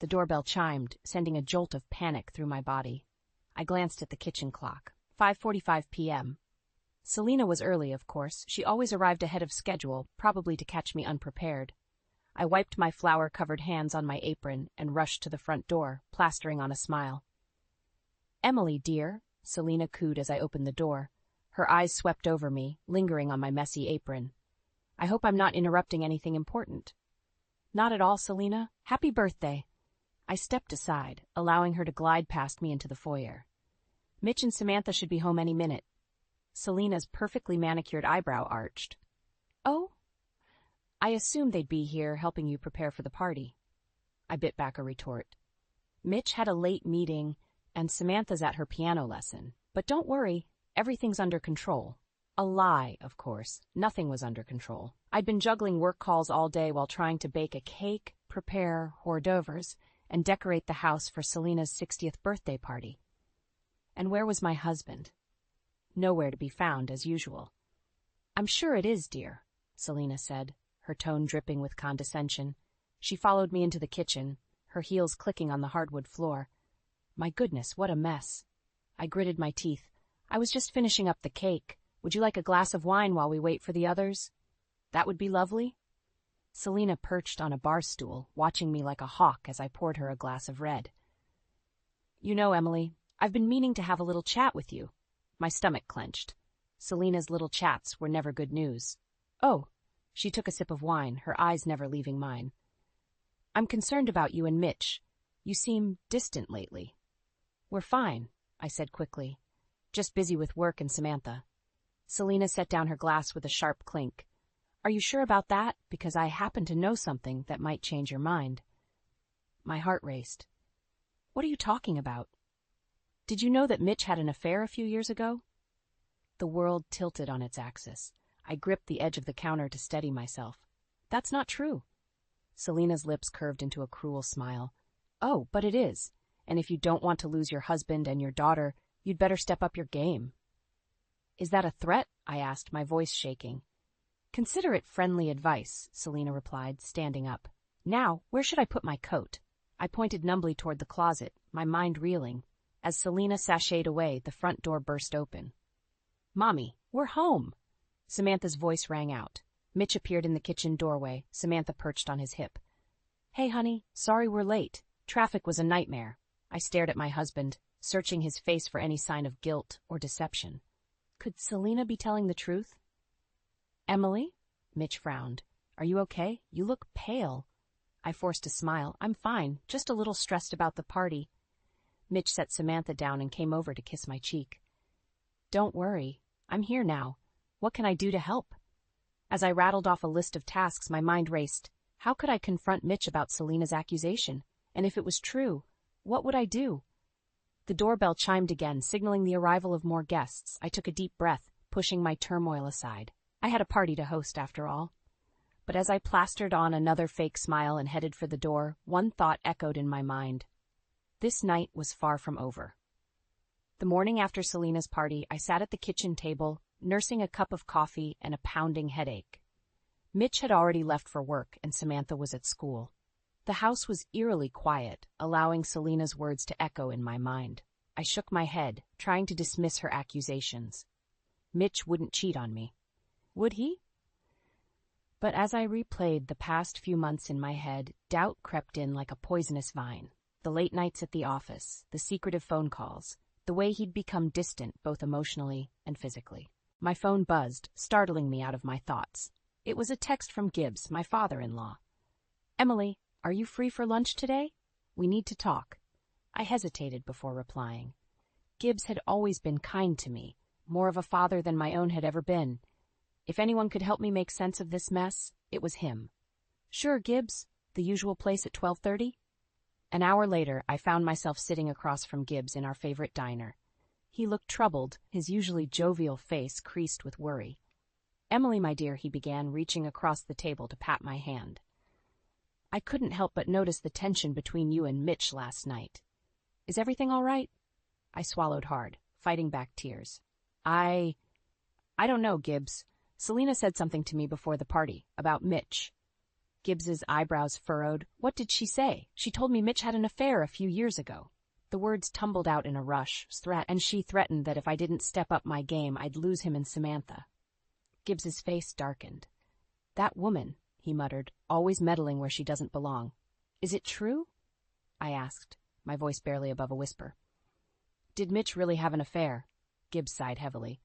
The doorbell chimed, sending a jolt of panic through my body. I glanced at the kitchen clock. 5:45 p.m. Selina was early, of course. She always arrived ahead of schedule, probably to catch me unprepared. I wiped my flour-covered hands on my apron and rushed to the front door, plastering on a smile. "Emily, dear," Selina cooed as I opened the door. Her eyes swept over me, lingering on my messy apron. "I hope I'm not interrupting anything important." "Not at all, Selina. Happy birthday." I stepped aside, allowing her to glide past me into the foyer. "Mitch and Samantha should be home any minute." Selina's perfectly manicured eyebrow arched. "Oh? I assumed they'd be here helping you prepare for the party." I bit back a retort. "Mitch had a late meeting, and Samantha's at her piano lesson. But don't worry, everything's under control." A lie, of course. Nothing was under control. I'd been juggling work calls all day while trying to bake a cake, prepare hors d'oeuvres, and decorate the house for Selina's 60th birthday party. And where was my husband? Nowhere to be found, as usual. "I'm sure it is, dear," Selina said, her tone dripping with condescension. She followed me into the kitchen, her heels clicking on the hardwood floor. My goodness, what a mess. I gritted my teeth. "I was just finishing up the cake. Would you like a glass of wine while we wait for the others?" "That would be lovely." Selina perched on a bar stool, watching me like a hawk as I poured her a glass of red. "You know, Emily, I've been meaning to have a little chat with you." My stomach clenched. Selina's little chats were never good news. "Oh," she took a sip of wine, her eyes never leaving mine. "I'm concerned about you and Mitch. You seem distant lately." "We're fine," I said quickly. "Just busy with work and Samantha." Selina set down her glass with a sharp clink. "Are you sure about that? Because I happen to know something that might change your mind." My heart raced. "What are you talking about? Did you know that Mitch had an affair a few years ago?" The world tilted on its axis. I gripped the edge of the counter to steady myself. "That's not true." Selina's lips curved into a cruel smile. "Oh, but it is. And if you don't want to lose your husband and your daughter, you'd better step up your game." "Is that a threat?" I asked, my voice shaking. "Consider it friendly advice," Selina replied, standing up. "Now, where should I put my coat?" I pointed numbly toward the closet, my mind reeling. As Selina sashayed away, the front door burst open. "Mommy, we're home!" Samantha's voice rang out. Mitch appeared in the kitchen doorway, Samantha perched on his hip. "Hey, honey, sorry we're late. Traffic was a nightmare." I stared at my husband, searching his face for any sign of guilt or deception. Could Selina be telling the truth? "Emily?" Mitch frowned. "Are you okay? You look pale." I forced a smile. "I'm fine, just a little stressed about the party." Mitch set Samantha down and came over to kiss my cheek. "Don't worry. I'm here now. What can I do to help?" As I rattled off a list of tasks, my mind raced. How could I confront Mitch about Selina's accusation? And if it was true, what would I do? The doorbell chimed again, signaling the arrival of more guests. I took a deep breath, pushing my turmoil aside. I had a party to host, after all. But as I plastered on another fake smile and headed for the door, one thought echoed in my mind. This night was far from over. The morning after Selina's party, I sat at the kitchen table, nursing a cup of coffee and a pounding headache. Mitch had already left for work, and Samantha was at school. The house was eerily quiet, allowing Selina's words to echo in my mind. I shook my head, trying to dismiss her accusations. Mitch wouldn't cheat on me. Would he? But as I replayed the past few months in my head, doubt crept in like a poisonous vine. The late nights at the office, the secretive phone calls, the way he'd become distant both emotionally and physically. My phone buzzed, startling me out of my thoughts. It was a text from Gibbs, my father-in-law. "Emily, are you free for lunch today? We need to talk." I hesitated before replying. Gibbs had always been kind to me, more of a father than my own had ever been. If anyone could help me make sense of this mess, it was him. "Sure, Gibbs. The usual place at 12:30? An hour later, I found myself sitting across from Gibbs in our favorite diner. He looked troubled, his usually jovial face creased with worry. "Emily, my dear," he began, reaching across the table to pat my hand. "I couldn't help but notice the tension between you and Mitch last night. Is everything all right?" I swallowed hard, fighting back tears. I don't know, Gibbs. Selina said something to me before the party, about Mitch." Gibbs's eyebrows furrowed. What did she say? She told me Mitch had an affair a few years ago. The words tumbled out in a rush, and she threatened that if I didn't step up my game, I'd lose him and Samantha. Gibbs's face darkened. That woman, he muttered, always meddling where she doesn't belong. Is it true? I asked, my voice barely above a whisper. Did Mitch really have an affair? Gibbs sighed heavily.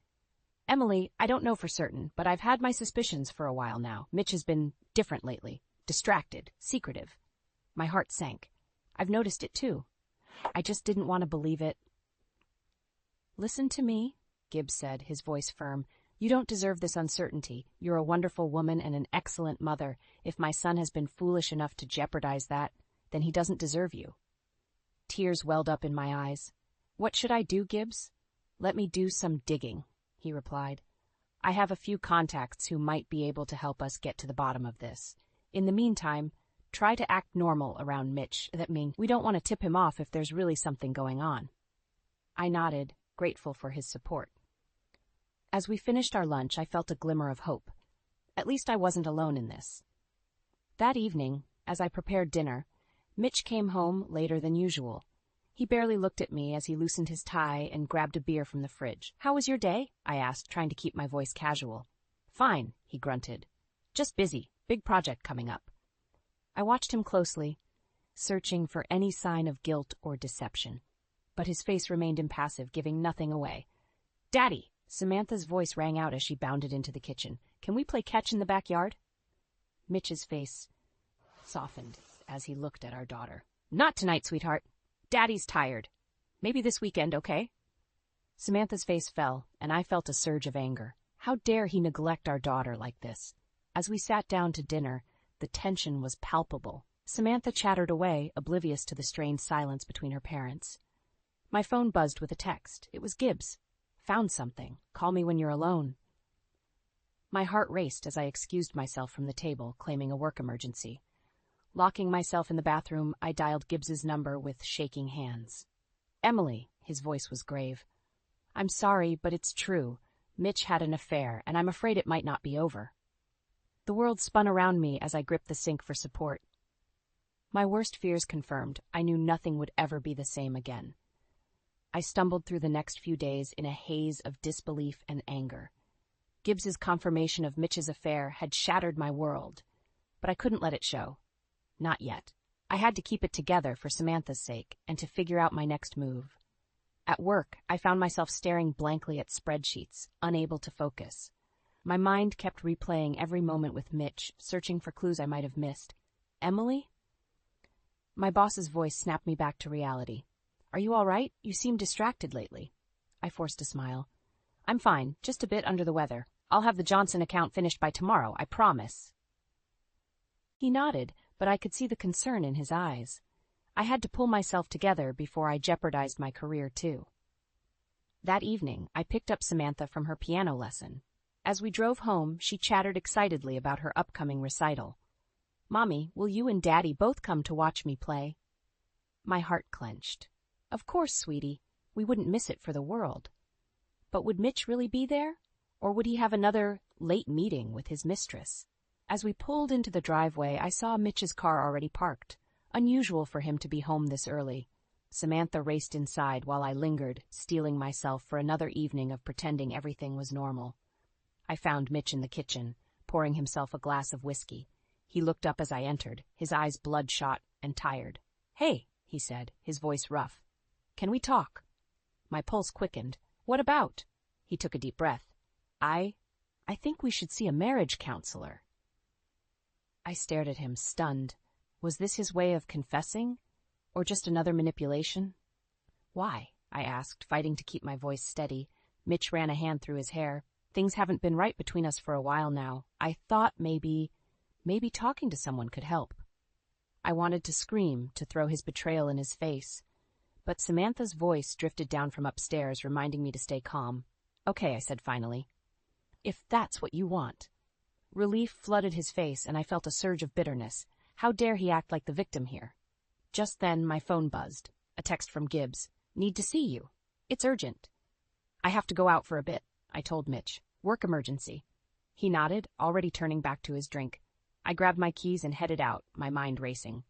Emily, I don't know for certain, but I've had my suspicions for a while now. Mitch has been different lately. Distracted, secretive. My heart sank. I've noticed it too. I just didn't want to believe it. Listen to me, Gibbs said, his voice firm. You don't deserve this uncertainty. You're a wonderful woman and an excellent mother. If my son has been foolish enough to jeopardize that, then he doesn't deserve you. Tears welled up in my eyes. What should I do, Gibbs? Let me do some digging, he replied. I have a few contacts who might be able to help us get to the bottom of this. In the meantime, try to act normal around Mitch. That means we don't want to tip him off if there's really something going on. I nodded, grateful for his support. As we finished our lunch, I felt a glimmer of hope. At least I wasn't alone in this. That evening, as I prepared dinner, Mitch came home later than usual. He barely looked at me as he loosened his tie and grabbed a beer from the fridge. How was your day? I asked, trying to keep my voice casual. Fine, he grunted. Just busy. Big project coming up. I watched him closely, searching for any sign of guilt or deception. But his face remained impassive, giving nothing away. Daddy! Samantha's voice rang out as she bounded into the kitchen. Can we play catch in the backyard? Mitch's face softened as he looked at our daughter. Not tonight, sweetheart. Daddy's tired. Maybe this weekend, okay? Samantha's face fell, and I felt a surge of anger. How dare he neglect our daughter like this? As we sat down to dinner, the tension was palpable. Samantha chattered away, oblivious to the strained silence between her parents. My phone buzzed with a text. It was Gibbs. Found something. Call me when you're alone. My heart raced as I excused myself from the table, claiming a work emergency. Locking myself in the bathroom, I dialed Gibbs's number with shaking hands. Emily, his voice was grave. I'm sorry, but it's true. Mitch had an affair, and I'm afraid it might not be over. The world spun around me as I gripped the sink for support. My worst fears confirmed. I knew nothing would ever be the same again. I stumbled through the next few days in a haze of disbelief and anger. Gibbs's confirmation of Mitch's affair had shattered my world, but I couldn't let it show. Not yet. I had to keep it together for Samantha's sake and to figure out my next move. At work, I found myself staring blankly at spreadsheets, unable to focus. My mind kept replaying every moment with Mitch, searching for clues I might have missed. Emily? My boss's voice snapped me back to reality. Are you all right? You seem distracted lately. I forced a smile. I'm fine, just a bit under the weather. I'll have the Johnson account finished by tomorrow, I promise. He nodded, but I could see the concern in his eyes. I had to pull myself together before I jeopardized my career, too. That evening, I picked up Samantha from her piano lesson. As we drove home, she chattered excitedly about her upcoming recital. Mommy, will you and Daddy both come to watch me play? My heart clenched. Of course, sweetie. We wouldn't miss it for the world. But would Mitch really be there? Or would he have another late meeting with his mistress? As we pulled into the driveway, I saw Mitch's car already parked. Unusual for him to be home this early. Samantha raced inside while I lingered, steeling myself for another evening of pretending everything was normal. I found Mitch in the kitchen, pouring himself a glass of whiskey. He looked up as I entered, his eyes bloodshot and tired. Hey, he said, his voice rough. Can we talk? My pulse quickened. What about? He took a deep breath. I think we should see a marriage counselor. I stared at him, stunned. Was this his way of confessing? Or just another manipulation? Why? I asked, fighting to keep my voice steady. Mitch ran a hand through his hair. Things haven't been right between us for a while now. I thought maybe talking to someone could help. I wanted to scream, to throw his betrayal in his face. But Samantha's voice drifted down from upstairs, reminding me to stay calm. Okay, I said finally. If that's what you want. Relief flooded his face, and I felt a surge of bitterness. How dare he act like the victim here? Just then, my phone buzzed. A text from Gibbs. Need to see you. It's urgent. I have to go out for a bit, I told Mitch. Work emergency. He nodded, already turning back to his drink. I grabbed my keys and headed out, my mind racing.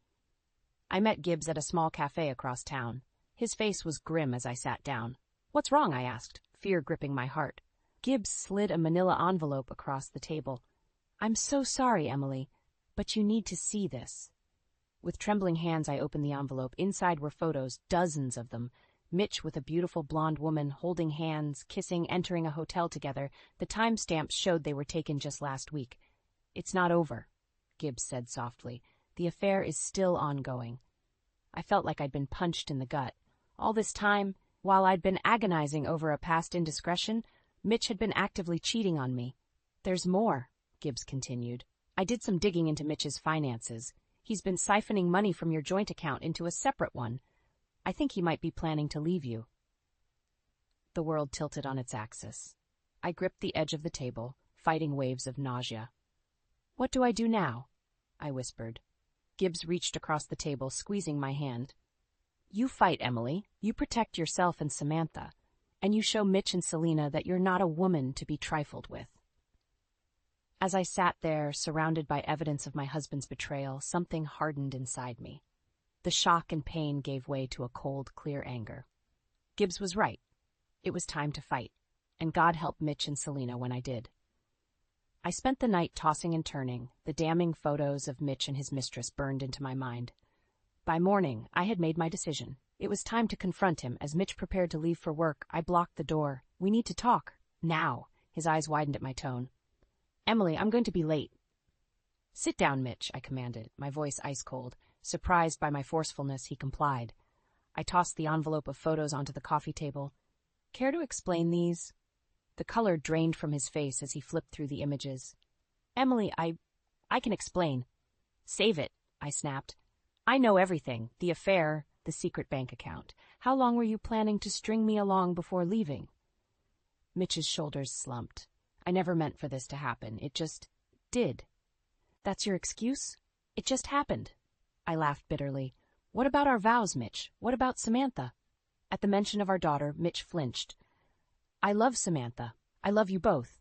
I met Gibbs at a small cafe across town. His face was grim as I sat down. "What's wrong?" I asked, fear gripping my heart. Gibbs slid a manila envelope across the table. "I'm so sorry, Emily, but you need to see this." With trembling hands, I opened the envelope. Inside were photos, dozens of them. Mitch with a beautiful blonde woman, holding hands, kissing, entering a hotel together. The timestamps showed they were taken just last week. "It's not over," Gibbs said softly. "The affair is still ongoing." I felt like I'd been punched in the gut. All this time, while I'd been agonizing over a past indiscretion, Mitch had been actively cheating on me. "There's more," Gibbs continued. "I did some digging into Mitch's finances. He's been siphoning money from your joint account into a separate one. I think he might be planning to leave you." The world tilted on its axis. I gripped the edge of the table, fighting waves of nausea. "What do I do now?" I whispered. Gibbs reached across the table, squeezing my hand. "You fight, Emily. You protect yourself and Samantha. And you show Mitch and Selena that you're not a woman to be trifled with." As I sat there, surrounded by evidence of my husband's betrayal, something hardened inside me. The shock and pain gave way to a cold, clear anger. Gibbs was right. It was time to fight, and God help Mitch and Selena when I did. I spent the night tossing and turning. The damning photos of Mitch and his mistress burned into my mind. By morning, I had made my decision. It was time to confront him. As Mitch prepared to leave for work, I blocked the door. "We need to talk. Now." His eyes widened at my tone. "Emily, I'm going to be late." "Sit down, Mitch," I commanded, my voice ice-cold. Surprised by my forcefulness, he complied. I tossed the envelope of photos onto the coffee table. "Care to explain these?" The color drained from his face as he flipped through the images. "Emily, I can explain." "Save it," I snapped. "I know everything. The affair, the secret bank account. How long were you planning to string me along before leaving?" Mitch's shoulders slumped. "I never meant for this to happen. It just did." "That's your excuse?" "It just happened." I laughed bitterly. "What about our vows, Mitch? What about Samantha?" At the mention of our daughter, Mitch flinched. "I love Samantha. I love you both."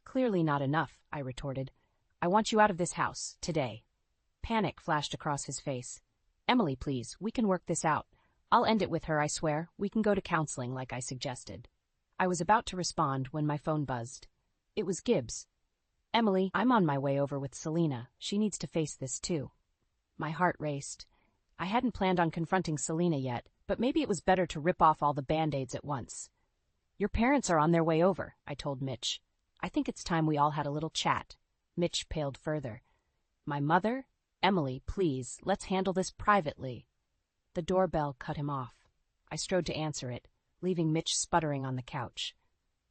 "Clearly not enough," I retorted. "I want you out of this house, today." Panic flashed across his face. "Emily, please, we can work this out. I'll end it with her, I swear. We can go to counseling like I suggested." I was about to respond when my phone buzzed. It was Gibbs. "Emily, I'm on my way over with Selena. She needs to face this too." My heart raced. I hadn't planned on confronting Selena yet, but maybe it was better to rip off all the Band-Aids at once. "Your parents are on their way over," I told Mitch. "I think it's time we all had a little chat." Mitch paled further. "My mother? Emily, please, let's handle this privately." The doorbell cut him off. I strode to answer it, leaving Mitch sputtering on the couch.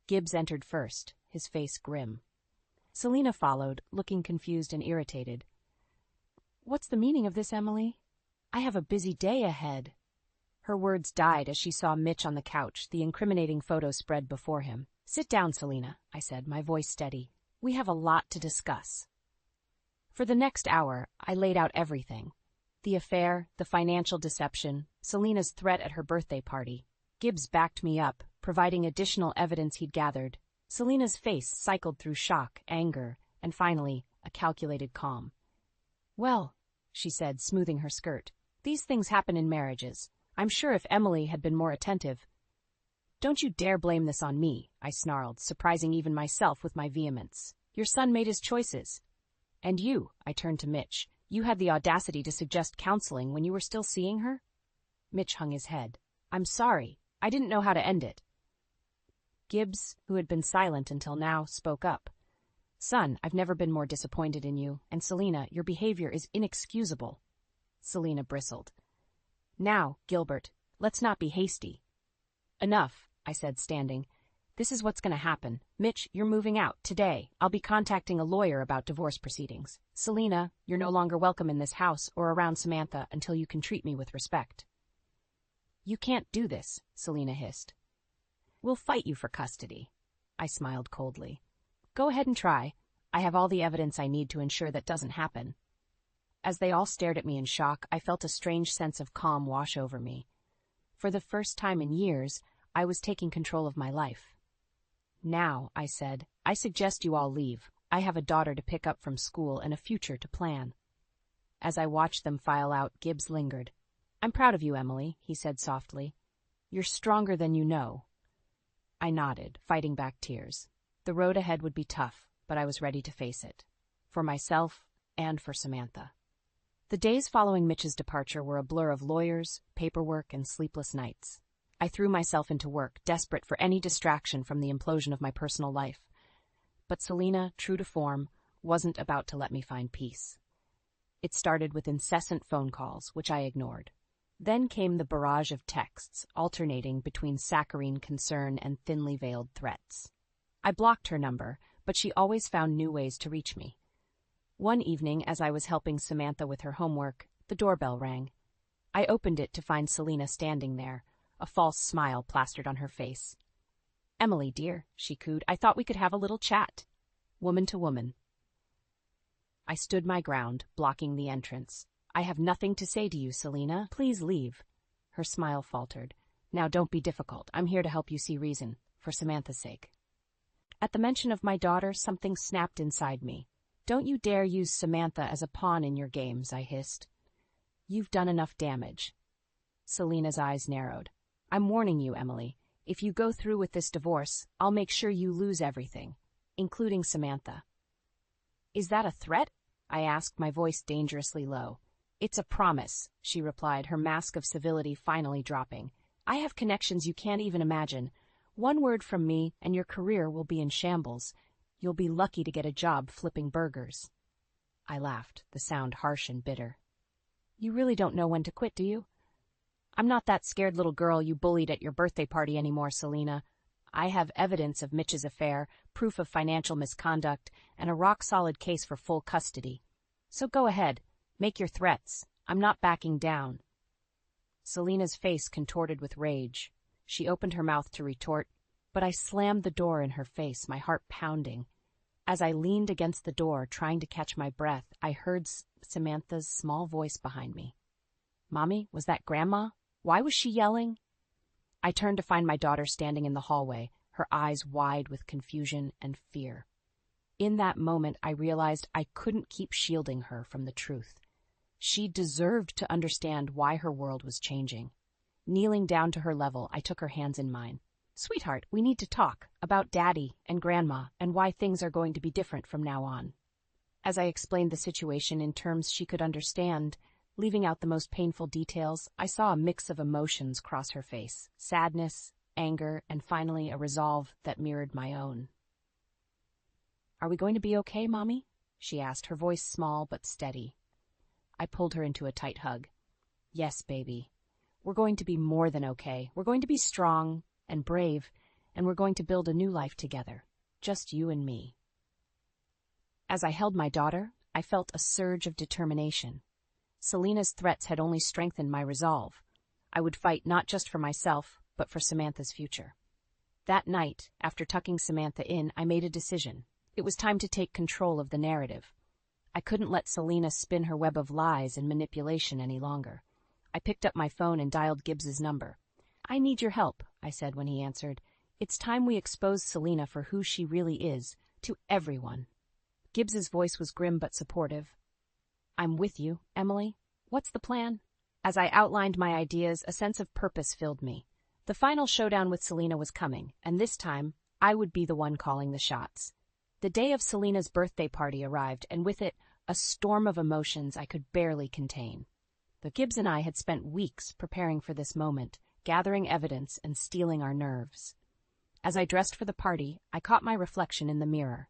Gibbs entered first, his face grim. Selena followed, looking confused and irritated. "What's the meaning of this, Emily? I have a busy day ahead." Her words died as she saw Mitch on the couch, the incriminating photo spread before him. "Sit down, Selena," I said, my voice steady. "We have a lot to discuss." For the next hour, I laid out everything. The affair, the financial deception, Selena's threat at her birthday party. Gibbs backed me up, providing additional evidence he'd gathered. Selena's face cycled through shock, anger, and finally, a calculated calm. "Well," she said, smoothing her skirt, "these things happen in marriages. I'm sure if Emily had been more attentive—" "Don't you dare blame this on me," I snarled, surprising even myself with my vehemence. "Your son made his choices." "And you," I turned to Mitch, "you had the audacity to suggest counseling when you were still seeing her?" Mitch hung his head. "I'm sorry. I didn't know how to end it." Gibbs, who had been silent until now, spoke up. "Son, I've never been more disappointed in you, and Selena, your behavior is inexcusable." Selena bristled. "Now, Gilbert, let's not be hasty." "Enough," I said, standing. "This is what's going to happen. Mitch, you're moving out, today. I'll be contacting a lawyer about divorce proceedings. Selena, you're no longer welcome in this house or around Samantha until you can treat me with respect." "You can't do this," Selena hissed. "We'll fight you for custody." I smiled coldly. "Go ahead and try. I have all the evidence I need to ensure that doesn't happen." As they all stared at me in shock, I felt a strange sense of calm wash over me. For the first time in years, I was taking control of my life. "Now," I said, "I suggest you all leave. I have a daughter to pick up from school and a future to plan. As I watched them file out, Gibbs lingered. I'm proud of you, Emily, he said softly. You're stronger than you know. I nodded, fighting back tears. The road ahead would be tough, but I was ready to face it. For myself and for Samantha. The days following Mitch's departure were a blur of lawyers, paperwork, and sleepless nights. I threw myself into work, desperate for any distraction from the implosion of my personal life. But Selina, true to form, wasn't about to let me find peace. It started with incessant phone calls, which I ignored. Then came the barrage of texts, alternating between saccharine concern and thinly veiled threats. I blocked her number, but she always found new ways to reach me. One evening, as I was helping Samantha with her homework, the doorbell rang. I opened it to find Selina standing there, a false smile plastered on her face. Emily, dear, she cooed, I thought we could have a little chat. Woman to woman. I stood my ground, blocking the entrance. I have nothing to say to you, Selina. Please leave. Her smile faltered. Now don't be difficult. I'm here to help you see reason, for Samantha's sake. At the mention of my daughter, something snapped inside me. Don't you dare use Samantha as a pawn in your games, I hissed. You've done enough damage. Selina's eyes narrowed. I'm warning you, Emily. If you go through with this divorce, I'll make sure you lose everything, including Samantha. Is that a threat? I asked, my voice dangerously low. It's a promise, she replied, her mask of civility finally dropping. I have connections you can't even imagine. One word from me, and your career will be in shambles. You'll be lucky to get a job flipping burgers. I laughed, the sound harsh and bitter. You really don't know when to quit, do you? I'm not that scared little girl you bullied at your birthday party anymore, Selina. I have evidence of Mitch's affair, proof of financial misconduct, and a rock-solid case for full custody. So go ahead, make your threats. I'm not backing down. Selina's face contorted with rage. She opened her mouth to retort, but I slammed the door in her face, my heart pounding. As I leaned against the door, trying to catch my breath, I heard Samantha's small voice behind me. Mommy, was that Grandma? Why was she yelling? I turned to find my daughter standing in the hallway, her eyes wide with confusion and fear. In that moment, I realized I couldn't keep shielding her from the truth. She deserved to understand why her world was changing. Kneeling down to her level, I took her hands in mine. Sweetheart, we need to talk about Daddy and Grandma and why things are going to be different from now on. As I explained the situation in terms she could understand, leaving out the most painful details, I saw a mix of emotions cross her face, sadness, anger, and finally a resolve that mirrored my own. Are we going to be okay, Mommy? She asked, her voice small but steady. I pulled her into a tight hug. Yes, baby. We're going to be more than okay. We're going to be strong and brave, and we're going to build a new life together, just you and me. As I held my daughter, I felt a surge of determination. Selina's threats had only strengthened my resolve. I would fight not just for myself, but for Samantha's future. That night, after tucking Samantha in, I made a decision. It was time to take control of the narrative. I couldn't let Selina spin her web of lies and manipulation any longer. I picked up my phone and dialed Gibbs's number. I need your help, I said when he answered. It's time we expose Selina for who she really is, to everyone. Gibbs's voice was grim but supportive. I'm with you, Emily. What's the plan? As I outlined my ideas, a sense of purpose filled me. The final showdown with Selina was coming, and this time, I would be the one calling the shots. The day of Selina's birthday party arrived, and with it, a storm of emotions I could barely contain. The Gibbs and I had spent weeks preparing for this moment, gathering evidence and steeling our nerves. As I dressed for the party, I caught my reflection in the mirror.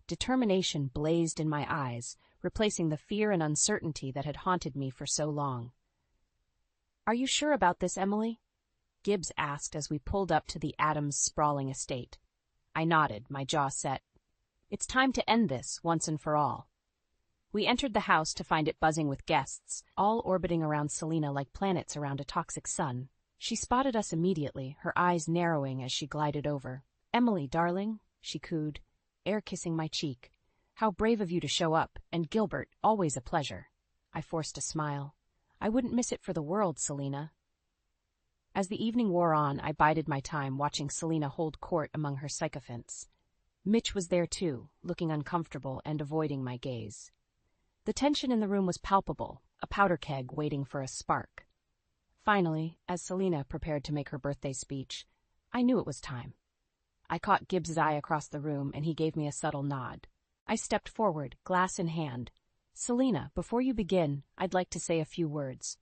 Determination blazed in my eyes, replacing the fear and uncertainty that had haunted me for so long. Are you sure about this, Emily? Gibbs asked as we pulled up to the Adams' sprawling estate. I nodded, my jaw set. It's time to end this, once and for all. We entered the house to find it buzzing with guests, all orbiting around Selina like planets around a toxic sun. She spotted us immediately, her eyes narrowing as she glided over. Emily, darling, she cooed, air-kissing my cheek. How brave of you to show up, and Gilbert, always a pleasure. I forced a smile. I wouldn't miss it for the world, Selina. As the evening wore on, I bided my time watching Selina hold court among her sycophants. Mitch was there too, looking uncomfortable and avoiding my gaze. The tension in the room was palpable, a powder keg waiting for a spark. Finally, as Selina prepared to make her birthday speech, I knew it was time. I caught Gibbs's eye across the room, and he gave me a subtle nod. I stepped forward, glass in hand. "Selina, before you begin, I'd like to say a few words."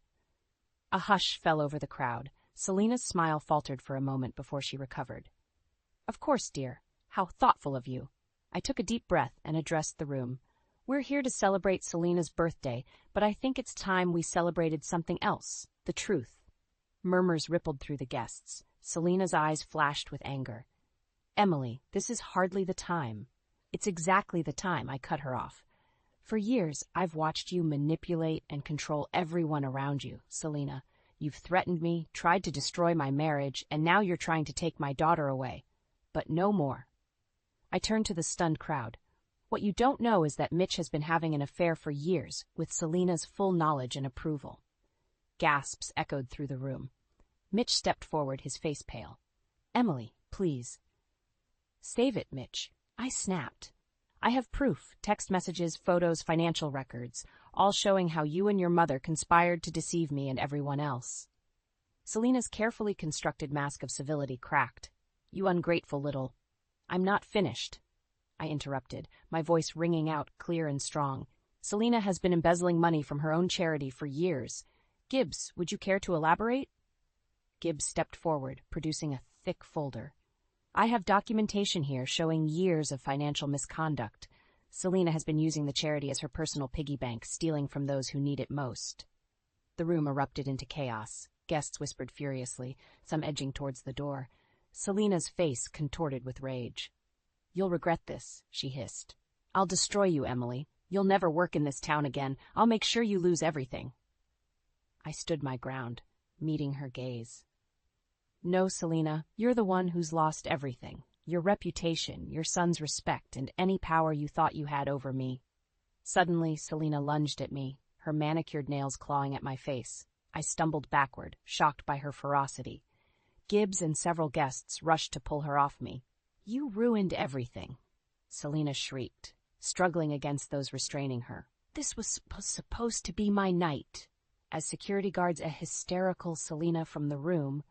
A hush fell over the crowd. Selina's smile faltered for a moment before she recovered. "Of course, dear. How thoughtful of you." I took a deep breath and addressed the room. "We're here to celebrate Selina's birthday, but I think it's time we celebrated something else, the truth." Murmurs rippled through the guests. Selina's eyes flashed with anger. "Emily, this is hardly the time." "It's exactly the time," I cut her off. "For years, I've watched you manipulate and control everyone around you, Selina. You've threatened me, tried to destroy my marriage, and now you're trying to take my daughter away. But no more." I turned to the stunned crowd. "What you don't know is that Mitch has been having an affair for years, with Selina's full knowledge and approval." Gasps echoed through the room. Mitch stepped forward, his face pale. "Emily, please." "Save it, Mitch." I snapped. "I have proof, text messages, photos, financial records, all showing how you and your mother conspired to deceive me and everyone else." Selina's carefully constructed mask of civility cracked. "You ungrateful little—" "I'm not finished," I interrupted, my voice ringing out clear and strong. "Selina has been embezzling money from her own charity for years. Gibbs, would you care to elaborate?" Gibbs stepped forward, producing a thick folder. "I have documentation here showing years of financial misconduct. Selina has been using the charity as her personal piggy bank, stealing from those who need it most." The room erupted into chaos. Guests whispered furiously, some edging towards the door. Selina's face contorted with rage. "You'll regret this," she hissed. "I'll destroy you, Emily. You'll never work in this town again. I'll make sure you lose everything." I stood my ground, meeting her gaze. "No, Selina, you're the one who's lost everything. Your reputation, your son's respect, and any power you thought you had over me." Suddenly, Selina lunged at me, her manicured nails clawing at my face. I stumbled backward, shocked by her ferocity. Gibbs and several guests rushed to pull her off me. "You ruined everything," Selina shrieked, struggling against those restraining her. "This was supposed to be my night." As security guards a hysterical Selina from the room,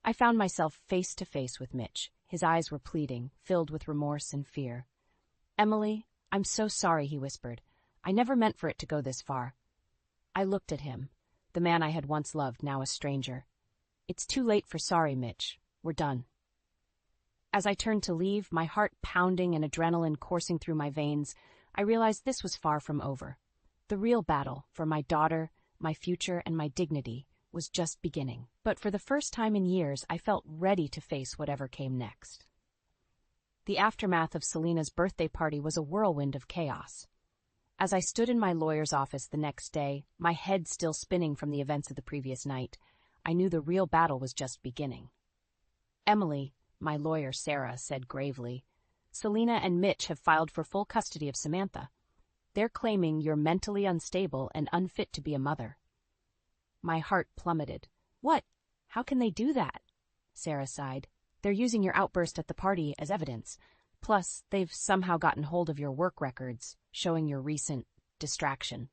I found myself face to face with Mitch. His eyes were pleading, filled with remorse and fear. "Emily, I'm so sorry," he whispered. "I never meant for it to go this far." I looked at him, the man I had once loved, now a stranger. "It's too late for sorry, Mitch. We're done." As I turned to leave, my heart pounding and adrenaline coursing through my veins, I realized this was far from over. The real battle for my daughter, my future, and my dignity was just beginning. But for the first time in years, I felt ready to face whatever came next. The aftermath of Selina's birthday party was a whirlwind of chaos. As I stood in my lawyer's office the next day, my head still spinning from the events of the previous night, I knew the real battle was just beginning. "Emily," my lawyer Sarah said gravely, "Selina and Mitch have filed for full custody of Samantha. They're claiming you're mentally unstable and unfit to be a mother." My heart plummeted. "What? How can they do that?" Sarah sighed. "They're using your outburst at the party as evidence. Plus, they've somehow gotten hold of your work records, showing your recent distraction."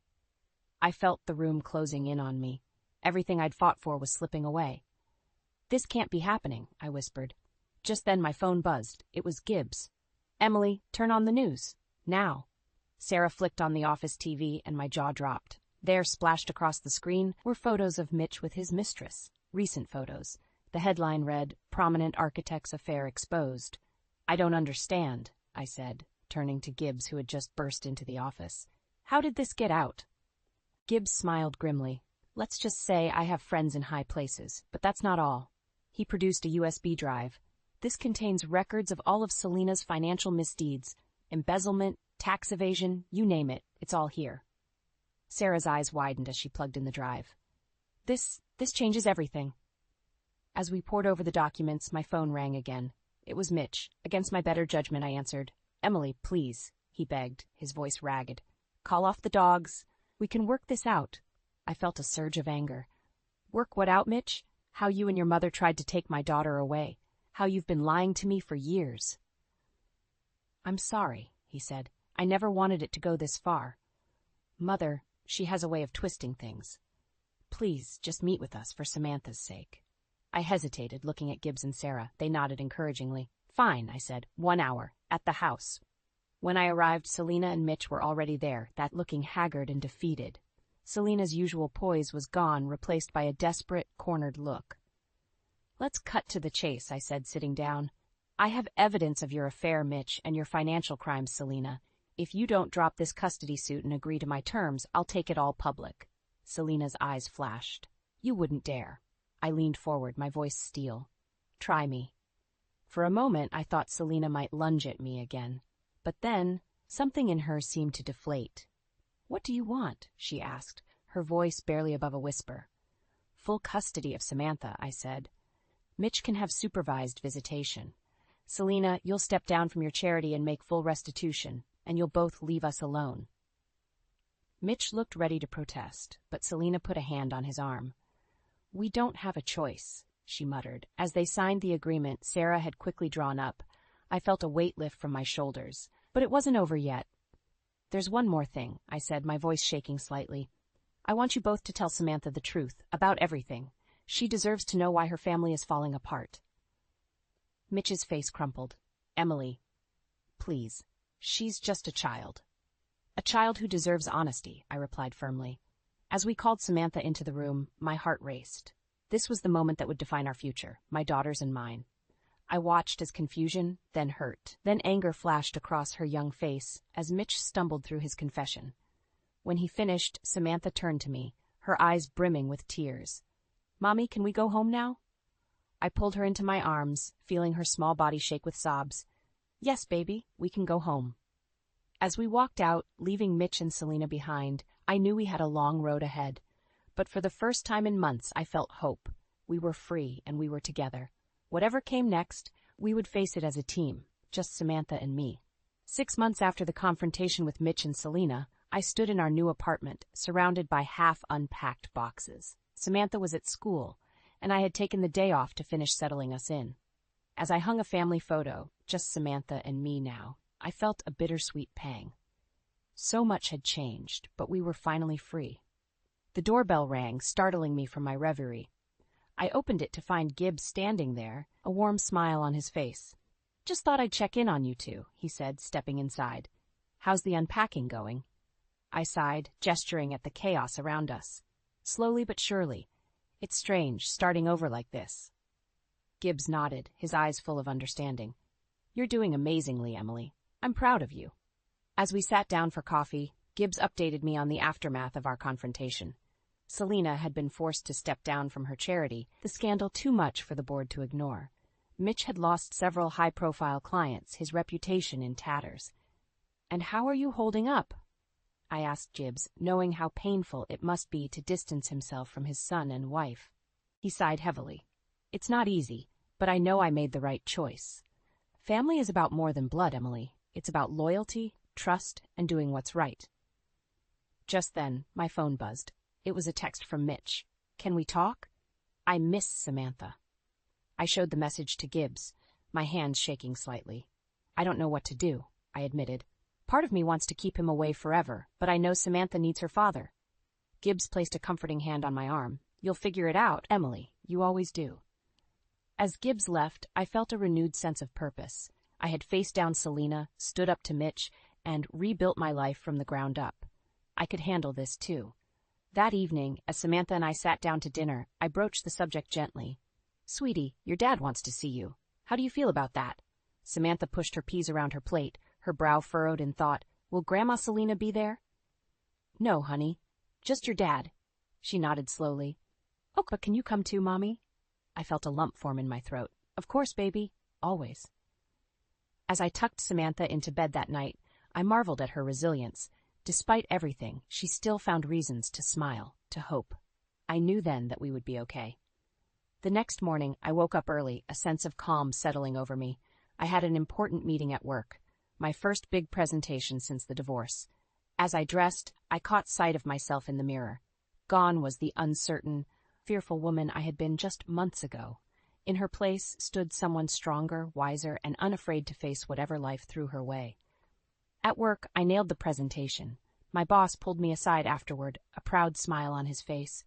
I felt the room closing in on me. Everything I'd fought for was slipping away. "This can't be happening," I whispered. Just then my phone buzzed. It was Gibbs. "Emily, turn on the news. Now." Sarah flicked on the office TV and my jaw dropped. There, splashed across the screen, were photos of Mitch with his mistress. Recent photos. The headline read, "Prominent Architect's Affair Exposed." "I don't understand," I said, turning to Gibbs, who had just burst into the office. "How did this get out?" Gibbs smiled grimly. "Let's just say I have friends in high places, but that's not all." He produced a USB drive. "This contains records of all of Selina's financial misdeeds, embezzlement, tax evasion, you name it, it's all here." Sarah's eyes widened as she plugged in the drive. This changes everything." As we pored over the documents, my phone rang again. It was Mitch. Against my better judgment, I answered. "Emily, please," he begged, his voice ragged. "Call off the dogs. We can work this out." I felt a surge of anger. "Work what out, Mitch? How you and your mother tried to take my daughter away. How you've been lying to me for years." I'm sorry, he said. I never wanted it to go this far. Mother, she has a way of twisting things. Please, just meet with us for Samantha's sake. I hesitated, looking at Gibbs and Sarah. They nodded encouragingly. Fine, I said. 1 hour. At the house. When I arrived, Selena and Mitch were already there, that looking haggard and defeated. Selena's usual poise was gone, replaced by a desperate, cornered look. Let's cut to the chase, I said, sitting down. I have evidence of your affair, Mitch, and your financial crimes, Selena. If you don't drop this custody suit and agree to my terms, I'll take it all public. Selena's eyes flashed. You wouldn't dare. I leaned forward, my voice steel. Try me. For a moment, I thought Selena might lunge at me again. But then, something in her seemed to deflate. What do you want? She asked, her voice barely above a whisper. Full custody of Samantha, I said. Mitch can have supervised visitation. Selena, you'll step down from your charity and make full restitution, and you'll both leave us alone. Mitch looked ready to protest, but Selena put a hand on his arm. We don't have a choice, she muttered. As they signed the agreement Sarah had quickly drawn up, I felt a weight lift from my shoulders, but it wasn't over yet. There's one more thing, I said, my voice shaking slightly. I want you both to tell Samantha the truth, about everything. She deserves to know why her family is falling apart. Mitch's face crumpled. Emily, please. She's just a child. A child who deserves honesty, I replied firmly. As we called Samantha into the room, my heart raced. This was the moment that would define our future, my daughter's and mine. I watched as confusion, then hurt, then anger flashed across her young face as Mitch stumbled through his confession. When he finished, Samantha turned to me, her eyes brimming with tears. Mommy, can we go home now? I pulled her into my arms, feeling her small body shake with sobs. Yes, baby, we can go home. As we walked out, leaving Mitch and Selena behind, I knew we had a long road ahead. But for the first time in months, I felt hope. We were free and we were together. Whatever came next, we would face it as a team, just Samantha and me. 6 months after the confrontation with Mitch and Selena, I stood in our new apartment, surrounded by half-unpacked boxes. Samantha was at school, and I had taken the day off to finish settling us in. As I hung a family photo, just Samantha and me now, I felt a bittersweet pang. So much had changed, but we were finally free. The doorbell rang, startling me from my reverie. I opened it to find Gibbs standing there, a warm smile on his face. Just thought I'd check in on you two, he said, stepping inside. How's the unpacking going? I sighed, gesturing at the chaos around us. Slowly but surely. It's strange, starting over like this. Gibbs nodded, his eyes full of understanding. You're doing amazingly, Emily. I'm proud of you. As we sat down for coffee, Gibbs updated me on the aftermath of our confrontation. Selena had been forced to step down from her charity, the scandal too much for the board to ignore. Mitch had lost several high-profile clients, his reputation in tatters. And how are you holding up? I asked Gibbs, knowing how painful it must be to distance himself from his son and wife. He sighed heavily. It's not easy, but I know I made the right choice. Family is about more than blood, Emily. It's about loyalty, trust, and doing what's right. Just then, my phone buzzed. It was a text from Mitch. Can we talk? I miss Samantha. I showed the message to Gibbs, my hands shaking slightly. I don't know what to do, I admitted. Part of me wants to keep him away forever, but I know Samantha needs her father. Gibbs placed a comforting hand on my arm. You'll figure it out, Emily. You always do. As Gibbs left, I felt a renewed sense of purpose. I had faced down Selena, stood up to Mitch, and rebuilt my life from the ground up. I could handle this, too. That evening, as Samantha and I sat down to dinner, I broached the subject gently. Sweetie, your dad wants to see you. How do you feel about that? Samantha pushed her peas around her plate, her brow furrowed in thought. Will Grandma Selena be there? No, honey. Just your dad. She nodded slowly. Oh, but can you come too, Mommy? I felt a lump form in my throat. Of course, baby. Always. As I tucked Samantha into bed that night, I marveled at her resilience. Despite everything, she still found reasons to smile, to hope. I knew then that we would be okay. The next morning, I woke up early, a sense of calm settling over me. I had an important meeting at work, my first big presentation since the divorce. As I dressed, I caught sight of myself in the mirror. Gone was the uncertain, fearful woman I had been just months ago. In her place stood someone stronger, wiser, and unafraid to face whatever life threw her way. At work, I nailed the presentation. My boss pulled me aside afterward, a proud smile on his face.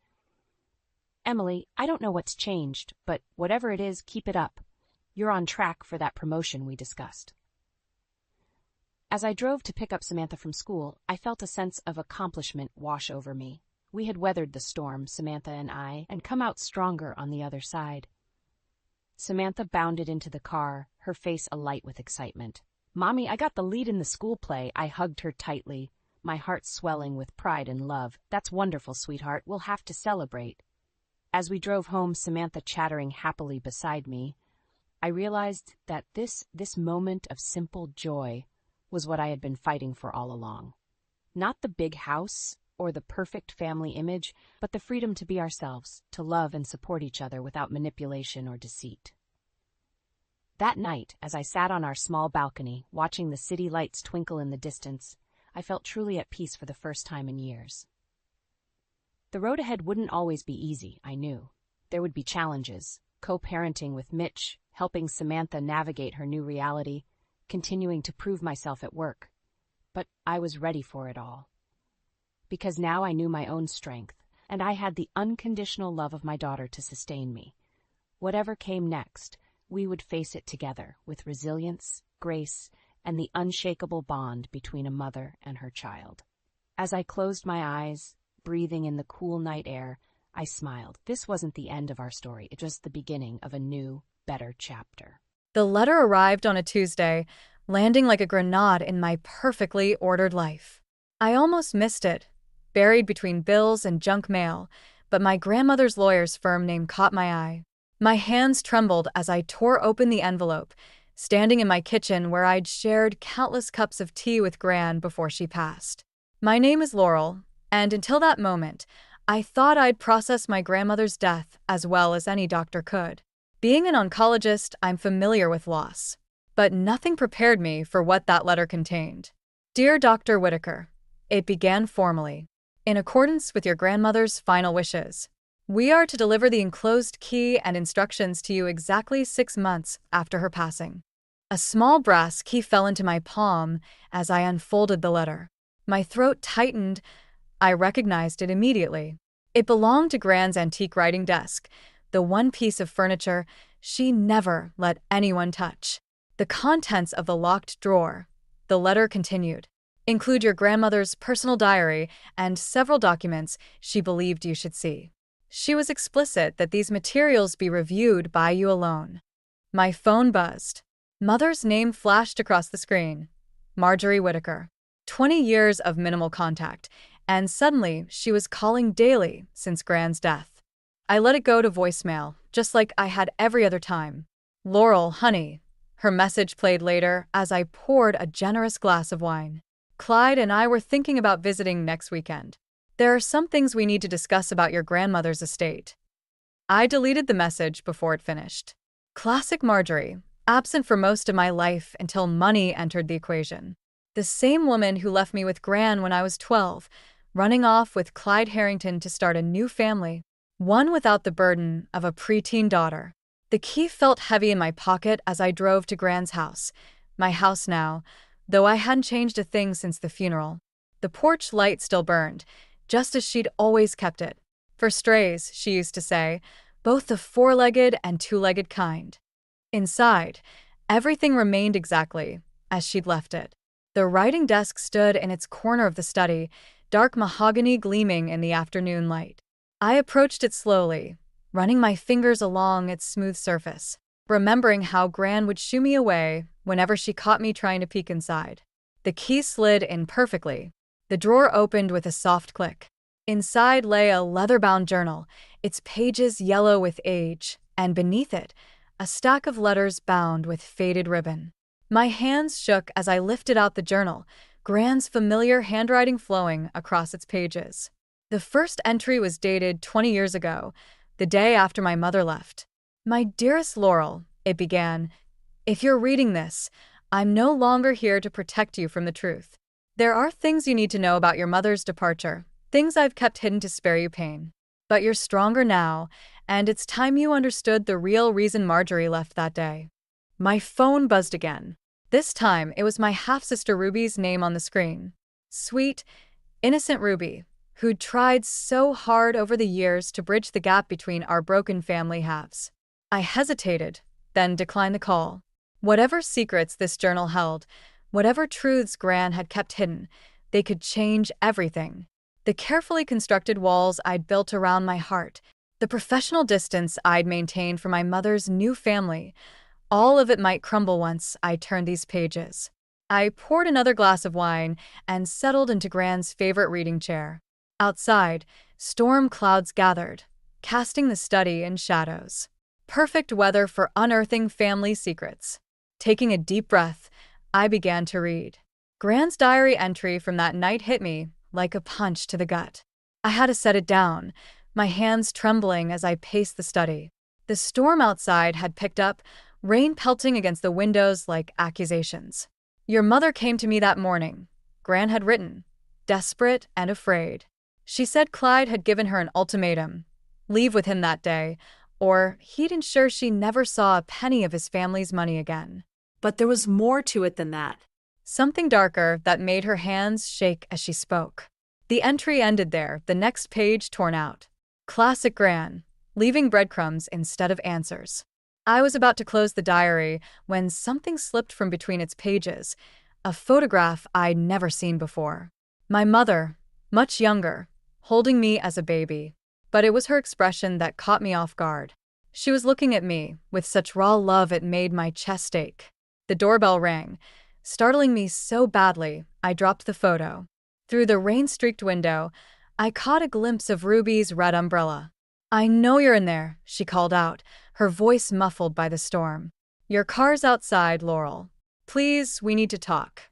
"Emily, I don't know what's changed, but whatever it is, keep it up. You're on track for that promotion we discussed." As I drove to pick up Samantha from school, I felt a sense of accomplishment wash over me. We had weathered the storm, Samantha and I, and come out stronger on the other side. Samantha bounded into the car, her face alight with excitement. "Mommy, I got the lead in the school play." I hugged her tightly, my heart swelling with pride and love. "That's wonderful, sweetheart. We'll have to celebrate." As we drove home, Samantha chattering happily beside me, I realized that this moment of simple joy was what I had been fighting for all along. Not the big house or the perfect family image, but the freedom to be ourselves, to love and support each other without manipulation or deceit. That night, as I sat on our small balcony, watching the city lights twinkle in the distance, I felt truly at peace for the first time in years. The road ahead wouldn't always be easy, I knew. There would be challenges, co-parenting with Mitch, helping Samantha navigate her new reality, continuing to prove myself at work. But I was ready for it all. Because now I knew my own strength, and I had the unconditional love of my daughter to sustain me. Whatever came next, we would face it together with resilience, grace, and the unshakable bond between a mother and her child. As I closed my eyes, breathing in the cool night air, I smiled. This wasn't the end of our story, it was the beginning of a new, better chapter. The letter arrived on a Tuesday, landing like a grenade in my perfectly ordered life. I almost missed it, buried between bills and junk mail, but my grandmother's lawyer's firm name caught my eye. My hands trembled as I tore open the envelope, standing in my kitchen where I'd shared countless cups of tea with Gran before she passed. My name is Laurel, and until that moment, I thought I'd process my grandmother's death as well as any doctor could. Being an oncologist, I'm familiar with loss, but nothing prepared me for what that letter contained. Dear Dr. Whitaker, it began formally. In accordance with your grandmother's final wishes, we are to deliver the enclosed key and instructions to you exactly 6 months after her passing. A small brass key fell into my palm as I unfolded the letter. My throat tightened. I recognized it immediately. It belonged to Gran's antique writing desk, the one piece of furniture she never let anyone touch. The contents of the locked drawer, the letter continued, include your grandmother's personal diary and several documents she believed you should see. She was explicit that these materials be reviewed by you alone. My phone buzzed. Mother's name flashed across the screen. Marjorie Whitaker. 20 years of minimal contact, and suddenly she was calling daily since Gran's death. I let it go to voicemail, just like I had every other time. Laurel, honey. Her message played later as I poured a generous glass of wine. Clyde and I were thinking about visiting next weekend. There are some things we need to discuss about your grandmother's estate. I deleted the message before it finished. Classic Marjorie, absent for most of my life until money entered the equation. The same woman who left me with Gran when I was 12, running off with Clyde Harrington to start a new family, one without the burden of a preteen daughter. The key felt heavy in my pocket as I drove to Gran's house, my house now, though I hadn't changed a thing since the funeral. The porch light still burned, just as she'd always kept it. For strays, she used to say, both the four-legged and two-legged kind. Inside, everything remained exactly as she'd left it. The writing desk stood in its corner of the study, dark mahogany gleaming in the afternoon light. I approached it slowly, running my fingers along its smooth surface, remembering how Gran would shoo me away whenever she caught me trying to peek inside. The key slid in perfectly. The drawer opened with a soft click. Inside lay a leather-bound journal, its pages yellow with age, and beneath it, a stack of letters bound with faded ribbon. My hands shook as I lifted out the journal, Gran's familiar handwriting flowing across its pages. The first entry was dated 20 years ago, the day after my mother left. My dearest Laurel, it began, if you're reading this, I'm no longer here to protect you from the truth. There are things you need to know about your mother's departure, things I've kept hidden to spare you pain. But you're stronger now, and it's time you understood the real reason Marjorie left that day. My phone buzzed again. This time, it was my half-sister Ruby's name on the screen. Sweet, innocent Ruby, who'd tried so hard over the years to bridge the gap between our broken family halves. I hesitated, then declined the call. Whatever secrets this journal held, whatever truths Gran had kept hidden, they could change everything. The carefully constructed walls I'd built around my heart, the professional distance I'd maintained from my mother's new family, all of it might crumble once I turned these pages. I poured another glass of wine and settled into Gran's favorite reading chair. Outside, storm clouds gathered, casting the study in shadows. Perfect weather for unearthing family secrets. Taking a deep breath, I began to read. Gran's diary entry from that night hit me like a punch to the gut. I had to set it down, my hands trembling as I paced the study. The storm outside had picked up, rain pelting against the windows like accusations. Your mother came to me that morning, Gran had written, desperate and afraid. She said Clyde had given her an ultimatum: leave with him that day, or he'd ensure she never saw a penny of his family's money again. But there was more to it than that. Something darker that made her hands shake as she spoke. The entry ended there, the next page torn out. Classic Gran, leaving breadcrumbs instead of answers. I was about to close the diary when something slipped from between its pages, a photograph I'd never seen before. My mother, much younger, holding me as a baby. But it was her expression that caught me off guard. She was looking at me with such raw love it made my chest ache. The doorbell rang, startling me so badly I dropped the photo. Through the rain-streaked window, I caught a glimpse of Ruby's red umbrella. I know you're in there, she called out, her voice muffled by the storm. Your car's outside, Laurel. Please, we need to talk.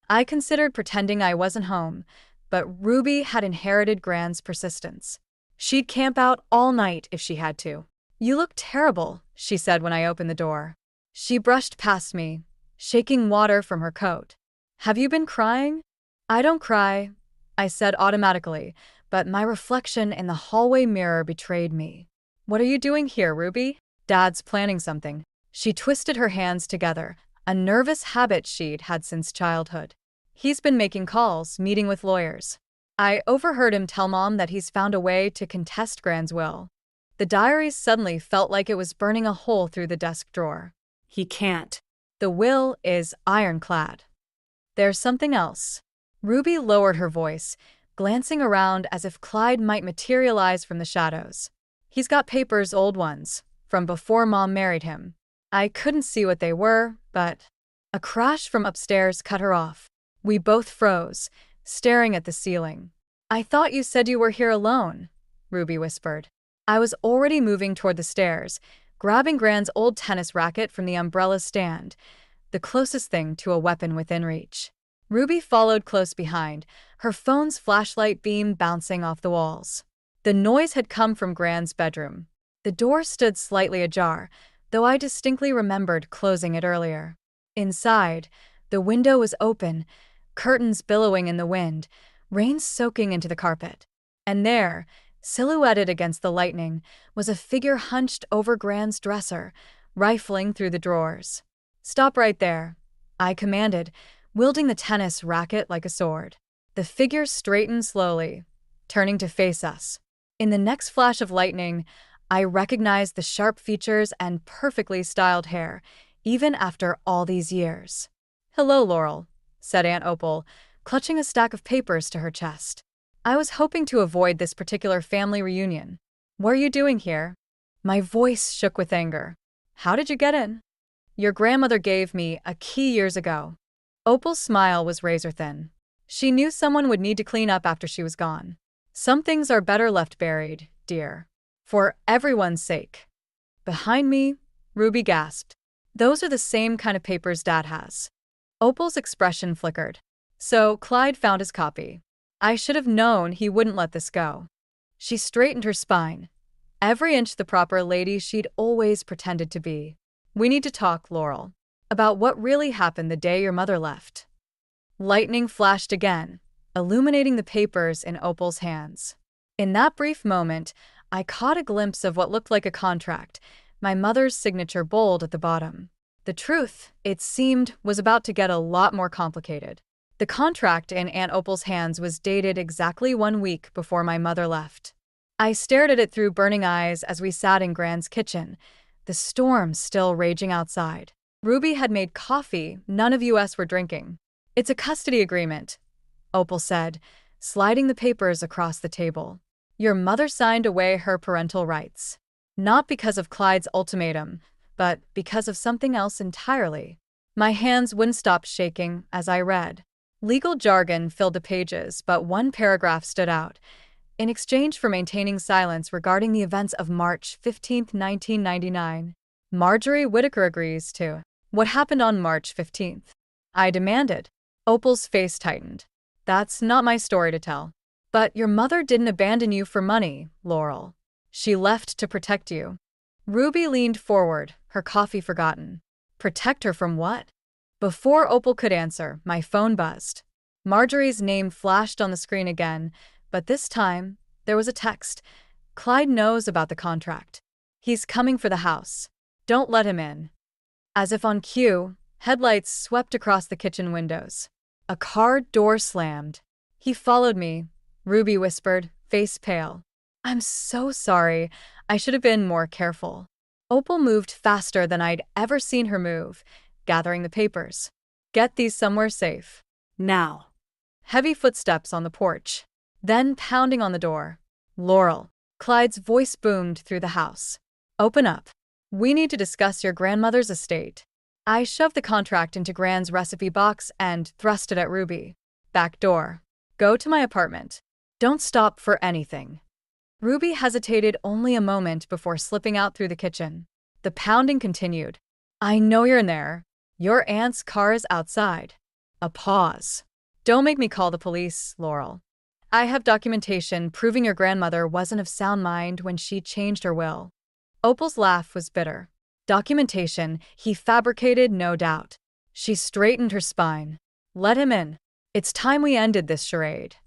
I considered pretending I wasn't home, but Ruby had inherited Gran's persistence. She'd camp out all night if she had to. You look terrible, she said when I opened the door. She brushed past me, shaking water from her coat. Have you been crying? I don't cry, I said automatically, but my reflection in the hallway mirror betrayed me. What are you doing here, Ruby? Dad's planning something. She twisted her hands together, a nervous habit she'd had since childhood. He's been making calls, meeting with lawyers. I overheard him tell Mom that he's found a way to contest Gran's will. The diary suddenly felt like it was burning a hole through the desk drawer. He can't. The will is ironclad. There's something else. Ruby lowered her voice, glancing around as if Clyde might materialize from the shadows. He's got papers, old ones, from before Mom married him. I couldn't see what they were, but a crash from upstairs cut her off. We both froze, staring at the ceiling. I thought you said you were here alone, Ruby whispered. I was already moving toward the stairs, grabbing Gran's old tennis racket from the umbrella stand, the closest thing to a weapon within reach. Ruby followed close behind, her phone's flashlight beam bouncing off the walls. The noise had come from Gran's bedroom. The door stood slightly ajar, though I distinctly remembered closing it earlier. Inside, the window was open, curtains billowing in the wind, rain soaking into the carpet. And there, silhouetted against the lightning, was a figure hunched over Gran's dresser, rifling through the drawers. Stop right there, I commanded, wielding the tennis racket like a sword. The figure straightened slowly, turning to face us. In the next flash of lightning, I recognized the sharp features and perfectly styled hair, even after all these years. Hello, Laurel, said Aunt Opal, clutching a stack of papers to her chest. I was hoping to avoid this particular family reunion. What are you doing here? My voice shook with anger. How did you get in? Your grandmother gave me a key years ago. Opal's smile was razor-thin. She knew someone would need to clean up after she was gone. Some things are better left buried, dear. For everyone's sake. Behind me, Ruby gasped. Those are the same kind of papers Dad has. Opal's expression flickered. So Clyde found his copy. I should have known he wouldn't let this go. She straightened her spine, every inch the proper lady she'd always pretended to be. We need to talk, Laurel, about what really happened the day your mother left. Lightning flashed again, illuminating the papers in Opal's hands. In that brief moment, I caught a glimpse of what looked like a contract, my mother's signature bold at the bottom. The truth, it seemed, was about to get a lot more complicated. The contract in Aunt Opal's hands was dated exactly 1 week before my mother left. I stared at it through burning eyes as we sat in Gran's kitchen, the storm still raging outside. Ruby had made coffee none of us were drinking. "It's a custody agreement," Opal said, sliding the papers across the table. "Your mother signed away her parental rights. Not because of Clyde's ultimatum, but because of something else entirely." My hands wouldn't stop shaking as I read. Legal jargon filled the pages, but one paragraph stood out. "In exchange for maintaining silence regarding the events of March 15, 1999, Marjorie Whittaker agrees to." "What happened on March 15th? I demanded. Opal's face tightened. "That's not my story to tell." "But your mother didn't abandon you for money, Laurel. She left to protect you." Ruby leaned forward, her coffee forgotten. Protect her from what? Before Opal could answer, my phone buzzed. Marjorie's name flashed on the screen again, but this time, there was a text. "Clyde knows about the contract. He's coming for the house. Don't let him in." As if on cue, headlights swept across the kitchen windows. A car door slammed. "He followed me," Ruby whispered, face pale. "I'm so sorry. I should have been more careful." Opal moved faster than I'd ever seen her move, gathering the papers. "Get these somewhere safe. Now." Heavy footsteps on the porch. Then pounding on the door. "Laurel." Clyde's voice boomed through the house. "Open up. We need to discuss your grandmother's estate." I shoved the contract into Gran's recipe box and thrust it at Ruby. "Back door. Go to my apartment. Don't stop for anything." Ruby hesitated only a moment before slipping out through the kitchen. The pounding continued. "I know you're in there. Your aunt's car is outside." A pause. "Don't make me call the police, Laurel. I have documentation proving your grandmother wasn't of sound mind when she changed her will." Opal's laugh was bitter. "Documentation he fabricated, no doubt." She straightened her spine. "Let him in. It's time we ended this charade."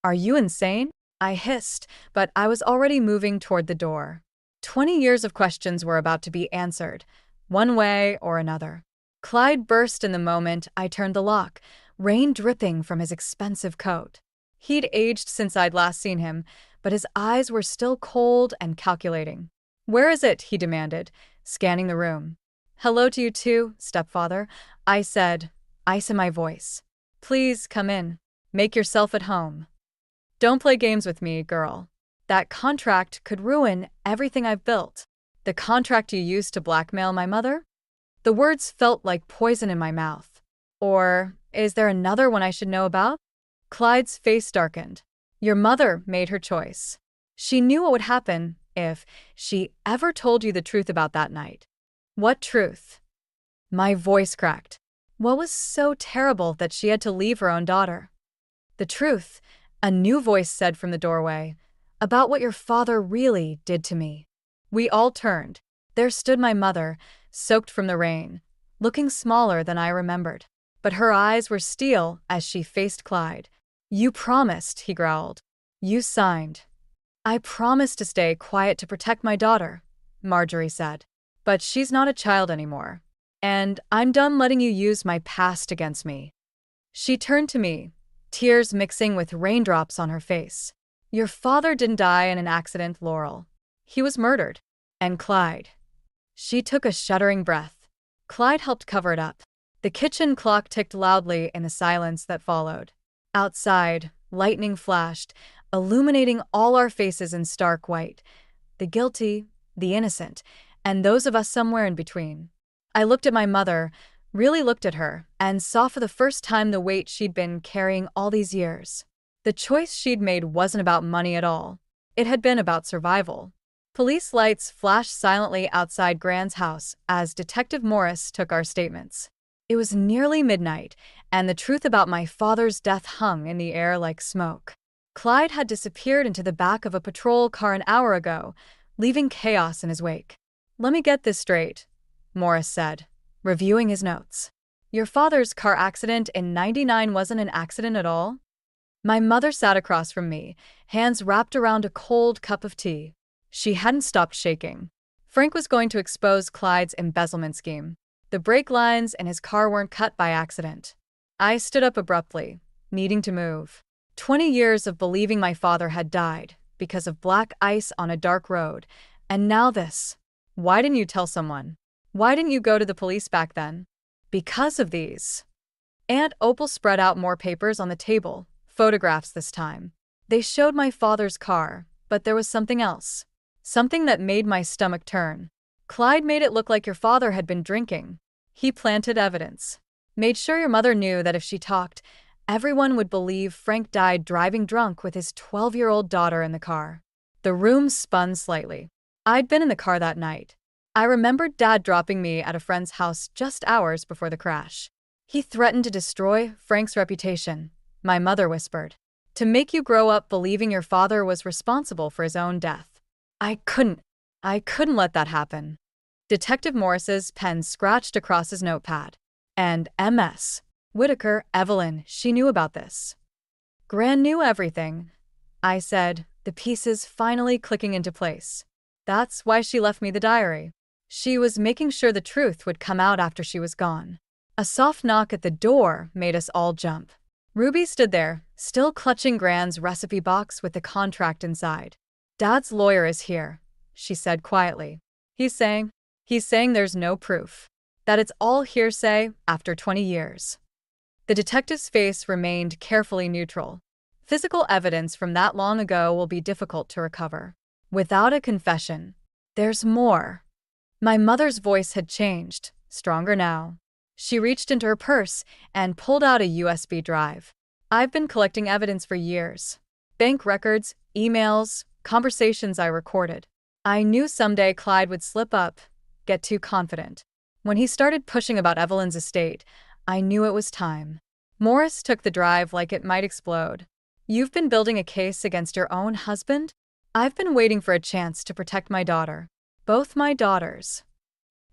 "Are you insane?" I hissed, but I was already moving toward the door. 20 years of questions were about to be answered, one way or another. Clyde burst in the moment I turned the lock, rain dripping from his expensive coat. He'd aged since I'd last seen him, but his eyes were still cold and calculating. "Where is it?" he demanded, scanning the room. "Hello to you too, stepfather," I said, ice in my voice. "Please come in. Make yourself at home. Don't play games with me, girl. That contract could ruin everything I've built." "The contract you used to blackmail my mother?" The words felt like poison in my mouth. "Or is there another one I should know about?" Clyde's face darkened. "Your mother made her choice. She knew what would happen if she ever told you the truth about that night." "What truth?" My voice cracked. What was so terrible that she had to leave her own daughter? "The truth," a new voice said from the doorway, "about what your father really did to me." We all turned. There stood my mother, soaked from the rain, looking smaller than I remembered. But her eyes were steel as she faced Clyde. "You promised," he growled. "You signed." "I promised to stay quiet to protect my daughter," Marjorie said. "But she's not a child anymore. And I'm done letting you use my past against me." She turned to me, tears mixing with raindrops on her face. "Your father didn't die in an accident, Laurel. He was murdered. And Clyde." She took a shuddering breath. Clyde helped cover it up. The kitchen clock ticked loudly in the silence that followed. Outside, lightning flashed, illuminating all our faces in stark white. The guilty, the innocent, and those of us somewhere in between. I looked at my mother, really looked at her, and saw for the first time the weight she'd been carrying all these years. The choice she'd made wasn't about money at all. It had been about survival. Police lights flashed silently outside Gran's house as Detective Morris took our statements. It was nearly midnight, and the truth about my father's death hung in the air like smoke. Clyde had disappeared into the back of a patrol car an hour ago, leaving chaos in his wake. "Let me get this straight," Morris said, reviewing his notes. "Your father's car accident in '99 wasn't an accident at all?" My mother sat across from me, hands wrapped around a cold cup of tea. She hadn't stopped shaking. Frank was going to expose Clyde's embezzlement scheme. The brake lines in his car weren't cut by accident. I stood up abruptly, needing to move. 20 years of believing my father had died because of black ice on a dark road, and now this. Why didn't you tell someone? Why didn't you go to the police back then? Because of these. Aunt Opal spread out more papers on the table, photographs this time. They showed my father's car, but there was something else. Something that made my stomach turn. Clyde made it look like your father had been drinking. He planted evidence. Made sure your mother knew that if she talked, everyone would believe Frank died driving drunk with his 12-year-old daughter in the car. The room spun slightly. I'd been in the car that night. I remembered Dad dropping me at a friend's house just hours before the crash. He threatened to destroy Frank's reputation, my mother whispered. To make you grow up believing your father was responsible for his own death. I couldn't let that happen. Detective Morris's pen scratched across his notepad. And MS. Whitaker, Evelyn, she knew about this. Gran knew everything, I said, the pieces finally clicking into place. That's why she left me the diary. She was making sure the truth would come out after she was gone. A soft knock at the door made us all jump. Ruby stood there, still clutching Gran's recipe box with the contract inside. Dad's lawyer is here, she said quietly. He's saying there's no proof. That it's all hearsay after 20 years. The detective's face remained carefully neutral. Physical evidence from that long ago will be difficult to recover. Without a confession, there's more. My mother's voice had changed, stronger now. She reached into her purse and pulled out a USB drive. I've been collecting evidence for years. Bank records, emails, conversations I recorded. I knew someday Clyde would slip up, get too confident. When he started pushing about Evelyn's estate, I knew it was time. Morris took the drive like it might explode. You've been building a case against your own husband? I've been waiting for a chance to protect my daughter. Both my daughters.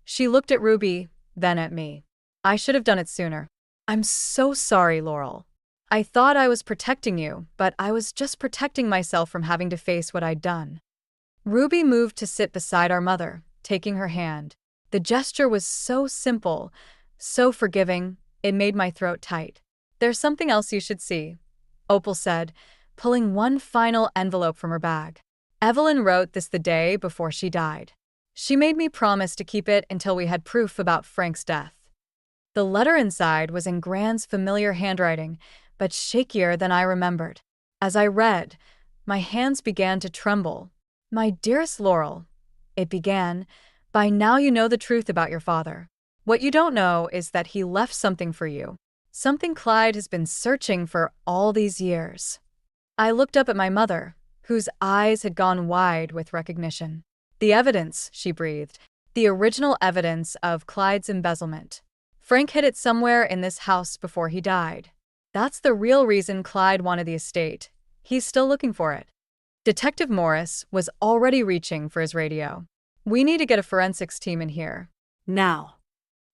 She looked at Ruby, then at me. I should have done it sooner. I'm so sorry, Laurel. I thought I was protecting you, but I was just protecting myself from having to face what I'd done. Ruby moved to sit beside our mother, taking her hand. The gesture was so simple, so forgiving, it made my throat tight. There's something else you should see, Opal said, pulling one final envelope from her bag. Evelyn wrote this the day before she died. She made me promise to keep it until we had proof about Frank's death. The letter inside was in Gran's familiar handwriting, but shakier than I remembered. As I read, my hands began to tremble. My dearest Laurel, it began, by now you know the truth about your father. What you don't know is that he left something for you. Something Clyde has been searching for all these years. I looked up at my mother, whose eyes had gone wide with recognition. The evidence, she breathed, the original evidence of Clyde's embezzlement. Frank hid it somewhere in this house before he died. That's the real reason Clyde wanted the estate. He's still looking for it. Detective Morris was already reaching for his radio. We need to get a forensics team in here. Now.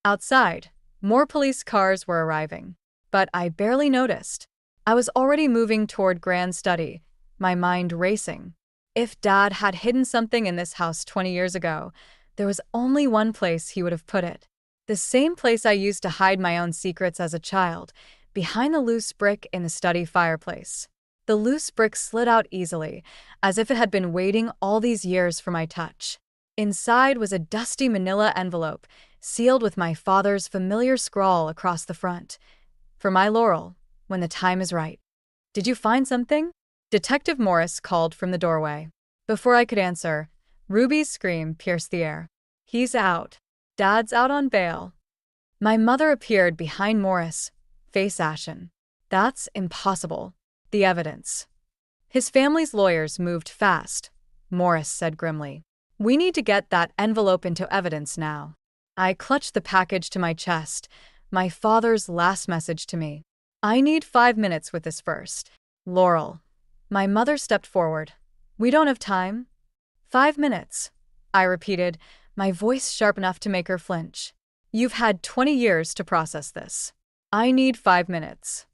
Outside, more police cars were arriving, but I barely noticed. I was already moving toward Gran's study, my mind racing. If Dad had hidden something in this house 20 years ago, there was only one place he would have put it. The same place I used to hide my own secrets as a child, behind the loose brick in the study fireplace. The loose brick slid out easily, as if it had been waiting all these years for my touch. Inside was a dusty manila envelope, sealed with my father's familiar scrawl across the front. For my Laurel, when the time is right. Did you find something? Detective Morris called from the doorway. Before I could answer, Ruby's scream pierced the air. He's out. Dad's out on bail. My mother appeared behind Morris, face ashen. That's impossible. The evidence. His family's lawyers moved fast, Morris said grimly. We need to get that envelope into evidence now. I clutched the package to my chest, my father's last message to me. I need 5 minutes with this first. Laurel. My mother stepped forward. We don't have time. 5 minutes, I repeated, my voice sharp enough to make her flinch. You've had 20 years to process this. I need 5 minutes.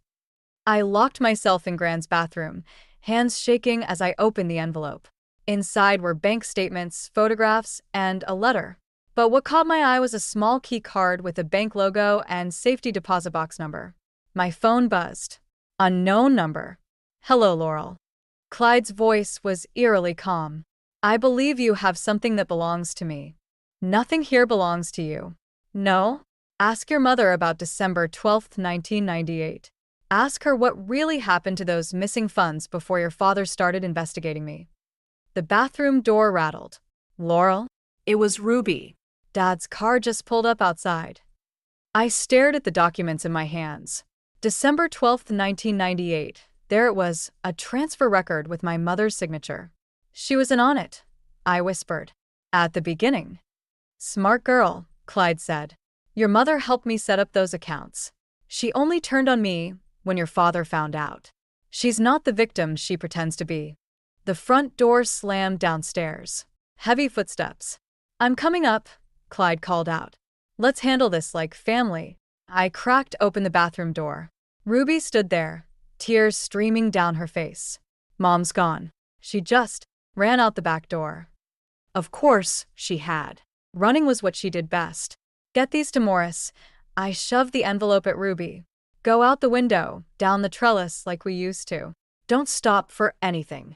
I locked myself in Gran's bathroom, hands shaking as I opened the envelope. Inside were bank statements, photographs, and a letter. But what caught my eye was a small key card with a bank logo and safety deposit box number. My phone buzzed. Unknown number. Hello, Laurel. Clyde's voice was eerily calm. I believe you have something that belongs to me. Nothing here belongs to you. No? Ask your mother about December 12, 1998. Ask her what really happened to those missing funds before your father started investigating me. The bathroom door rattled. Laurel? It was Ruby. Dad's car just pulled up outside. I stared at the documents in my hands. December 12, 1998. There it was, a transfer record with my mother's signature. She was in on it, I whispered. At the beginning. Smart girl, Clyde said. Your mother helped me set up those accounts. She only turned on me when your father found out. She's not the victim she pretends to be. The front door slammed downstairs. Heavy footsteps. I'm coming up, Clyde called out. Let's handle this like family. I cracked open the bathroom door. Ruby stood there, tears streaming down her face. Mom's gone. She just ran out the back door. Of course, she had. Running was what she did best. Get these to Morris. I shoved the envelope at Ruby. Go out the window, down the trellis like we used to. Don't stop for anything.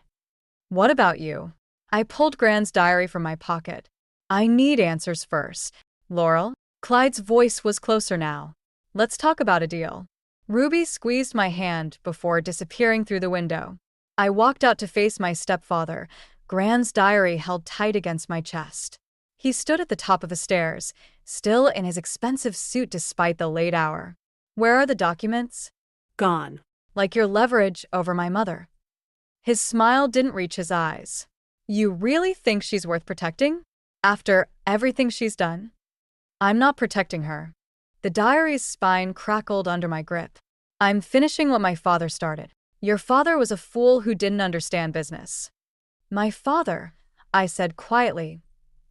What about you? I pulled Gran's diary from my pocket. I need answers first. Laurel? Clyde's voice was closer now. Let's talk about a deal. Ruby squeezed my hand before disappearing through the window. I walked out to face my stepfather, Gran's diary held tight against my chest. He stood at the top of the stairs, still in his expensive suit despite the late hour. Where are the documents? Gone. Like your leverage over my mother. His smile didn't reach his eyes. You really think she's worth protecting? After everything she's done? I'm not protecting her. The diary's spine crackled under my grip. I'm finishing what my father started. Your father was a fool who didn't understand business. My father, I said quietly,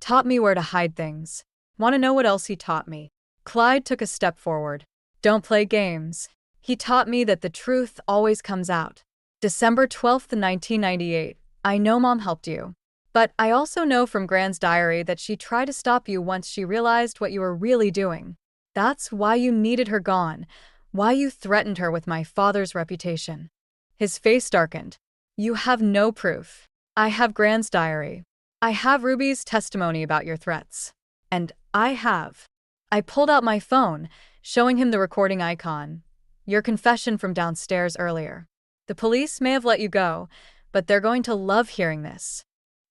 taught me where to hide things. Want to know what else he taught me? Clyde took a step forward. Don't play games. He taught me that the truth always comes out. December 12th, 1998. I know Mom helped you. But I also know from Gran's diary that she tried to stop you once she realized what you were really doing. That's why you needed her gone, why you threatened her with my father's reputation. His face darkened. You have no proof. I have Gran's diary. I have Ruby's testimony about your threats. And I have. I pulled out my phone, showing him the recording icon. Your confession from downstairs earlier. The police may have let you go, but they're going to love hearing this.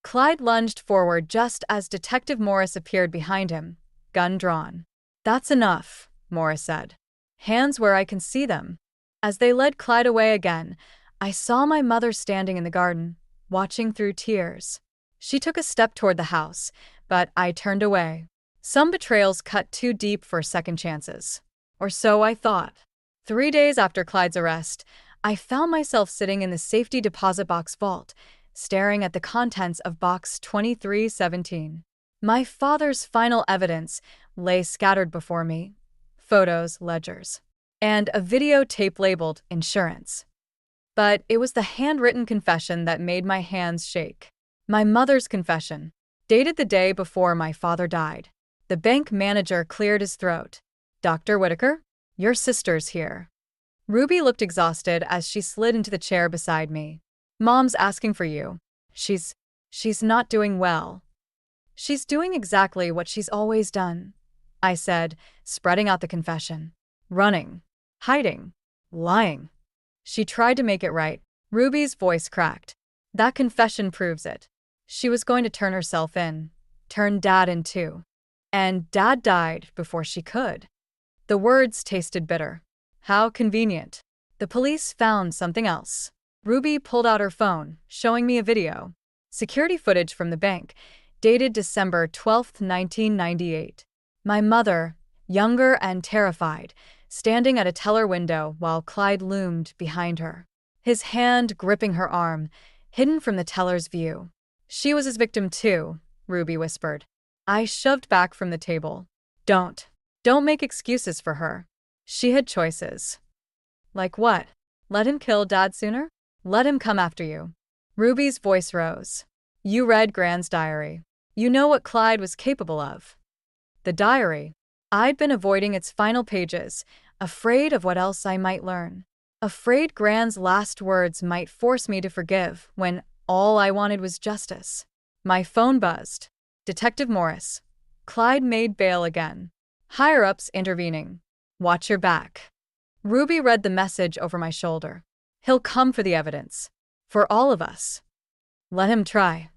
Clyde lunged forward just as Detective Morris appeared behind him, gun drawn. That's enough, Morris said. Hands where I can see them. As they led Clyde away again, I saw my mother standing in the garden, watching through tears. She took a step toward the house, but I turned away. Some betrayals cut too deep for second chances. Or so I thought. 3 days after Clyde's arrest, I found myself sitting in the safety deposit box vault, staring at the contents of box 2317. My father's final evidence lay scattered before me. Photos, ledgers, and a videotape labeled insurance. But it was the handwritten confession that made my hands shake. My mother's confession, dated the day before my father died. The bank manager cleared his throat. Dr. Whitaker, your sister's here. Ruby looked exhausted as she slid into the chair beside me. Mom's asking for you. She's not doing well. She's doing exactly what she's always done, I said, spreading out the confession. Running, hiding, lying. She tried to make it right. Ruby's voice cracked. That confession proves it. She was going to turn herself in, turn Dad in too. And Dad died before she could. The words tasted bitter. How convenient. The police found something else. Ruby pulled out her phone, showing me a video. Security footage from the bank, dated December 12, 1998. My mother, younger and terrified, standing at a teller window while Clyde loomed behind her. His hand gripping her arm, hidden from the teller's view. She was his victim too, Ruby whispered. I shoved back from the table. Don't make excuses for her. She had choices. Like what? Let him kill Dad sooner? Let him come after you. Ruby's voice rose. You read Gran's diary. You know what Clyde was capable of. The diary. I'd been avoiding its final pages, afraid of what else I might learn. Afraid Gran's last words might force me to forgive when all I wanted was justice. My phone buzzed. Detective Morris. Clyde made bail again. Higher-ups intervening. Watch your back. Ruby read the message over my shoulder. He'll come for the evidence. For all of us. Let him try.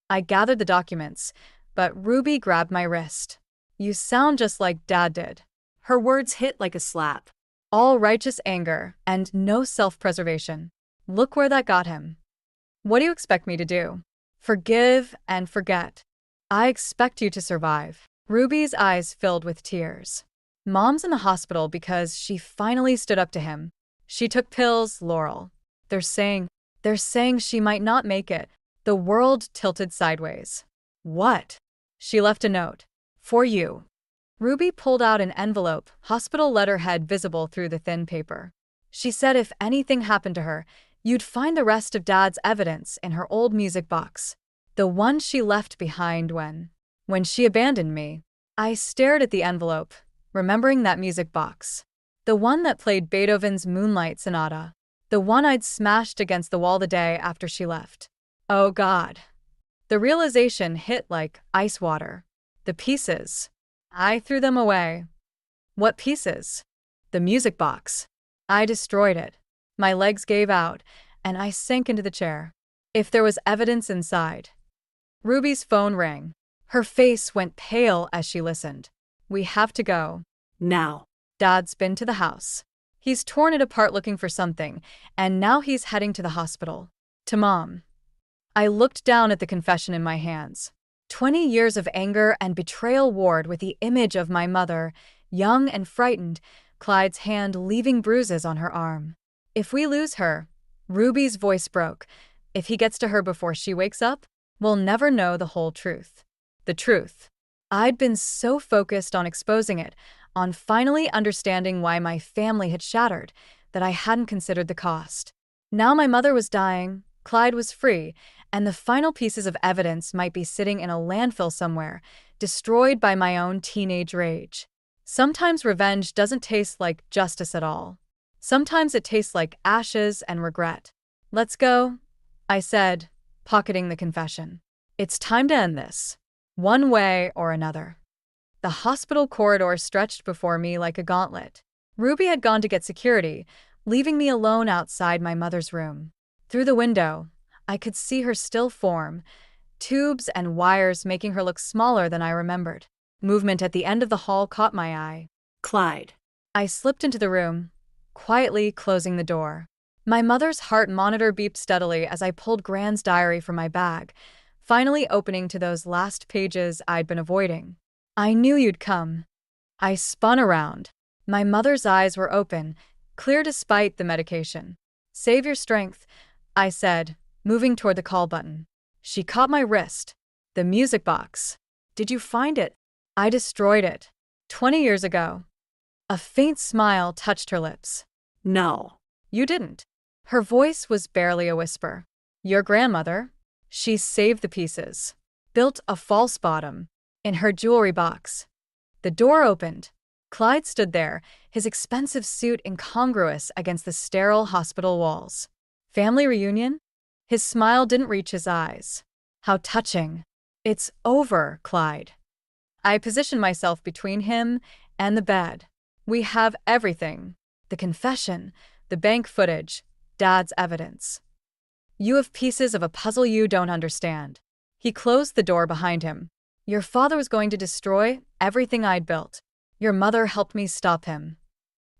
I gathered the documents, but Ruby grabbed my wrist. You sound just like Dad did. Her words hit like a slap. All righteous anger and no self-preservation. Look where that got him. What do you expect me to do? Forgive and forget. I expect you to survive. Ruby's eyes filled with tears. Mom's in the hospital because she finally stood up to him. She took pills, Laurel. They're saying she might not make it. The world tilted sideways. What? She left a note. For you. Ruby pulled out an envelope, hospital letterhead visible through the thin paper. She said if anything happened to her, you'd find the rest of Dad's evidence in her old music box. The one she left behind when she abandoned me. I stared at the envelope, remembering that music box. The one that played Beethoven's Moonlight Sonata. The one I'd smashed against the wall the day after she left. Oh God. The realization hit like ice water. The pieces. I threw them away. What pieces? The music box. I destroyed it. My legs gave out, and I sank into the chair. If there was evidence inside. Ruby's phone rang. Her face went pale as she listened. We have to go. Now. Dad's been to the house. He's torn it apart looking for something, and now he's heading to the hospital. To Mom. I looked down at the confession in my hands. 20 years of anger and betrayal warred with the image of my mother, young and frightened, Clyde's hand leaving bruises on her arm. If we lose her, Ruby's voice broke. If he gets to her before she wakes up, we'll never know the whole truth. The truth. I'd been so focused on exposing it, on finally understanding why my family had shattered, that I hadn't considered the cost. Now my mother was dying, Clyde was free, and the final pieces of evidence might be sitting in a landfill somewhere, destroyed by my own teenage rage. Sometimes revenge doesn't taste like justice at all. Sometimes it tastes like ashes and regret. Let's go, I said, pocketing the confession. It's time to end this. One way or another. The hospital corridor stretched before me like a gauntlet. Ruby had gone to get security, leaving me alone outside my mother's room. Through the window, I could see her still form, tubes and wires making her look smaller than I remembered. Movement at the end of the hall caught my eye. Clyde. I slipped into the room, quietly closing the door. My mother's heart monitor beeped steadily as I pulled Gran's diary from my bag, finally opening to those last pages I'd been avoiding. I knew you'd come. I spun around. My mother's eyes were open, clear despite the medication. Save your strength, I said, moving toward the call button. She caught my wrist. The music box. Did you find it? I destroyed it. 20 years ago. A faint smile touched her lips. No. You didn't. Her voice was barely a whisper. Your grandmother? She saved the pieces. Built a false bottom. In her jewelry box. The door opened. Clyde stood there, his expensive suit incongruous against the sterile hospital walls. Family reunion? His smile didn't reach his eyes. How touching. It's over, Clyde. I positioned myself between him and the bed. We have everything. The confession, the bank footage, Dad's evidence. You have pieces of a puzzle you don't understand. He closed the door behind him. Your father was going to destroy everything I'd built. Your mother helped me stop him.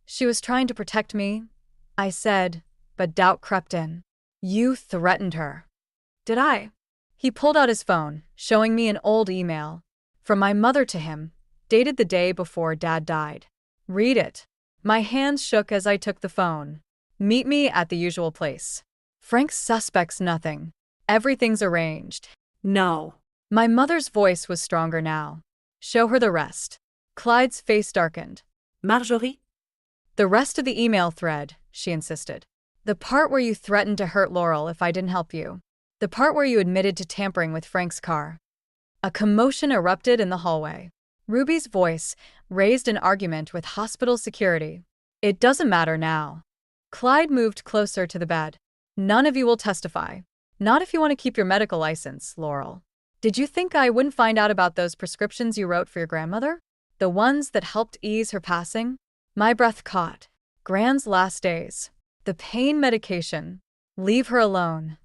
She was trying to protect me, I said, but doubt crept in. You threatened her. Did I? He pulled out his phone, showing me an old email. From my mother to him, dated the day before Dad died. Read it. My hands shook as I took the phone. Meet me at the usual place. Frank suspects nothing. Everything's arranged. No. My mother's voice was stronger now. Show her the rest. Clyde's face darkened. Marjorie? The rest of the email thread, she insisted. The part where you threatened to hurt Laurel if I didn't help you. The part where you admitted to tampering with Frank's car. A commotion erupted in the hallway. Ruby's voice raised an argument with hospital security. It doesn't matter now. Clyde moved closer to the bed. None of you will testify. Not if you want to keep your medical license, Laurel. Did you think I wouldn't find out about those prescriptions you wrote for your grandmother? The ones that helped ease her passing? My breath caught. Gran's last days. The pain medication. Leave her alone.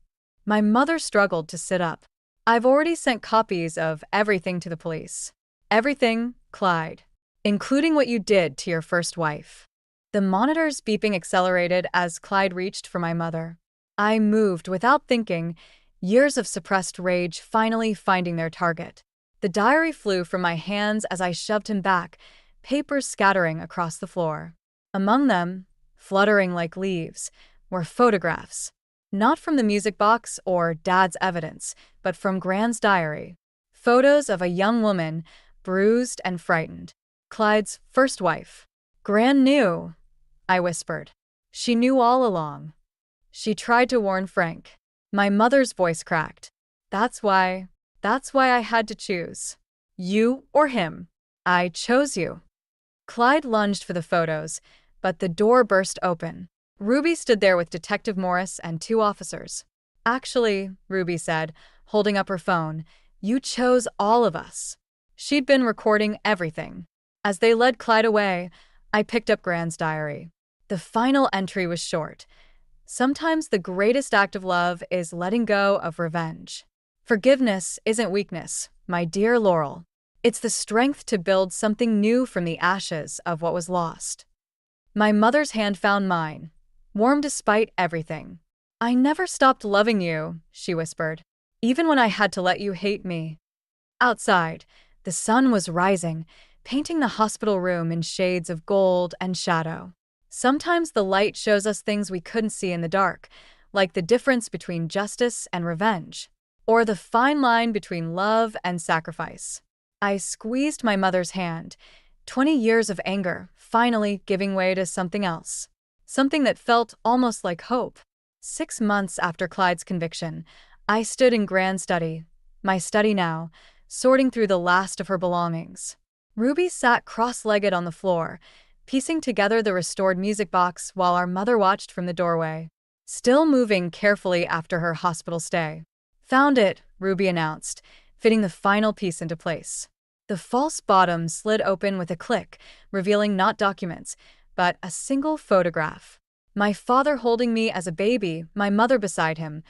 My mother struggled to sit up. I've already sent copies of everything to the police. Everything, Clyde. Including what you did to your first wife. The monitor's beeping accelerated as Clyde reached for my mother. I moved without thinking, years of suppressed rage finally finding their target. The diary flew from my hands as I shoved him back, papers scattering across the floor. Among them, fluttering like leaves, were photographs. Not from the music box or Dad's evidence, but from Gran's diary. Photos of a young woman, bruised and frightened. Clyde's first wife. Gran knew, I whispered. She knew all along. She tried to warn Frank. My mother's voice cracked. That's why I had to choose. You or him. I chose you. Clyde lunged for the photos, but the door burst open. Ruby stood there with Detective Morris and 2 officers. Actually, Ruby said, holding up her phone, you chose all of us. She'd been recording everything. As they led Clyde away, I picked up Gran's diary. The final entry was short. Sometimes the greatest act of love is letting go of revenge. Forgiveness isn't weakness, my dear Laurel. It's the strength to build something new from the ashes of what was lost. My mother's hand found mine, warm despite everything. I never stopped loving you, she whispered, even when I had to let you hate me. Outside, the sun was rising, painting the hospital room in shades of gold and shadow. Sometimes the light shows us things we couldn't see in the dark, like the difference between justice and revenge, or the fine line between love and sacrifice. I squeezed my mother's hand, 20 years of anger finally giving way to something else, something that felt almost like hope. 6 months after Clyde's conviction, I stood in Gran's study, my study now, sorting through the last of her belongings. Ruby sat cross-legged on the floor, piecing together the restored music box while our mother watched from the doorway, still moving carefully after her hospital stay. Found it, Ruby announced, fitting the final piece into place. The false bottom slid open with a click, revealing not documents, but a single photograph. My father holding me as a baby, my mother beside him,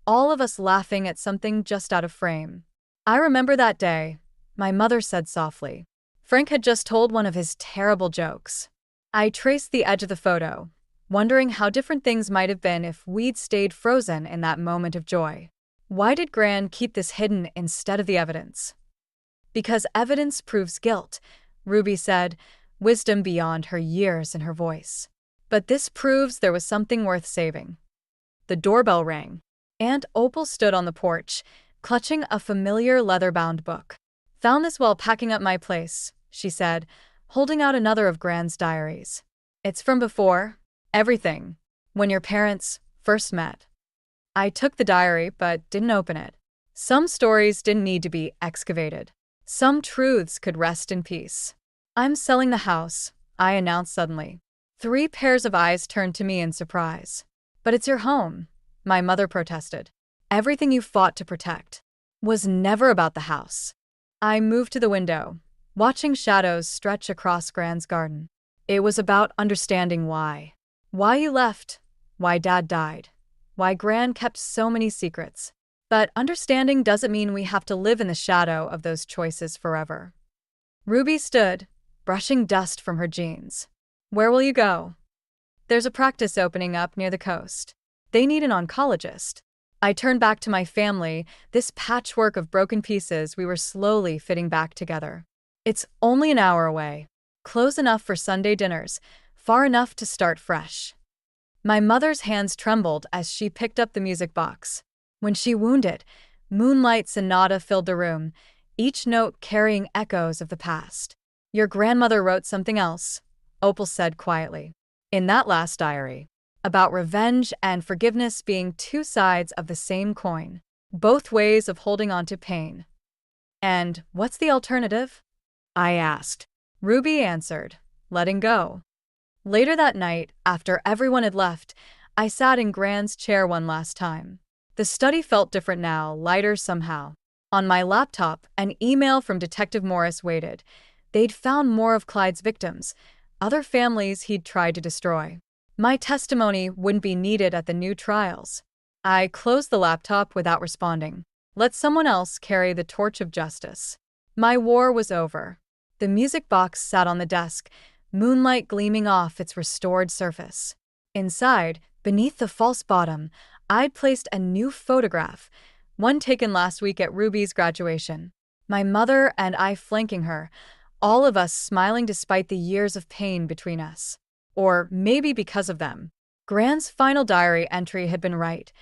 all of us laughing at something just out of frame. I remember that day, my mother said softly. Frank had just told one of his terrible jokes. I traced the edge of the photo, wondering how different things might have been if we'd stayed frozen in that moment of joy. Why did Gran keep this hidden instead of the evidence? Because evidence proves guilt, Ruby said, wisdom beyond her years in her voice. But this proves there was something worth saving. The doorbell rang. Aunt Opal stood on the porch, clutching a familiar leather-bound book. Found this while packing up my place, she said, holding out another of Gran's diaries. It's from before, everything, when your parents first met. I took the diary but didn't open it. Some stories didn't need to be excavated. Some truths could rest in peace. I'm selling the house, I announced suddenly. 3 pairs of eyes turned to me in surprise. But it's your home, my mother protested. Everything you fought to protect was never about the house. I moved to the window, watching shadows stretch across Gran's garden. It was about understanding why. Why you left, why Dad died, why Gran kept so many secrets. But understanding doesn't mean we have to live in the shadow of those choices forever. Ruby stood, brushing dust from her jeans. Where will you go? There's a practice opening up near the coast. They need an oncologist. I turned back to my family, this patchwork of broken pieces we were slowly fitting back together. It's only an hour away. Close enough for Sunday dinners, far enough to start fresh. My mother's hands trembled as she picked up the music box. When she wound it, Moonlight Sonata filled the room, each note carrying echoes of the past. Your grandmother wrote something else, Opal said quietly. In that last diary. About revenge and forgiveness being 2 sides of the same coin. Both ways of holding on to pain. And what's the alternative? I asked. Ruby answered, letting go. Later that night, after everyone had left, I sat in Gran's chair one last time. The study felt different now, lighter somehow. On my laptop, an email from Detective Morris waited. They'd found more of Clyde's victims, other families he'd tried to destroy. My testimony wouldn't be needed at the new trials. I closed the laptop without responding. Let someone else carry the torch of justice. My war was over. The music box sat on the desk, moonlight gleaming off its restored surface. Inside, beneath the false bottom, I'd placed a new photograph, one taken last week at Ruby's graduation. My mother and I flanking her, all of us smiling despite the years of pain between us. Or maybe because of them. Gran's final diary entry had been right.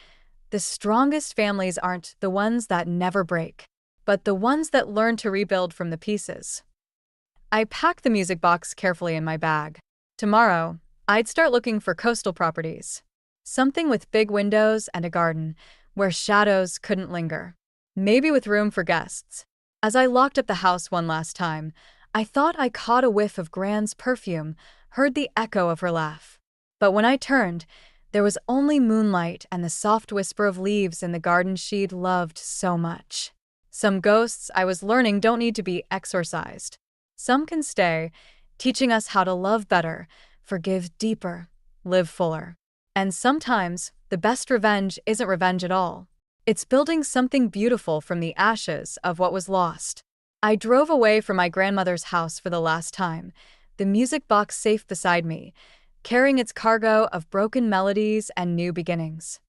The strongest families aren't the ones that never break, but the ones that learn to rebuild from the pieces. I packed the music box carefully in my bag. Tomorrow, I'd start looking for coastal properties. Something with big windows and a garden, where shadows couldn't linger. Maybe with room for guests. As I locked up the house one last time, I thought I caught a whiff of Gran's perfume, heard the echo of her laugh. But when I turned, there was only moonlight and the soft whisper of leaves in the garden she'd loved so much. Some ghosts, I was learning, don't need to be exorcised. Some can stay, teaching us how to love better, forgive deeper, live fuller. And sometimes, the best revenge isn't revenge at all. It's building something beautiful from the ashes of what was lost. I drove away from my grandmother's house for the last time, the music box safe beside me, carrying its cargo of broken melodies and new beginnings.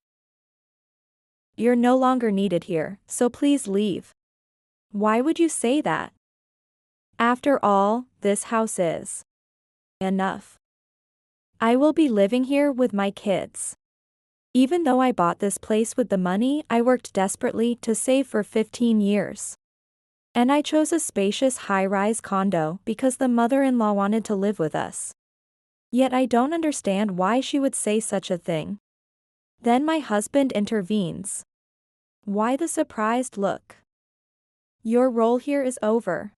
You're no longer needed here, so please leave. Why would you say that? After all, this house is enough. I will be living here with my kids. Even though I bought this place with the money I worked desperately to save for 15 years. And I chose a spacious high-rise condo because the mother-in-law wanted to live with us. Yet I don't understand why she would say such a thing. Then my husband intervenes. Why the surprised look? Your role here is over.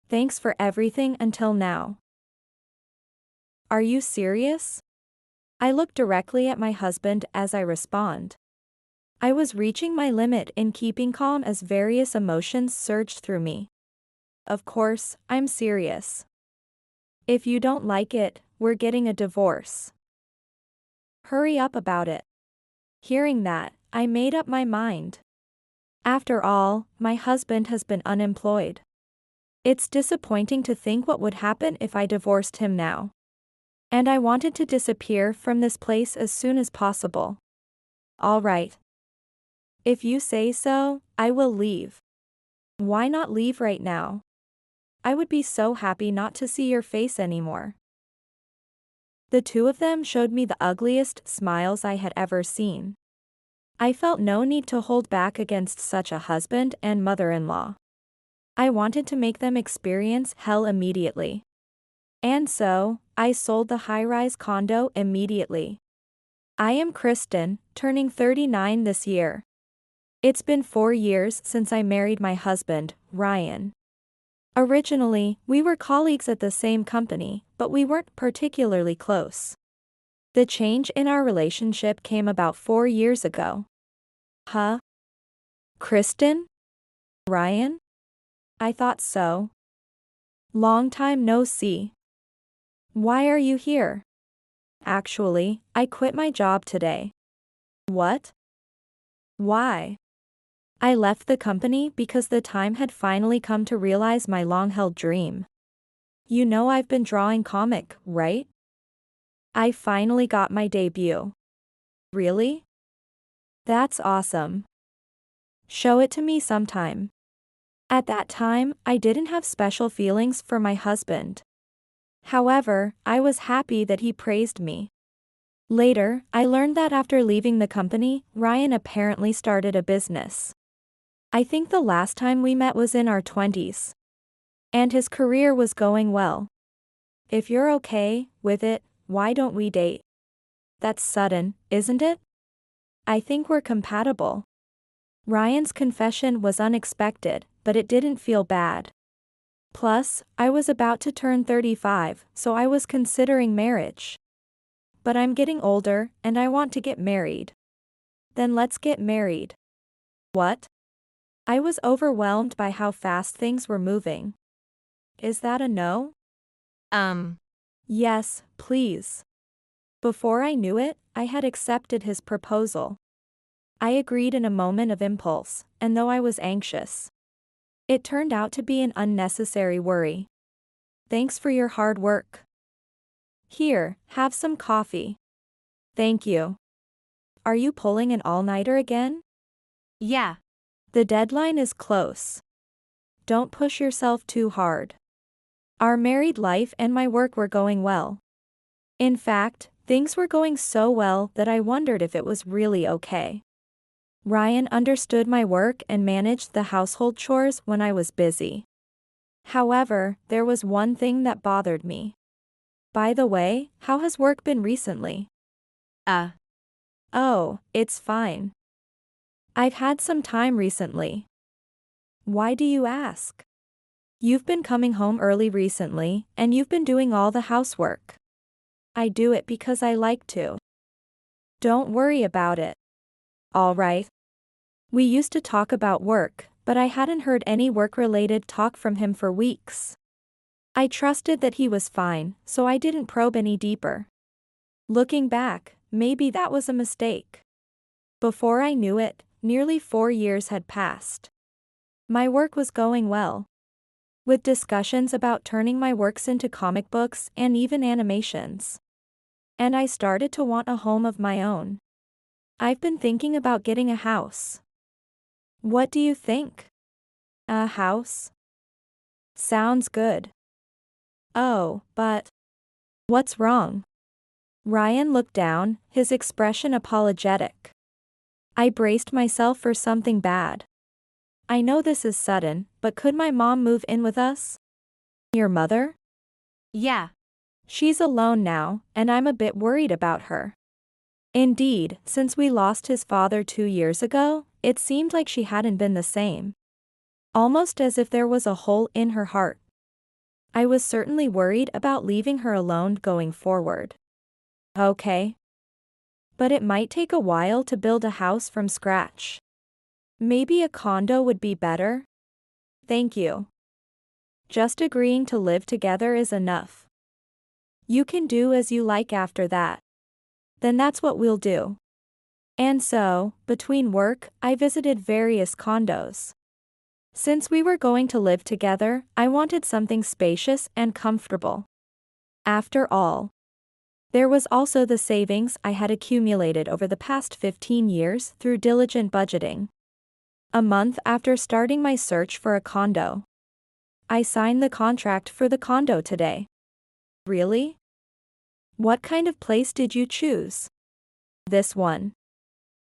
Thanks for everything until now. Are you serious? I look directly at my husband as I respond. I was reaching my limit in keeping calm as various emotions surged through me. Of course, I'm serious. If you don't like it, we're getting a divorce. Hurry up about it. Hearing that, I made up my mind. After all, my husband has been unemployed. It's disappointing to think what would happen if I divorced him now. And I wanted to disappear from this place as soon as possible. All right. If you say so, I will leave. Why not leave right now? I would be so happy not to see your face anymore. The two of them showed me the ugliest smiles I had ever seen. I felt no need to hold back against such a husband and mother-in-law. I wanted to make them experience hell immediately. And so, I sold the high-rise condo immediately. I am Kristen, turning 39 this year. It's been 4 years since I married my husband, Ryan. Originally, we were colleagues at the same company, but we weren't particularly close. The change in our relationship came about 4 years ago. Huh? Kristen? Ryan? I thought so. Long time no see. Why are you here? Actually, I quit my job today. What? Why? I left the company because the time had finally come to realize my long-held dream. You know I've been drawing comic, right? I finally got my debut. Really? That's awesome. Show it to me sometime. At that time, I didn't have special feelings for my husband. However, I was happy that he praised me. Later, I learned that after leaving the company, Ryan apparently started a business. I think the last time we met was in our 20s. And his career was going well. If you're okay with it, why don't we date? That's sudden, isn't it? I think we're compatible. Ryan's confession was unexpected, but it didn't feel bad. Plus, I was about to turn 35, so I was considering marriage. But I'm getting older, and I want to get married. Then let's get married. What? I was overwhelmed by how fast things were moving. Is that a no? Yes, please. Before I knew it, I had accepted his proposal. I agreed in a moment of impulse, and though I was anxious, it turned out to be an unnecessary worry. Thanks for your hard work. Here, have some coffee. Thank you. Are you pulling an all-nighter again? Yeah. The deadline is close. Don't push yourself too hard. Our married life and my work were going well. In fact, things were going so well that I wondered if it was really okay. Ryan understood my work and managed the household chores when I was busy. However, there was one thing that bothered me. By the way, how has work been recently? Oh, it's fine. I've had some time recently. Why do you ask? You've been coming home early recently, and you've been doing all the housework. I do it because I like to. Don't worry about it. All right. We used to talk about work, but I hadn't heard any work-related talk from him for weeks. I trusted that he was fine, so I didn't probe any deeper. Looking back, maybe that was a mistake. Before I knew it, nearly 4 years had passed. My work was going well, with discussions about turning my works into comic books and even animations. And I started to want a home of my own. I've been thinking about getting a house. What do you think? A house? Sounds good. Oh, but what's wrong? Ryan looked down, his expression apologetic. I braced myself for something bad. I know this is sudden, but could my mom move in with us? Your mother? Yeah. She's alone now, and I'm a bit worried about her. Indeed, since we lost his father 2 years ago, it seemed like she hadn't been the same. Almost as if there was a hole in her heart. I was certainly worried about leaving her alone going forward. Okay. But it might take a while to build a house from scratch. Maybe a condo would be better? Thank you. Just agreeing to live together is enough. You can do as you like after that. Then that's what we'll do. And so, between work, I visited various condos. Since we were going to live together, I wanted something spacious and comfortable. After all, there was also the savings I had accumulated over the past 15 years through diligent budgeting. A month after starting my search for a condo, I signed the contract for the condo today. Really? What kind of place did you choose? This one.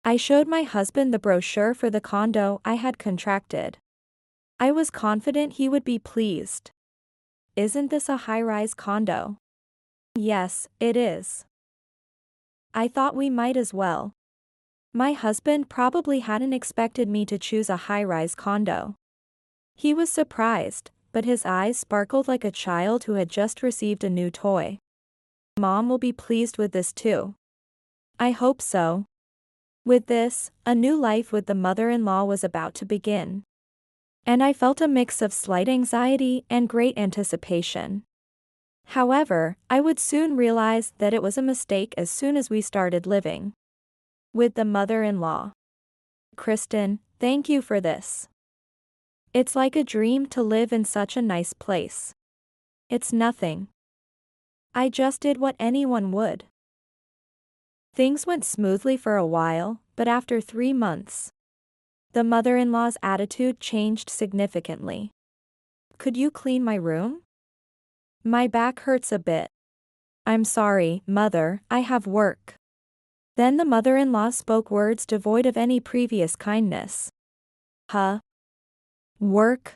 I showed my husband the brochure for the condo I had contracted. I was confident he would be pleased. Isn't this a high-rise condo? Yes, it is. I thought we might as well. My husband probably hadn't expected me to choose a high-rise condo. He was surprised, but his eyes sparkled like a child who had just received a new toy. Mom will be pleased with this too. I hope so. With this, a new life with the mother-in-law was about to begin. And I felt a mix of slight anxiety and great anticipation. However, I would soon realize that it was a mistake as soon as we started living with the mother-in-law. Kristen, thank you for this. It's like a dream to live in such a nice place. It's nothing. I just did what anyone would. Things went smoothly for a while, but after 3 months, the mother-in-law's attitude changed significantly. Could you clean my room? My back hurts a bit. I'm sorry, Mother, I have work. Then the mother-in-law spoke words devoid of any previous kindness. Huh? Work?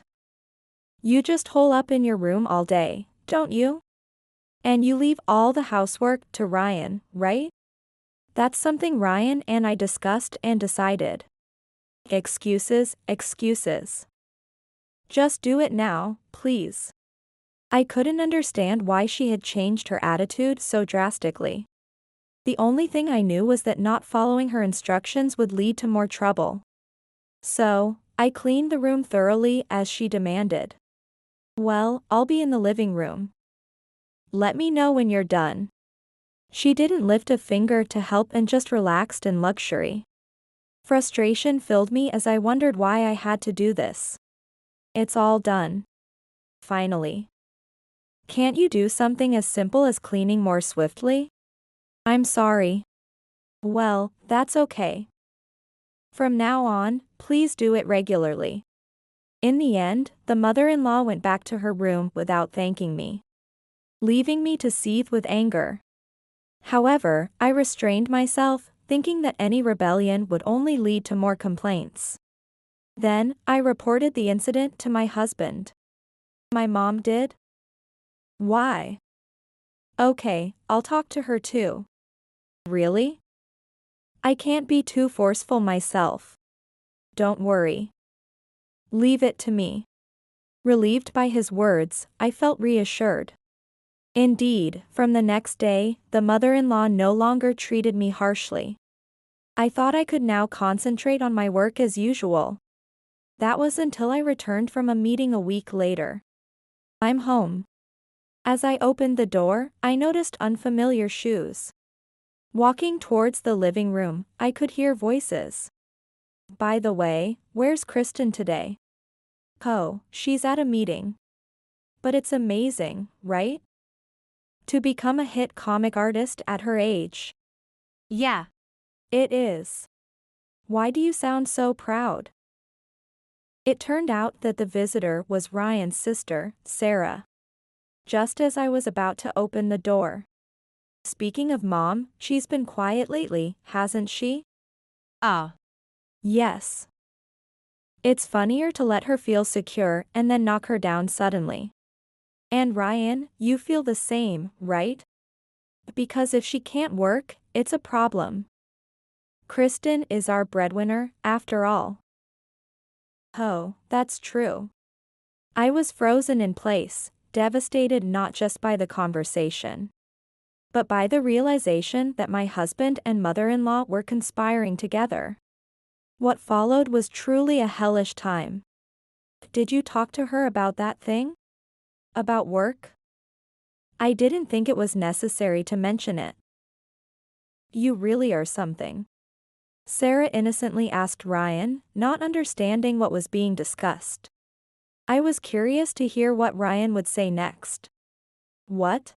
You just hole up in your room all day, don't you? And you leave all the housework to Ryan, right? That's something Ryan and I discussed and decided. Excuses, excuses. Just do it now, please. I couldn't understand why she had changed her attitude so drastically. The only thing I knew was that not following her instructions would lead to more trouble. So, I cleaned the room thoroughly as she demanded. Well, I'll be in the living room. Let me know when you're done. She didn't lift a finger to help and just relaxed in luxury. Frustration filled me as I wondered why I had to do this. It's all done. Finally. Can't you do something as simple as cleaning more swiftly? I'm sorry. Well, that's okay. From now on, please do it regularly. In the end, the mother-in-law went back to her room without thanking me, leaving me to seethe with anger. However, I restrained myself, thinking that any rebellion would only lead to more complaints. Then, I reported the incident to my husband. My mom did? Why? Okay, I'll talk to her too. Really? I can't be too forceful myself. Don't worry. Leave it to me. Relieved by his words, I felt reassured. Indeed, from the next day, the mother-in-law no longer treated me harshly. I thought I could now concentrate on my work as usual. That was until I returned from a meeting a week later. I'm home. As I opened the door, I noticed unfamiliar shoes. Walking towards the living room, I could hear voices. By the way, where's Kristen today? Oh, she's at a meeting. But it's amazing, right? To become a hit comic artist at her age. Yeah. It is. Why do you sound so proud? It turned out that the visitor was Ryan's sister, Sarah. Just as I was about to open the door. Speaking of Mom, she's been quiet lately, hasn't she? Oh. Yes. It's funnier to let her feel secure and then knock her down suddenly. And Ryan, you feel the same, right? Because if she can't work, it's a problem. Kristen is our breadwinner, after all. Oh, that's true. I was frozen in place, devastated not just by the conversation, but by the realization that my husband and mother-in-law were conspiring together. What followed was truly a hellish time. Did you talk to her about that thing? About work? I didn't think it was necessary to mention it. You really are something. Sarah innocently asked Ryan, not understanding what was being discussed. I was curious to hear what Ryan would say next. What?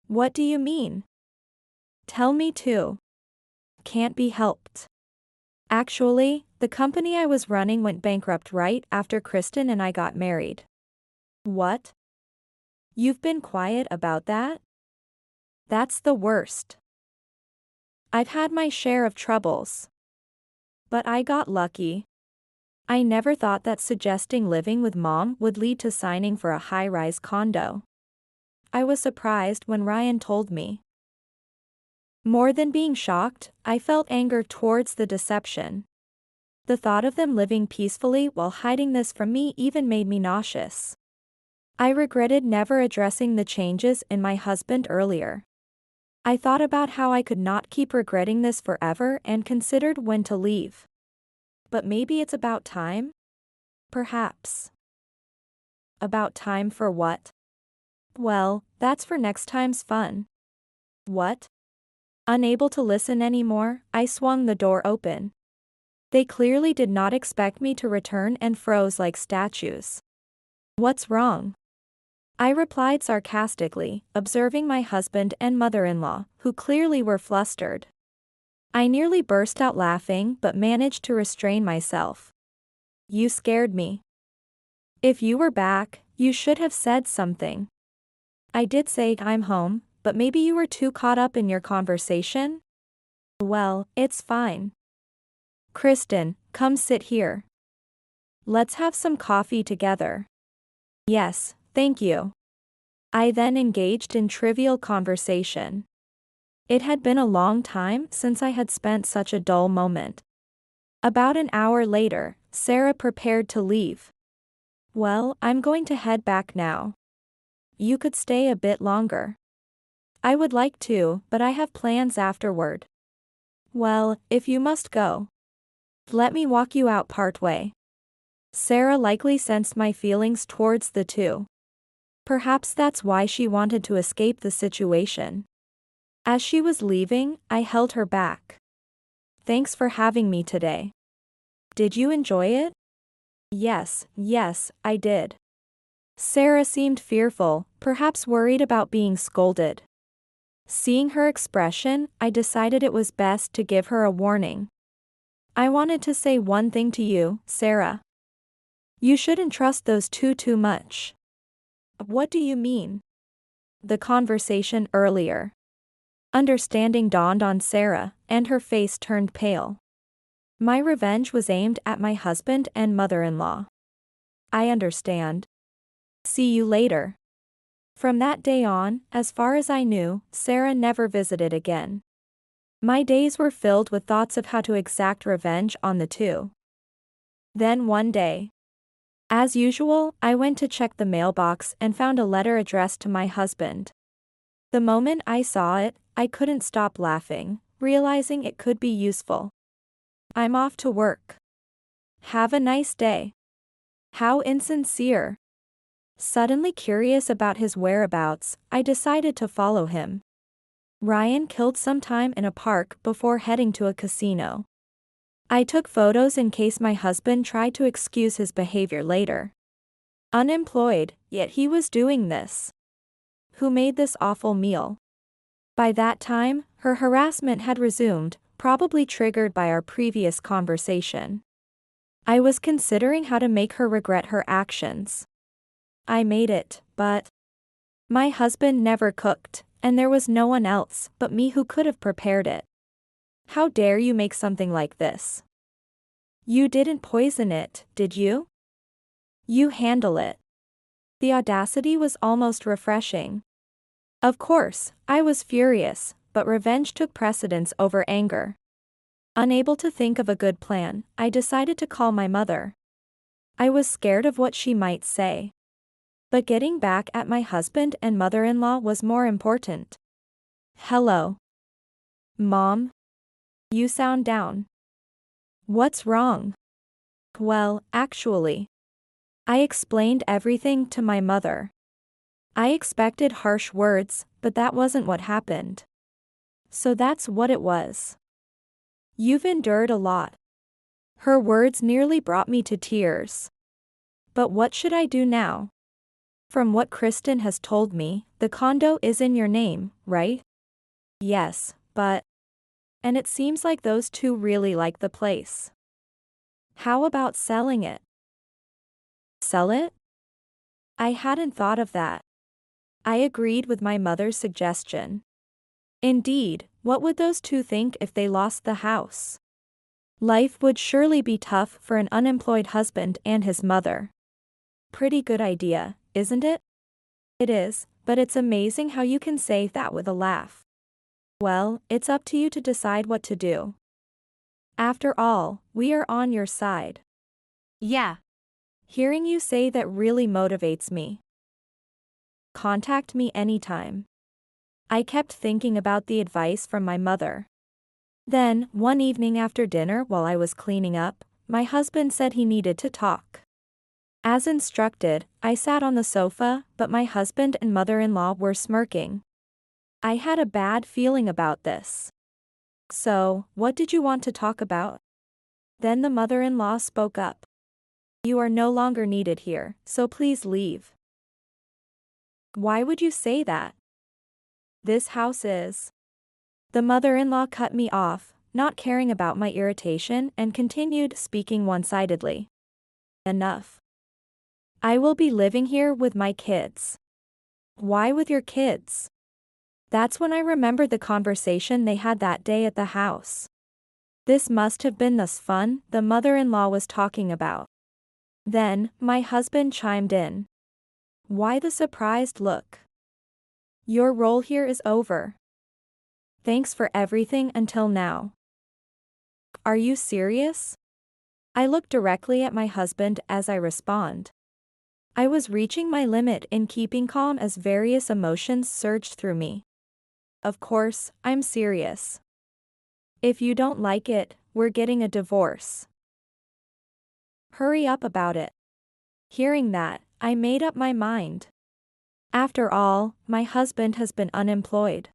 What do you mean? Tell me too. Can't be helped. Actually, the company I was running went bankrupt right after Kristen and I got married. What? You've been quiet about that? That's the worst. I've had my share of troubles. But I got lucky. I never thought that suggesting living with Mom would lead to signing for a high-rise condo. I was surprised when Ryan told me. More than being shocked, I felt anger towards the deception. The thought of them living peacefully while hiding this from me even made me nauseous. I regretted never addressing the changes in my husband earlier. I thought about how I could not keep regretting this forever and considered when to leave. But maybe it's about time? Perhaps. About time for what? Well, that's for next time's fun. What? Unable to listen anymore, I swung the door open. They clearly did not expect me to return and froze like statues. What's wrong? I replied sarcastically, observing my husband and mother-in-law, who clearly were flustered. I nearly burst out laughing but managed to restrain myself. You scared me. If you were back, you should have said something. I did say I'm home, but maybe you were too caught up in your conversation? Well, it's fine. Kristen, come sit here. Let's have some coffee together. Yes, thank you. I then engaged in trivial conversation. It had been a long time since I had spent such a dull moment. About an hour later, Sarah prepared to leave. Well, I'm going to head back now. You could stay a bit longer. I would like to, but I have plans afterward. Well, if you must go, let me walk you out partway. Sarah likely sensed my feelings towards the two. Perhaps that's why she wanted to escape the situation. As she was leaving, I held her back. Thanks for having me today. Did you enjoy it? Yes, I did. Sarah seemed fearful, perhaps worried about being scolded. Seeing her expression, I decided it was best to give her a warning. I wanted to say one thing to you, Sarah. You shouldn't trust those two too much. What do you mean? The conversation earlier. Understanding dawned on Sarah, and her face turned pale. My revenge was aimed at my husband and mother-in-law. I understand. See you later. From that day on, as far as I knew, Sarah never visited again. My days were filled with thoughts of how to exact revenge on the two. Then one day, as usual, I went to check the mailbox and found a letter addressed to my husband. The moment I saw it, I couldn't stop laughing, realizing it could be useful. I'm off to work. Have a nice day. How insincere. Suddenly curious about his whereabouts, I decided to follow him. Ryan killed some time in a park before heading to a casino. I took photos in case my husband tried to excuse his behavior later. Unemployed, yet he was doing this. Who made this awful meal? By that time, her harassment had resumed, probably triggered by our previous conversation. I was considering how to make her regret her actions. I made it, but my husband never cooked, and there was no one else but me who could have prepared it. How dare you make something like this? You didn't poison it, did you? You handle it. The audacity was almost refreshing. Of course, I was furious, but revenge took precedence over anger. Unable to think of a good plan, I decided to call my mother. I was scared of what she might say. But getting back at my husband and mother-in-law was more important. Hello. Mom? You sound down. What's wrong? Well, actually, I explained everything to my mother. I expected harsh words, but that wasn't what happened. So that's what it was. You've endured a lot. Her words nearly brought me to tears. But what should I do now? From what Kristen has told me, the condo is in your name, right? Yes, but... And it seems like those two really like the place. How about selling it? Sell it? I hadn't thought of that. I agreed with my mother's suggestion. Indeed, what would those two think if they lost the house? Life would surely be tough for an unemployed husband and his mother. Pretty good idea, isn't it? It is, but it's amazing how you can say that with a laugh. Well, it's up to you to decide what to do. After all, we are on your side. Yeah. Hearing you say that really motivates me. Contact me anytime. I kept thinking about the advice from my mother. Then, one evening after dinner while I was cleaning up, my husband said he needed to talk. As instructed, I sat on the sofa, but my husband and mother-in-law were smirking. I had a bad feeling about this. So, what did you want to talk about? Then the mother-in-law spoke up. You are no longer needed here, so please leave. Why would you say that? This house is. The mother-in-law cut me off, not caring about my irritation, and continued speaking one-sidedly. Enough. I will be living here with my kids. Why with your kids? That's when I remembered the conversation they had that day at the house. This must have been the fun the mother-in-law was talking about. Then, my husband chimed in. Why the surprised look? Your role here is over. Thanks for everything until now. Are you serious? I look directly at my husband as I respond. I was reaching my limit in keeping calm as various emotions surged through me. Of course, I'm serious. If you don't like it, we're getting a divorce. Hurry up about it. Hearing that, I made up my mind. After all, my husband has been unemployed.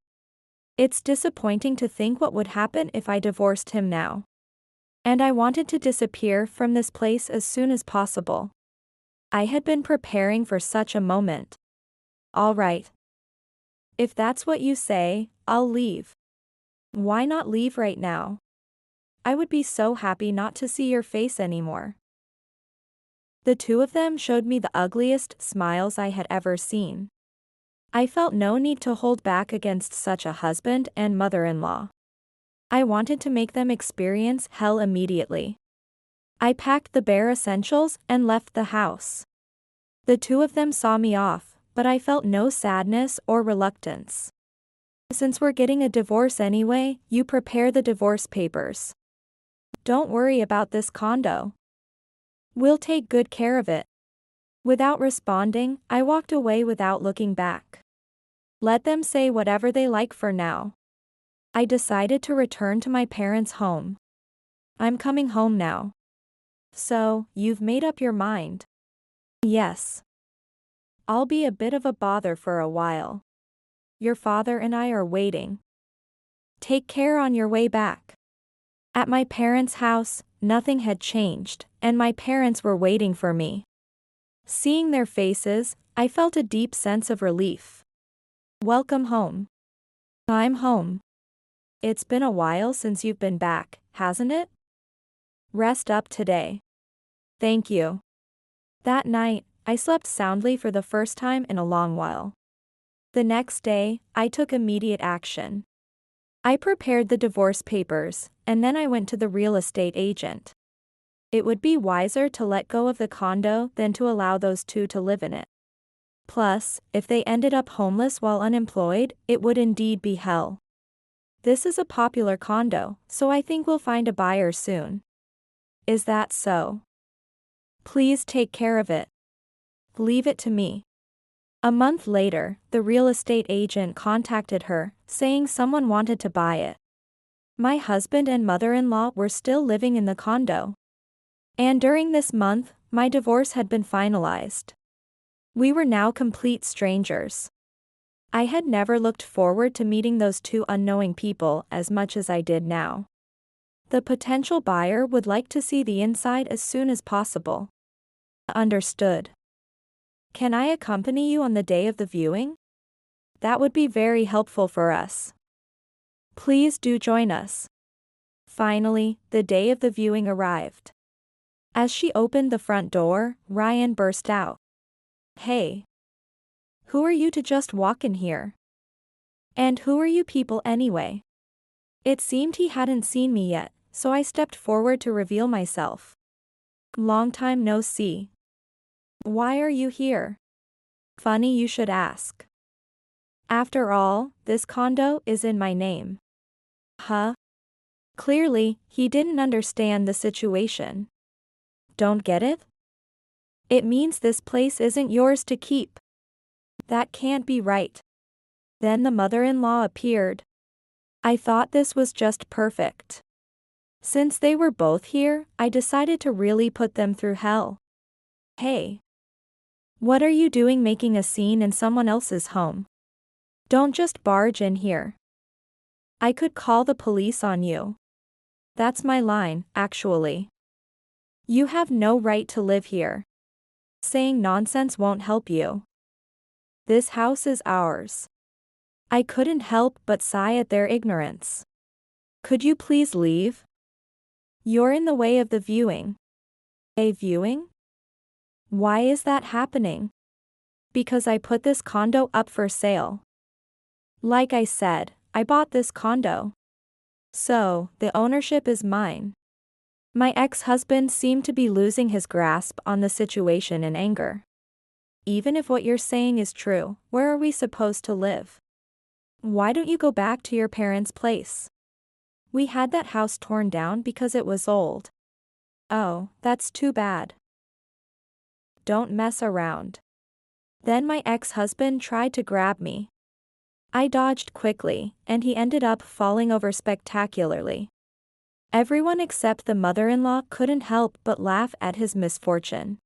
It's disappointing to think what would happen if I divorced him now. And I wanted to disappear from this place as soon as possible. I had been preparing for such a moment. All right. If that's what you say, I'll leave. Why not leave right now? I would be so happy not to see your face anymore. The two of them showed me the ugliest smiles I had ever seen. I felt no need to hold back against such a husband and mother-in-law. I wanted to make them experience hell immediately. I packed the bare essentials and left the house. The two of them saw me off, but I felt no sadness or reluctance. Since we're getting a divorce anyway, you prepare the divorce papers. Don't worry about this condo. We'll take good care of it. Without responding, I walked away without looking back. Let them say whatever they like for now. I decided to return to my parents' home. I'm coming home now. So, you've made up your mind? Yes. I'll be a bit of a bother for a while. Your father and I are waiting. Take care on your way back. At my parents' house, nothing had changed, and my parents were waiting for me. Seeing their faces, I felt a deep sense of relief. Welcome home. I'm home. It's been a while since you've been back, hasn't it? Rest up today. Thank you. That night, I slept soundly for the first time in a long while. The next day, I took immediate action. I prepared the divorce papers, and then I went to the real estate agent. It would be wiser to let go of the condo than to allow those two to live in it. Plus, if they ended up homeless while unemployed, it would indeed be hell. This is a popular condo, so I think we'll find a buyer soon. Is that so? Please take care of it. Leave it to me. A month later, the real estate agent contacted her, saying someone wanted to buy it. My husband and mother-in-law were still living in the condo. And during this month, my divorce had been finalized. We were now complete strangers. I had never looked forward to meeting those two unknowing people as much as I did now. The potential buyer would like to see the inside as soon as possible. Understood. Can I accompany you on the day of the viewing? That would be very helpful for us. Please do join us. Finally, the day of the viewing arrived. As she opened the front door, Ryan burst out. Hey. Who are you to just walk in here? And who are you people anyway? It seemed he hadn't seen me yet, so I stepped forward to reveal myself. Long time no see. Why are you here? Funny you should ask. After all, this condo is in my name. Huh? Clearly, he didn't understand the situation. Don't get it? It means this place isn't yours to keep. That can't be right. Then the mother-in-law appeared. I thought this was just perfect. Since they were both here, I decided to really put them through hell. Hey. What are you doing making a scene in someone else's home? Don't just barge in here. I could call the police on you. That's my line, actually. You have no right to live here. Saying nonsense won't help you. This house is ours. I couldn't help but sigh at their ignorance. Could you please leave? You're in the way of the viewing. A viewing? Why is that happening? Because I put this condo up for sale. Like I said, I bought this condo. So, the ownership is mine. My ex-husband seemed to be losing his grasp on the situation in anger. Even if what you're saying is true, where are we supposed to live? Why don't you go back to your parents' place? We had that house torn down because it was old. Oh, that's too bad. Don't mess around. Then my ex-husband tried to grab me. I dodged quickly, and he ended up falling over spectacularly. Everyone except the mother-in-law couldn't help but laugh at his misfortune.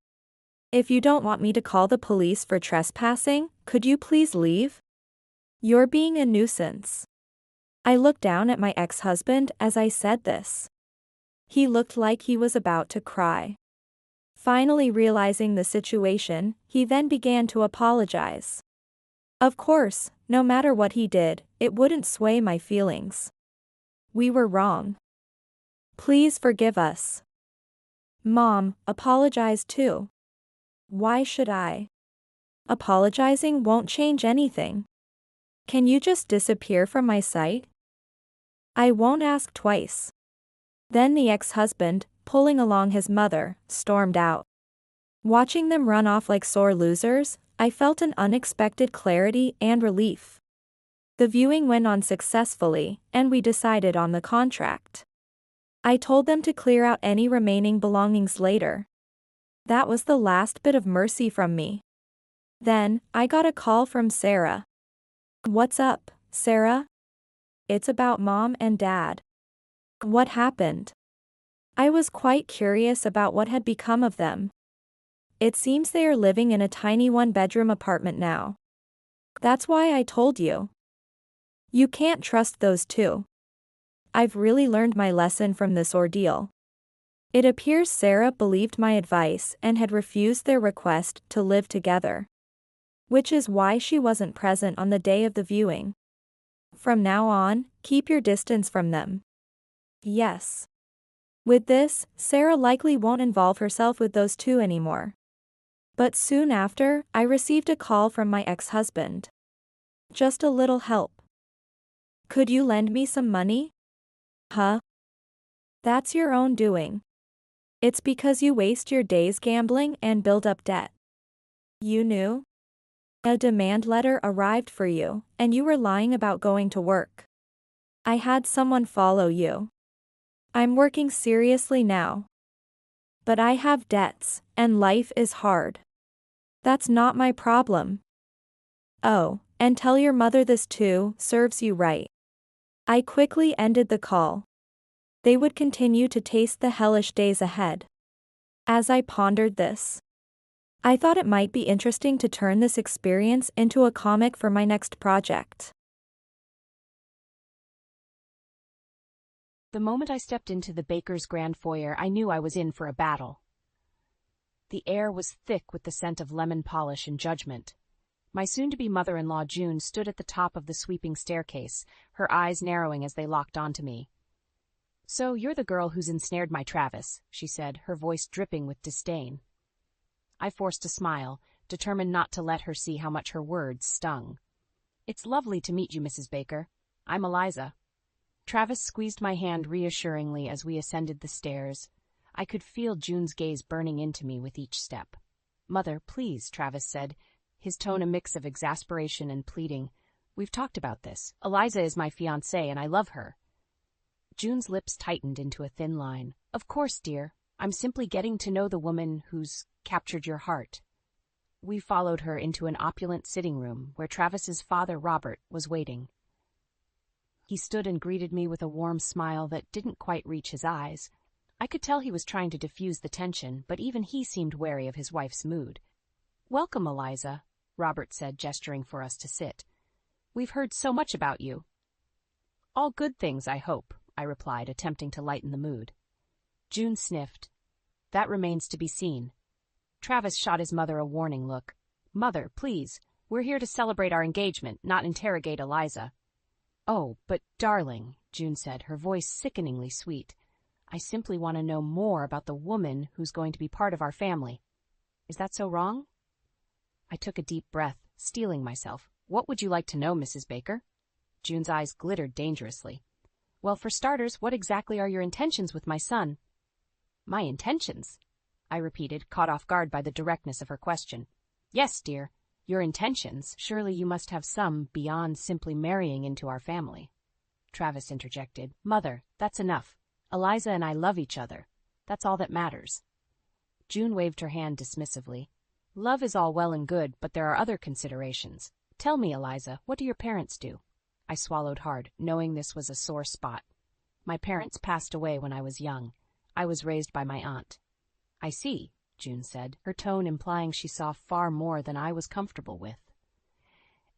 If you don't want me to call the police for trespassing, could you please leave? You're being a nuisance. I looked down at my ex-husband as I said this. He looked like he was about to cry. Finally realizing the situation, he then began to apologize. Of course, no matter what he did, it wouldn't sway my feelings. We were wrong. Please forgive us. Mom, apologize too. Why should I? Apologizing won't change anything. Can you just disappear from my sight? I won't ask twice. Then the ex-husband, pulling along his mother, stormed out. Watching them run off like sore losers, I felt an unexpected clarity and relief. The viewing went on successfully, and we decided on the contract. I told them to clear out any remaining belongings later. That was the last bit of mercy from me. Then, I got a call from Sarah. What's up, Sarah? It's about Mom and Dad. What happened? I was quite curious about what had become of them. It seems they are living in a tiny one-bedroom apartment now. That's why I told you. You can't trust those two. I've really learned my lesson from this ordeal. It appears Sarah believed my advice and had refused their request to live together. Which is why she wasn't present on the day of the viewing. From now on, keep your distance from them. Yes. With this, Sarah likely won't involve herself with those two anymore. But soon after, I received a call from my ex-husband. Just a little help. Could you lend me some money? Huh? That's your own doing. It's because you waste your days gambling and build up debt. You knew? A demand letter arrived for you, and you were lying about going to work. I had someone follow you. I'm working seriously now. But I have debts, and life is hard. That's not my problem. Oh, and tell your mother this too, serves you right. I quickly ended the call. They would continue to taste the hellish days ahead. As I pondered this, I thought it might be interesting to turn this experience into a comic for my next project. The moment I stepped into the baker's grand foyer, I knew I was in for a battle. The air was thick with the scent of lemon polish and judgment. My soon-to-be mother-in-law June stood at the top of the sweeping staircase, her eyes narrowing as they locked onto me. "So you're the girl who's ensnared my Travis," she said, her voice dripping with disdain. I forced a smile, determined not to let her see how much her words stung. "It's lovely to meet you, Mrs. Baker. I'm Eliza." Travis squeezed my hand reassuringly as we ascended the stairs. I could feel June's gaze burning into me with each step. "Mother, please," Travis said, his tone a mix of exasperation and pleading. "We've talked about this. Eliza is my fiancée, and I love her." June's lips tightened into a thin line. "Of course, dear. I'm simply getting to know the woman who's captured your heart." We followed her into an opulent sitting room where Travis's father, Robert, was waiting. He stood and greeted me with a warm smile that didn't quite reach his eyes. I could tell he was trying to diffuse the tension, but even he seemed wary of his wife's mood. "Welcome, Eliza," Robert said, gesturing for us to sit. "We've heard so much about you." "All good things, I hope," I replied, attempting to lighten the mood. June sniffed. "That remains to be seen." Travis shot his mother a warning look. "Mother, please, we're here to celebrate our engagement, not interrogate Eliza." "Oh, but darling," June said, her voice sickeningly sweet, "I simply want to know more about the woman who's going to be part of our family. Is that so wrong?" I took a deep breath, steeling myself. "What would you like to know, Mrs. Baker?" June's eyes glittered dangerously. "Well, for starters, what exactly are your intentions with my son?" "My intentions?" I repeated, caught off guard by the directness of her question. "Yes, dear, your intentions. Surely you must have some beyond simply marrying into our family." Travis interjected. "Mother, that's enough. Eliza and I love each other. That's all that matters. June waved her hand dismissively. Love is all well and good, but there are other considerations. Tell me, Eliza, what do your parents do? I swallowed hard, knowing this was a sore spot. My parents passed away when I was young. I was raised by my aunt. I see, June said, her tone implying she saw far more than I was comfortable with.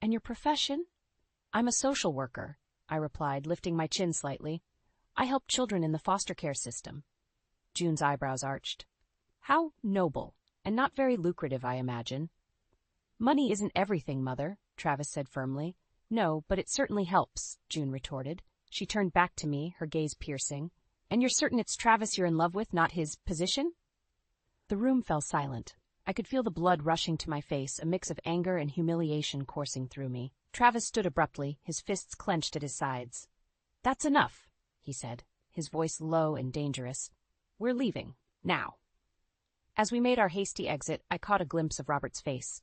And your profession? I'm a social worker, I replied, lifting my chin slightly. I help children in the foster care system. June's eyebrows arched. How noble, and not very lucrative, I imagine. Money isn't everything, Mother, Travis said firmly. No, but it certainly helps, June retorted. She turned back to me, her gaze piercing. And you're certain it's Travis you're in love with, not his position? The room fell silent. I could feel the blood rushing to my face, a mix of anger and humiliation coursing through me. Travis stood abruptly, his fists clenched at his sides. That's enough, he said, his voice low and dangerous. We're leaving, now. As we made our hasty exit, I caught a glimpse of Robert's face.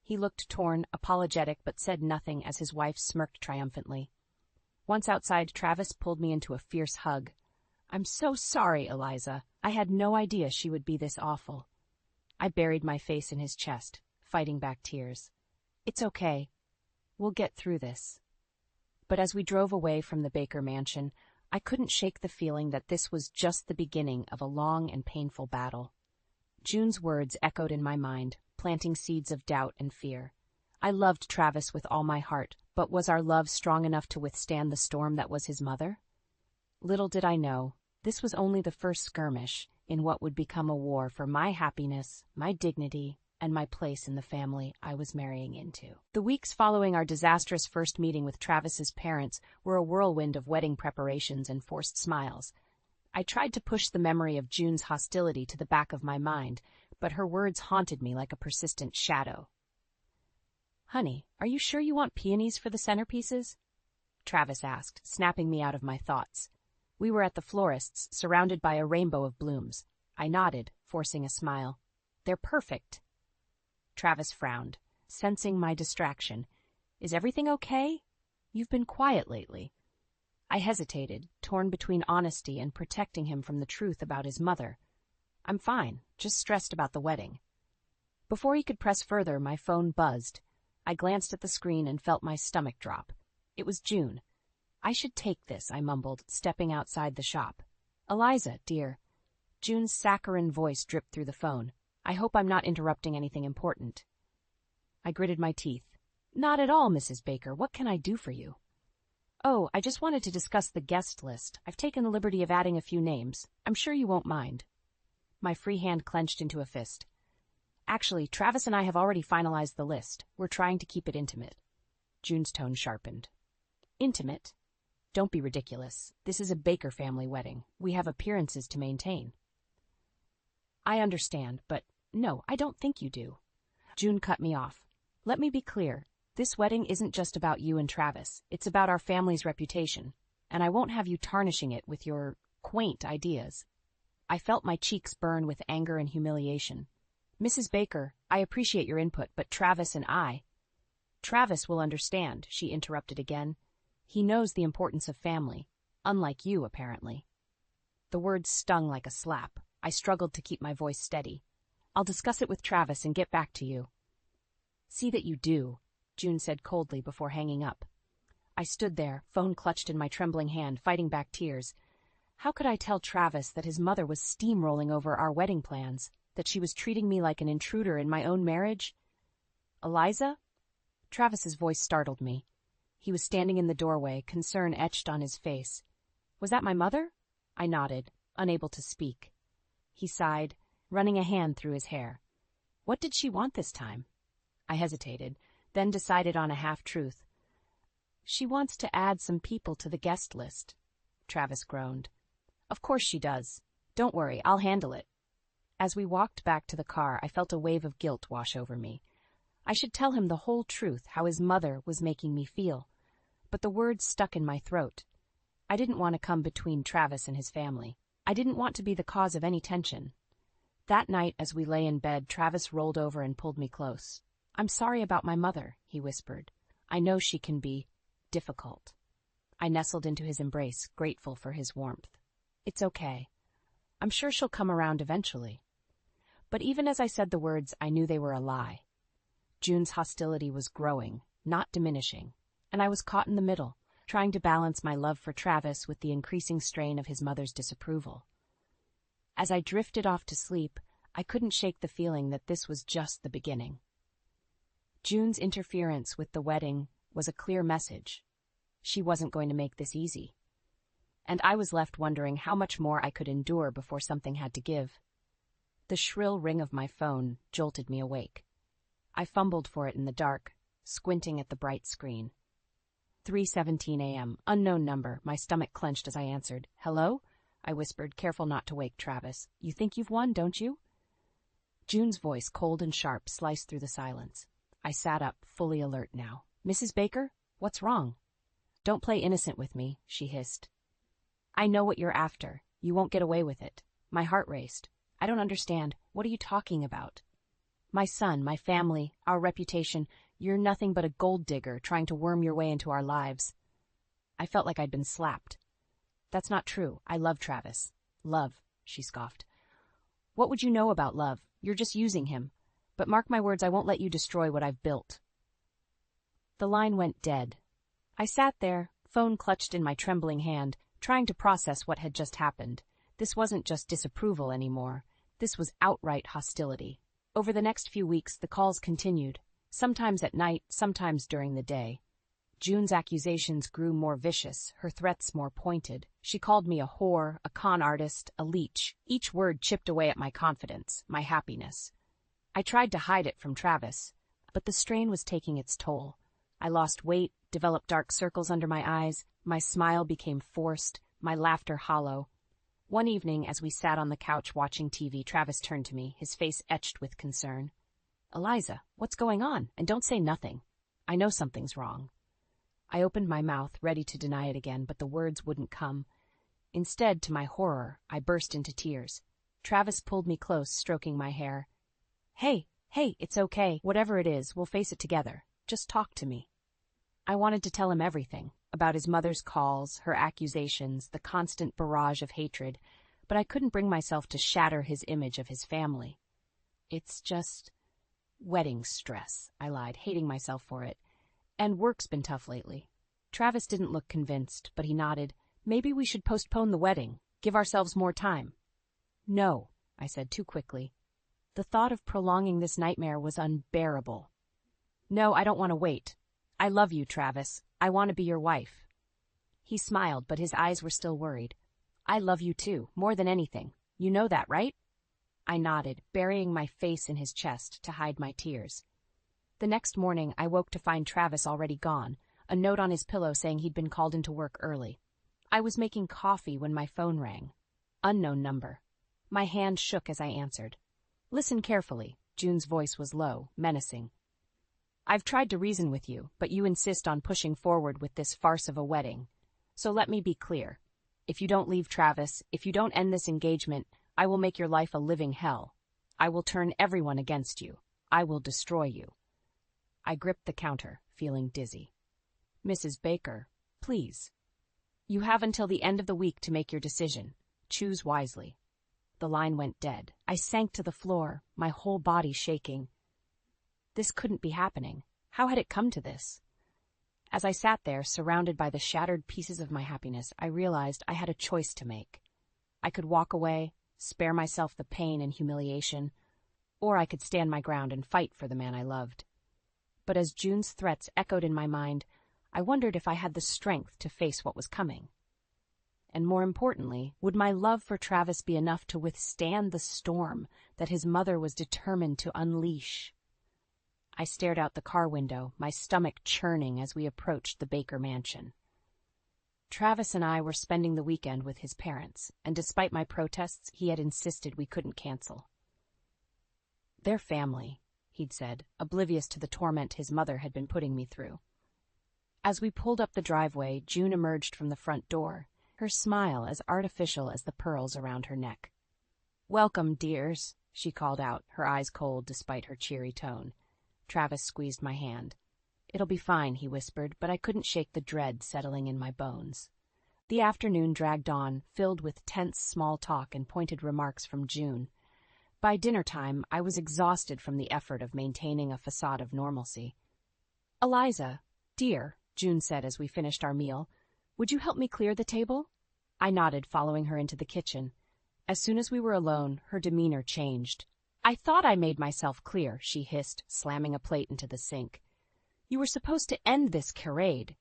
He looked torn, apologetic, but said nothing as his wife smirked triumphantly. Once outside, Travis pulled me into a fierce hug. I'm so sorry, Eliza. I had no idea she would be this awful. I buried my face in his chest, fighting back tears. It's okay. We'll get through this. But as we drove away from the Baker mansion, I couldn't shake the feeling that this was just the beginning of a long and painful battle. June's words echoed in my mind, planting seeds of doubt and fear. I loved Travis with all my heart, but was our love strong enough to withstand the storm that was his mother? Little did I know, this was only the first skirmish in what would become a war for my happiness, my dignity, and my place in the family I was marrying into. The weeks following our disastrous first meeting with Travis's parents were a whirlwind of wedding preparations and forced smiles. I tried to push the memory of June's hostility to the back of my mind, but her words haunted me like a persistent shadow. Honey, are you sure you want peonies for the centerpieces? Travis asked, snapping me out of my thoughts. We were at the florist's, surrounded by a rainbow of blooms. I nodded, forcing a smile. They're perfect. Travis frowned, sensing my distraction. Is everything okay? You've been quiet lately. I hesitated, torn between honesty and protecting him from the truth about his mother. I'm fine, just stressed about the wedding. Before he could press further, my phone buzzed. I glanced at the screen and felt my stomach drop. It was June. I should take this, I mumbled, stepping outside the shop. Eliza, dear. June's saccharine voice dripped through the phone. I hope I'm not interrupting anything important. I gritted my teeth. Not at all, Mrs. Baker. What can I do for you? Oh, I just wanted to discuss the guest list. I've taken the liberty of adding a few names. I'm sure you won't mind. My free hand clenched into a fist. Actually, Travis and I have already finalized the list. We're trying to keep it intimate. June's tone sharpened. Intimate? Don't be ridiculous. This is a Baker family wedding. We have appearances to maintain. I understand, but no, I don't think you do. June cut me off. Let me be clear. This wedding isn't just about you and Travis. It's about our family's reputation, and I won't have you tarnishing it with your quaint ideas. I felt my cheeks burn with anger and humiliation. Mrs. Baker, I appreciate your input, but Travis and I... Travis will understand, she interrupted again. He knows the importance of family, unlike you, apparently. The words stung like a slap. I struggled to keep my voice steady. I'll discuss it with Travis and get back to you. See that you do, June said coldly before hanging up. I stood there, phone clutched in my trembling hand, fighting back tears. How could I tell Travis that his mother was steamrolling over our wedding plans, that she was treating me like an intruder in my own marriage? Eliza? Travis's voice startled me. He was standing in the doorway, concern etched on his face. Was that my mother? I nodded, unable to speak. He sighed, running a hand through his hair. What did she want this time? I hesitated, then decided on a half-truth. She wants to add some people to the guest list. Travis groaned. Of course she does. Don't worry, I'll handle it. As we walked back to the car, I felt a wave of guilt wash over me. I should tell him the whole truth, how his mother was making me feel. But the words stuck in my throat. I didn't want to come between Travis and his family. I didn't want to be the cause of any tension. That night, as we lay in bed, Travis rolled over and pulled me close. I'm sorry about my mother, he whispered. I know she can be difficult. I nestled into his embrace, grateful for his warmth. It's okay. I'm sure she'll come around eventually. But even as I said the words, I knew they were a lie. June's hostility was growing, not diminishing, and I was caught in the middle, trying to balance my love for Travis with the increasing strain of his mother's disapproval. As I drifted off to sleep, I couldn't shake the feeling that this was just the beginning. June's interference with the wedding was a clear message. She wasn't going to make this easy. And I was left wondering how much more I could endure before something had to give. The shrill ring of my phone jolted me awake. I fumbled for it in the dark, squinting at the bright screen. 3:17 a.m., unknown number. My stomach clenched as I answered. "Hello?" I whispered, careful not to wake Travis. "You think you've won, don't you?" June's voice, cold and sharp, sliced through the silence. I sat up, fully alert now. "Mrs. Baker? What's wrong?" "Don't play innocent with me," she hissed. "I know what you're after. You won't get away with it." My heart raced. "I don't understand. What are you talking about?" "My son, my family, our reputation. You're nothing but a gold digger trying to worm your way into our lives." I felt like I'd been slapped. "That's not true. I love Travis." "Love," she scoffed. "What would you know about love? You're just using him. But mark my words, I won't let you destroy what I've built." The line went dead. I sat there, phone clutched in my trembling hand, trying to process what had just happened. This wasn't just disapproval anymore. This was outright hostility. Over the next few weeks, the calls continued, sometimes at night, sometimes during the day. June's accusations grew more vicious, her threats more pointed. She called me a whore, a con artist, a leech. Each word chipped away at my confidence, my happiness. I tried to hide it from Travis, but the strain was taking its toll. I lost weight, developed dark circles under my eyes, my smile became forced, my laughter hollow. One evening, as we sat on the couch watching TV, Travis turned to me, his face etched with concern. "Eliza, what's going on? And don't say nothing. I know something's wrong." I opened my mouth, ready to deny it again, but the words wouldn't come. Instead, to my horror, I burst into tears. Travis pulled me close, stroking my hair. Hey, it's okay. Whatever it is, we'll face it together. Just talk to me." I wanted to tell him everything, about his mother's calls, her accusations, the constant barrage of hatred, but I couldn't bring myself to shatter his image of his family. "It's just wedding stress," I lied, hating myself for it. "And work's been tough lately." Travis didn't look convinced, but he nodded. "Maybe we should postpone the wedding, give ourselves more time." "No," I said too quickly. The thought of prolonging this nightmare was unbearable. "No, I don't want to wait. I love you, Travis. I want to be your wife." He smiled, but his eyes were still worried. "I love you too, more than anything. You know that, right?" I nodded, burying my face in his chest to hide my tears. The next morning, I woke to find Travis already gone, a note on his pillow saying he'd been called into work early. I was making coffee when my phone rang. Unknown number. My hand shook as I answered. "Listen carefully." June's voice was low, menacing. "I've tried to reason with you, but you insist on pushing forward with this farce of a wedding. So let me be clear. If you don't leave Travis, if you don't end this engagement, I will make your life a living hell. I will turn everyone against you. I will destroy you." I gripped the counter, feeling dizzy. "Mrs. Baker, please. You have until the end of the week to make your decision. Choose wisely." The line went dead. I sank to the floor, my whole body shaking. This couldn't be happening. How had it come to this? As I sat there, surrounded by the shattered pieces of my happiness, I realized I had a choice to make. I could walk away, spare myself the pain and humiliation, or I could stand my ground and fight for the man I loved. But as June's threats echoed in my mind, I wondered if I had the strength to face what was coming. And more importantly, would my love for Travis be enough to withstand the storm that his mother was determined to unleash? I stared out the car window, my stomach churning as we approached the Baker mansion. Travis and I were spending the weekend with his parents, and despite my protests, he had insisted we couldn't cancel. "They're family," he'd said, oblivious to the torment his mother had been putting me through. As we pulled up the driveway, June emerged from the front door, her smile as artificial as the pearls around her neck. "Welcome, dears," she called out, her eyes cold despite her cheery tone. Travis squeezed my hand. "It'll be fine," he whispered, but I couldn't shake the dread settling in my bones. The afternoon dragged on, filled with tense small talk and pointed remarks from June. By dinner time, I was exhausted from the effort of maintaining a facade of normalcy. "Eliza, dear," June said as we finished our meal, "would you help me clear the table?" I nodded, following her into the kitchen. As soon as we were alone, her demeanor changed. "I thought I made myself clear," she hissed, slamming a plate into the sink. "You were supposed to end this charade."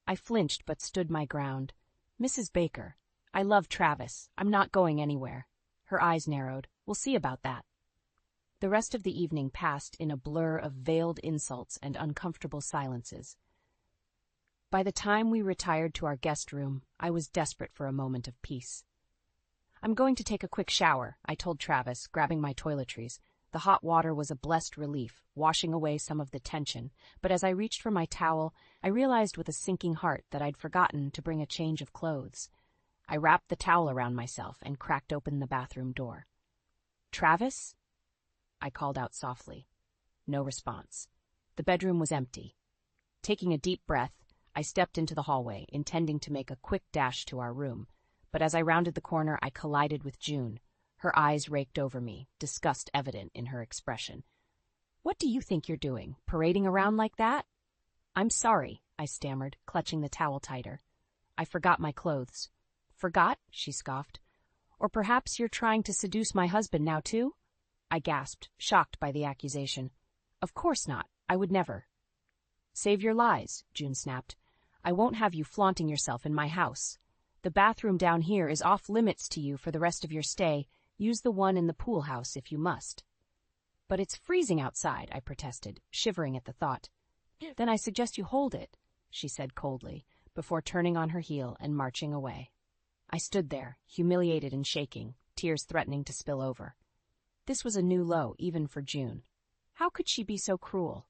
I flinched but stood my ground. "Mrs. Baker, I love Travis. I'm not going anywhere." Her eyes narrowed. "We'll see about that." The rest of the evening passed in a blur of veiled insults and uncomfortable silences. By the time we retired to our guest room, I was desperate for a moment of peace. "I'm going to take a quick shower," I told Travis, grabbing my toiletries. The hot water was a blessed relief, washing away some of the tension, but as I reached for my towel, I realized with a sinking heart that I'd forgotten to bring a change of clothes. I wrapped the towel around myself and cracked open the bathroom door. "Travis?" I called out softly. No response. The bedroom was empty. Taking a deep breath, I stepped into the hallway, intending to make a quick dash to our room, but as I rounded the corner, I collided with June. Her eyes raked over me, disgust evident in her expression. "What do you think you're doing, parading around like that?" "I'm sorry," I stammered, clutching the towel tighter. "I forgot my clothes." "Forgot?" she scoffed. "Or perhaps you're trying to seduce my husband now, too?" I gasped, shocked by the accusation. "Of course not. I would never." "Save your lies," June snapped. "I won't have you flaunting yourself in my house. The bathroom down here is off limits to you for the rest of your stay. Use the one in the pool house if you must." "But it's freezing outside," I protested, shivering at the thought. "Then I suggest you hold it," she said coldly, before turning on her heel and marching away. I stood there, humiliated and shaking, tears threatening to spill over. This was a new low, even for June. How could she be so cruel?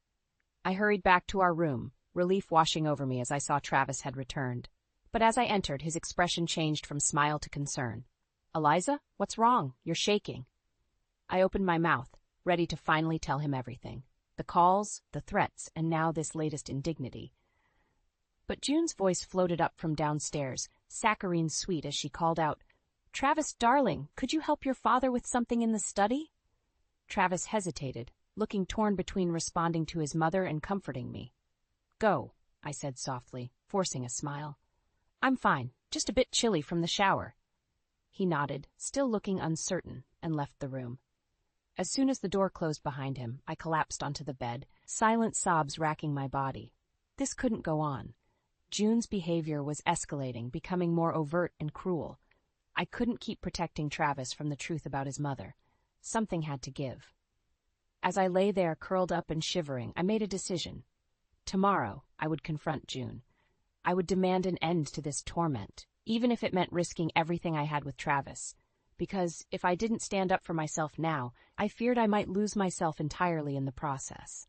I hurried back to our room, relief washing over me as I saw Travis had returned. But as I entered, his expression changed from smile to concern. "Eliza, what's wrong? You're shaking." I opened my mouth, ready to finally tell him everything. The calls, the threats, and now this latest indignity. But June's voice floated up from downstairs, saccharine sweet as she called out, "Travis, darling, could you help your father with something in the study?" Travis hesitated, looking torn between responding to his mother and comforting me. "Go," I said softly, forcing a smile. "I'm fine, just a bit chilly from the shower." He nodded, still looking uncertain, and left the room. As soon as the door closed behind him, I collapsed onto the bed, silent sobs racking my body. This couldn't go on. June's behavior was escalating, becoming more overt and cruel. I couldn't keep protecting Travis from the truth about his mother. Something had to give. As I lay there curled up and shivering, I made a decision. Tomorrow, I would confront June. I would demand an end to this torment, even if it meant risking everything I had with Travis. Because if I didn't stand up for myself now, I feared I might lose myself entirely in the process.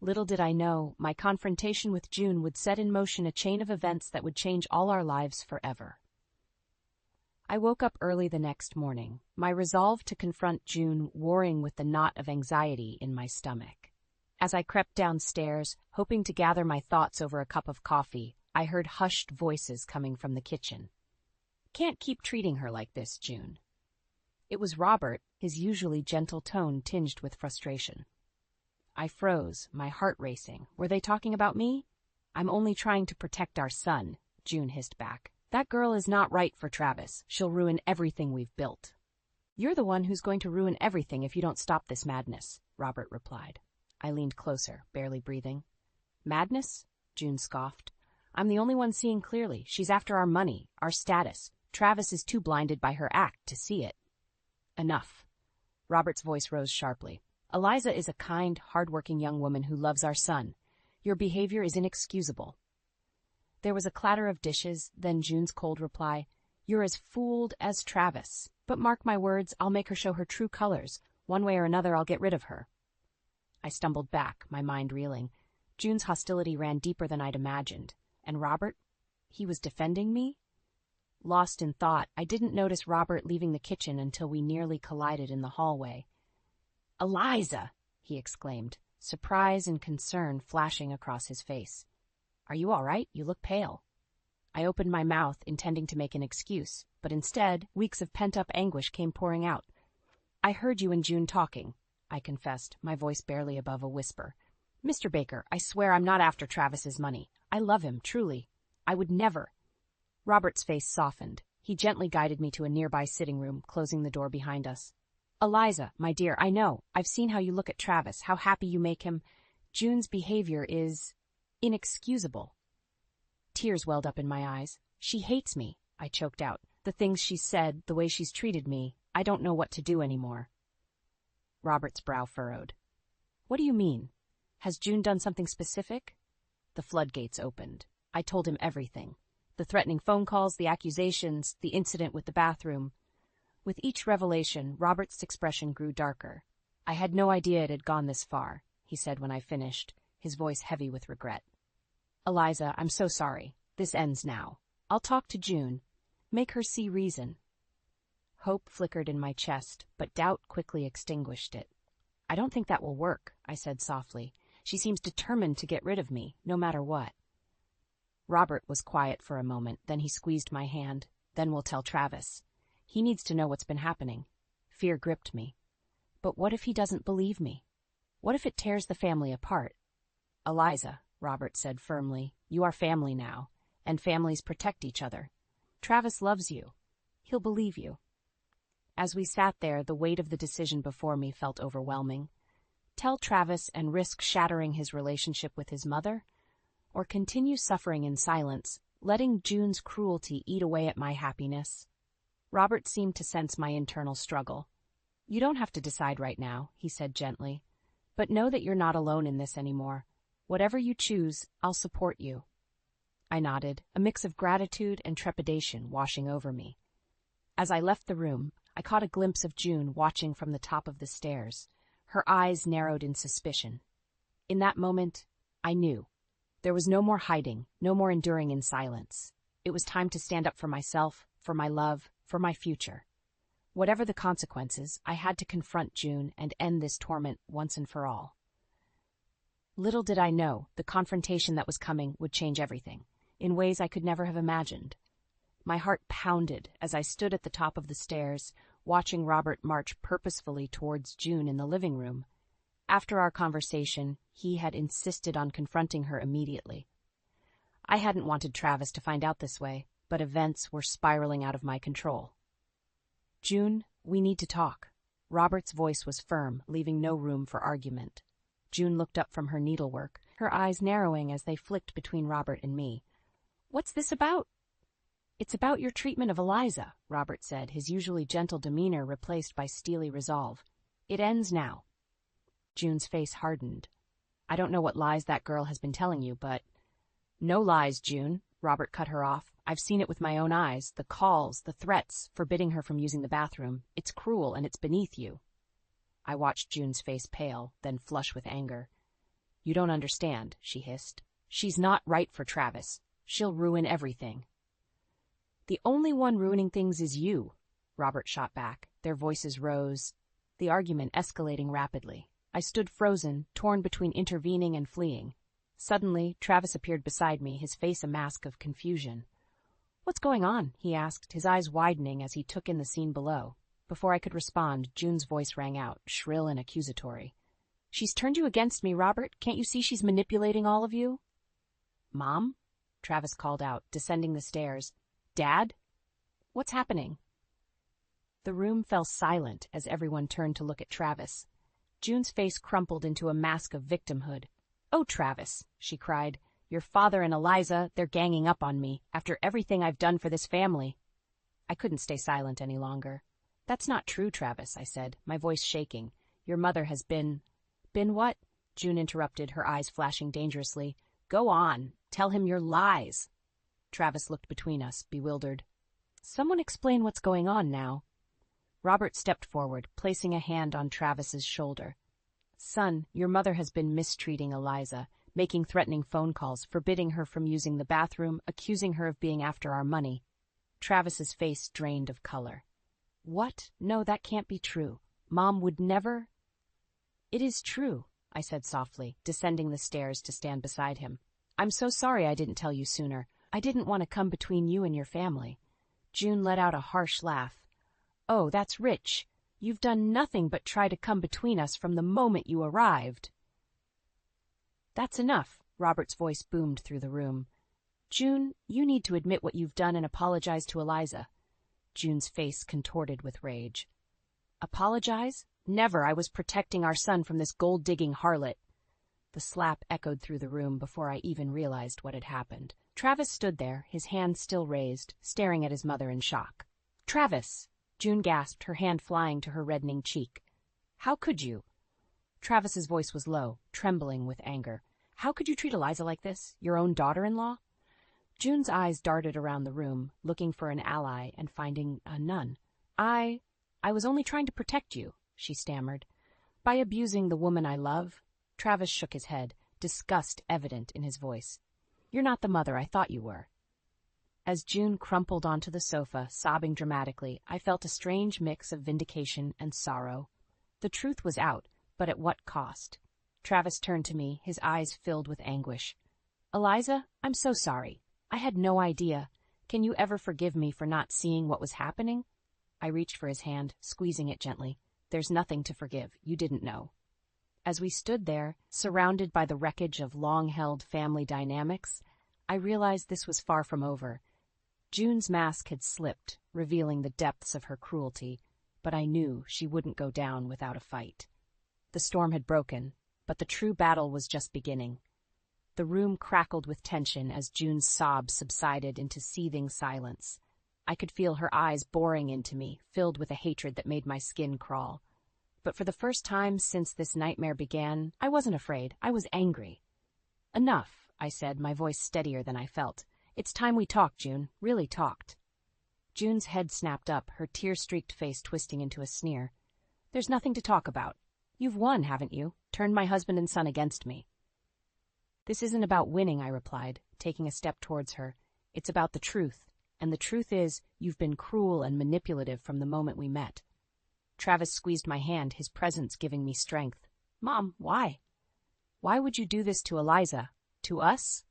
Little did I know, my confrontation with June would set in motion a chain of events that would change all our lives forever. I woke up early the next morning, my resolve to confront June warring with the knot of anxiety in my stomach. As I crept downstairs, hoping to gather my thoughts over a cup of coffee, I heard hushed voices coming from the kitchen. "Can't keep treating her like this, June." It was Robert, his usually gentle tone tinged with frustration. I froze, my heart racing. Were they talking about me? "I'm only trying to protect our son," June hissed back. "That girl is not right for Travis. She'll ruin everything we've built." "You're the one who's going to ruin everything if you don't stop this madness," Robert replied. I leaned closer, barely breathing. "Madness?" June scoffed. "I'm the only one seeing clearly. She's after our money, our status. Travis is too blinded by her act to see it." "Enough." Robert's voice rose sharply. "Eliza is a kind, hard-working young woman who loves our son. Your behavior is inexcusable." There was a clatter of dishes, then June's cold reply, "You're as fooled as Travis. But mark my words, I'll make her show her true colors. One way or another, I'll get rid of her." I stumbled back, my mind reeling. June's hostility ran deeper than I'd imagined. And Robert? He was defending me? Lost in thought, I didn't notice Robert leaving the kitchen until we nearly collided in the hallway. "Eliza!" he exclaimed, surprise and concern flashing across his face. "Are you all right? You look pale." I opened my mouth, intending to make an excuse, but instead, weeks of pent-up anguish came pouring out. I heard you and June talking, I confessed, my voice barely above a whisper. Mr. Baker, I swear I'm not after Travis's money. I love him, truly. I would never. Robert's face softened. He gently guided me to a nearby sitting room, closing the door behind us. Eliza, my dear, I know. I've seen how you look at Travis, how happy you make him. June's behavior is inexcusable. Tears welled up in my eyes. She hates me, I choked out. The things she's said, the way she's treated me, I don't know what to do anymore. Robert's brow furrowed. What do you mean? Has June done something specific? The floodgates opened. I told him everything. The threatening phone calls, the accusations, the incident with the bathroom. With each revelation, Robert's expression grew darker. I had no idea it had gone this far, he said when I finished, his voice heavy with regret. Eliza, I'm so sorry. This ends now. I'll talk to June. Make her see reason. Hope flickered in my chest, but doubt quickly extinguished it. I don't think that will work, I said softly. She seems determined to get rid of me, no matter what. Robert was quiet for a moment, then he squeezed my hand. Then we'll tell Travis. He needs to know what's been happening. Fear gripped me. But what if he doesn't believe me? What if it tears the family apart? Eliza, Robert said firmly, you are family now, and families protect each other. Travis loves you. He'll believe you. As we sat there, the weight of the decision before me felt overwhelming. Tell Travis and risk shattering his relationship with his mother? Or continue suffering in silence, letting June's cruelty eat away at my happiness? Robert seemed to sense my internal struggle. You don't have to decide right now, he said gently. But know that you're not alone in this anymore. Whatever you choose, I'll support you. I nodded, a mix of gratitude and trepidation washing over me. As I left the room, I caught a glimpse of June watching from the top of the stairs. Her eyes narrowed in suspicion. In that moment, I knew. There was no more hiding, no more enduring in silence. It was time to stand up for myself, for my love, for my future. Whatever the consequences, I had to confront June and end this torment once and for all. Little did I know, the confrontation that was coming would change everything, in ways I could never have imagined. My heart pounded as I stood at the top of the stairs, watching Robert march purposefully towards June in the living room. After our conversation, he had insisted on confronting her immediately. I hadn't wanted Travis to find out this way, but events were spiraling out of my control. June, we need to talk. Robert's voice was firm, leaving no room for argument. June looked up from her needlework, her eyes narrowing as they flicked between Robert and me. What's this about? It's about your treatment of Eliza, Robert said, his usually gentle demeanor replaced by steely resolve. It ends now. June's face hardened. I don't know what lies that girl has been telling you, but... No lies, June, Robert cut her off. I've seen it with my own eyes, the calls, the threats, forbidding her from using the bathroom. It's cruel and it's beneath you. I watched June's face pale, then flush with anger. You don't understand, she hissed. She's not right for Travis. She'll ruin everything. The only one ruining things is you, Robert shot back. Their voices rose, the argument escalating rapidly. I stood frozen, torn between intervening and fleeing. Suddenly, Travis appeared beside me, his face a mask of confusion. What's going on? He asked, his eyes widening as he took in the scene below. Before I could respond, June's voice rang out, shrill and accusatory. She's turned you against me, Robert. Can't you see she's manipulating all of you? Mom? Travis called out, descending the stairs. Dad? What's happening? The room fell silent as everyone turned to look at Travis. June's face crumpled into a mask of victimhood. Oh, Travis, she cried. Your father and Eliza, they're ganging up on me, after everything I've done for this family. I couldn't stay silent any longer. That's not true, Travis, I said, my voice shaking. Your mother has been... Been what? June interrupted, her eyes flashing dangerously. Go on. Tell him your lies. Travis looked between us, bewildered. Someone explain what's going on now. Robert stepped forward, placing a hand on Travis's shoulder. Son, your mother has been mistreating Eliza, making threatening phone calls, forbidding her from using the bathroom, accusing her of being after our money. Travis's face drained of color. What? No, that can't be true. Mom would never... It is true, I said softly, descending the stairs to stand beside him. I'm so sorry I didn't tell you sooner. I didn't want to come between you and your family. June let out a harsh laugh. Oh, that's rich. You've done nothing but try to come between us from the moment you arrived. That's enough, Robert's voice boomed through the room. June, you need to admit what you've done and apologize to Eliza. June's face contorted with rage. Apologize? Never. I was protecting our son from this gold-digging harlot. The slap echoed through the room before I even realized what had happened. Travis stood there, his hand still raised, staring at his mother in shock. Travis! June gasped, her hand flying to her reddening cheek. How could you? Travis's voice was low, trembling with anger. How could you treat Eliza like this? Your own daughter-in-law? June's eyes darted around the room, looking for an ally and finding none. I was only trying to protect you, she stammered. By abusing the woman I love? Travis shook his head, disgust evident in his voice. You're not the mother I thought you were. As June crumpled onto the sofa, sobbing dramatically, I felt a strange mix of vindication and sorrow. The truth was out, but at what cost? Travis turned to me, his eyes filled with anguish. Eliza, I'm so sorry. I had no idea. Can you ever forgive me for not seeing what was happening? I reached for his hand, squeezing it gently. There's nothing to forgive. You didn't know. As we stood there, surrounded by the wreckage of long-held family dynamics, I realized this was far from over. June's mask had slipped, revealing the depths of her cruelty, but I knew she wouldn't go down without a fight. The storm had broken, but the true battle was just beginning. The room crackled with tension as June's sobs subsided into seething silence. I could feel her eyes boring into me, filled with a hatred that made my skin crawl. But for the first time since this nightmare began, I wasn't afraid. I was angry. Enough, I said, my voice steadier than I felt. It's time we talked, June. Really talked. June's head snapped up, her tear-streaked face twisting into a sneer. There's nothing to talk about. You've won, haven't you? Turned my husband and son against me. This isn't about winning, I replied, taking a step towards her. It's about the truth. And the truth is, you've been cruel and manipulative from the moment we met. Travis squeezed my hand, his presence giving me strength. Mom, why? Why would you do this to Eliza? To us?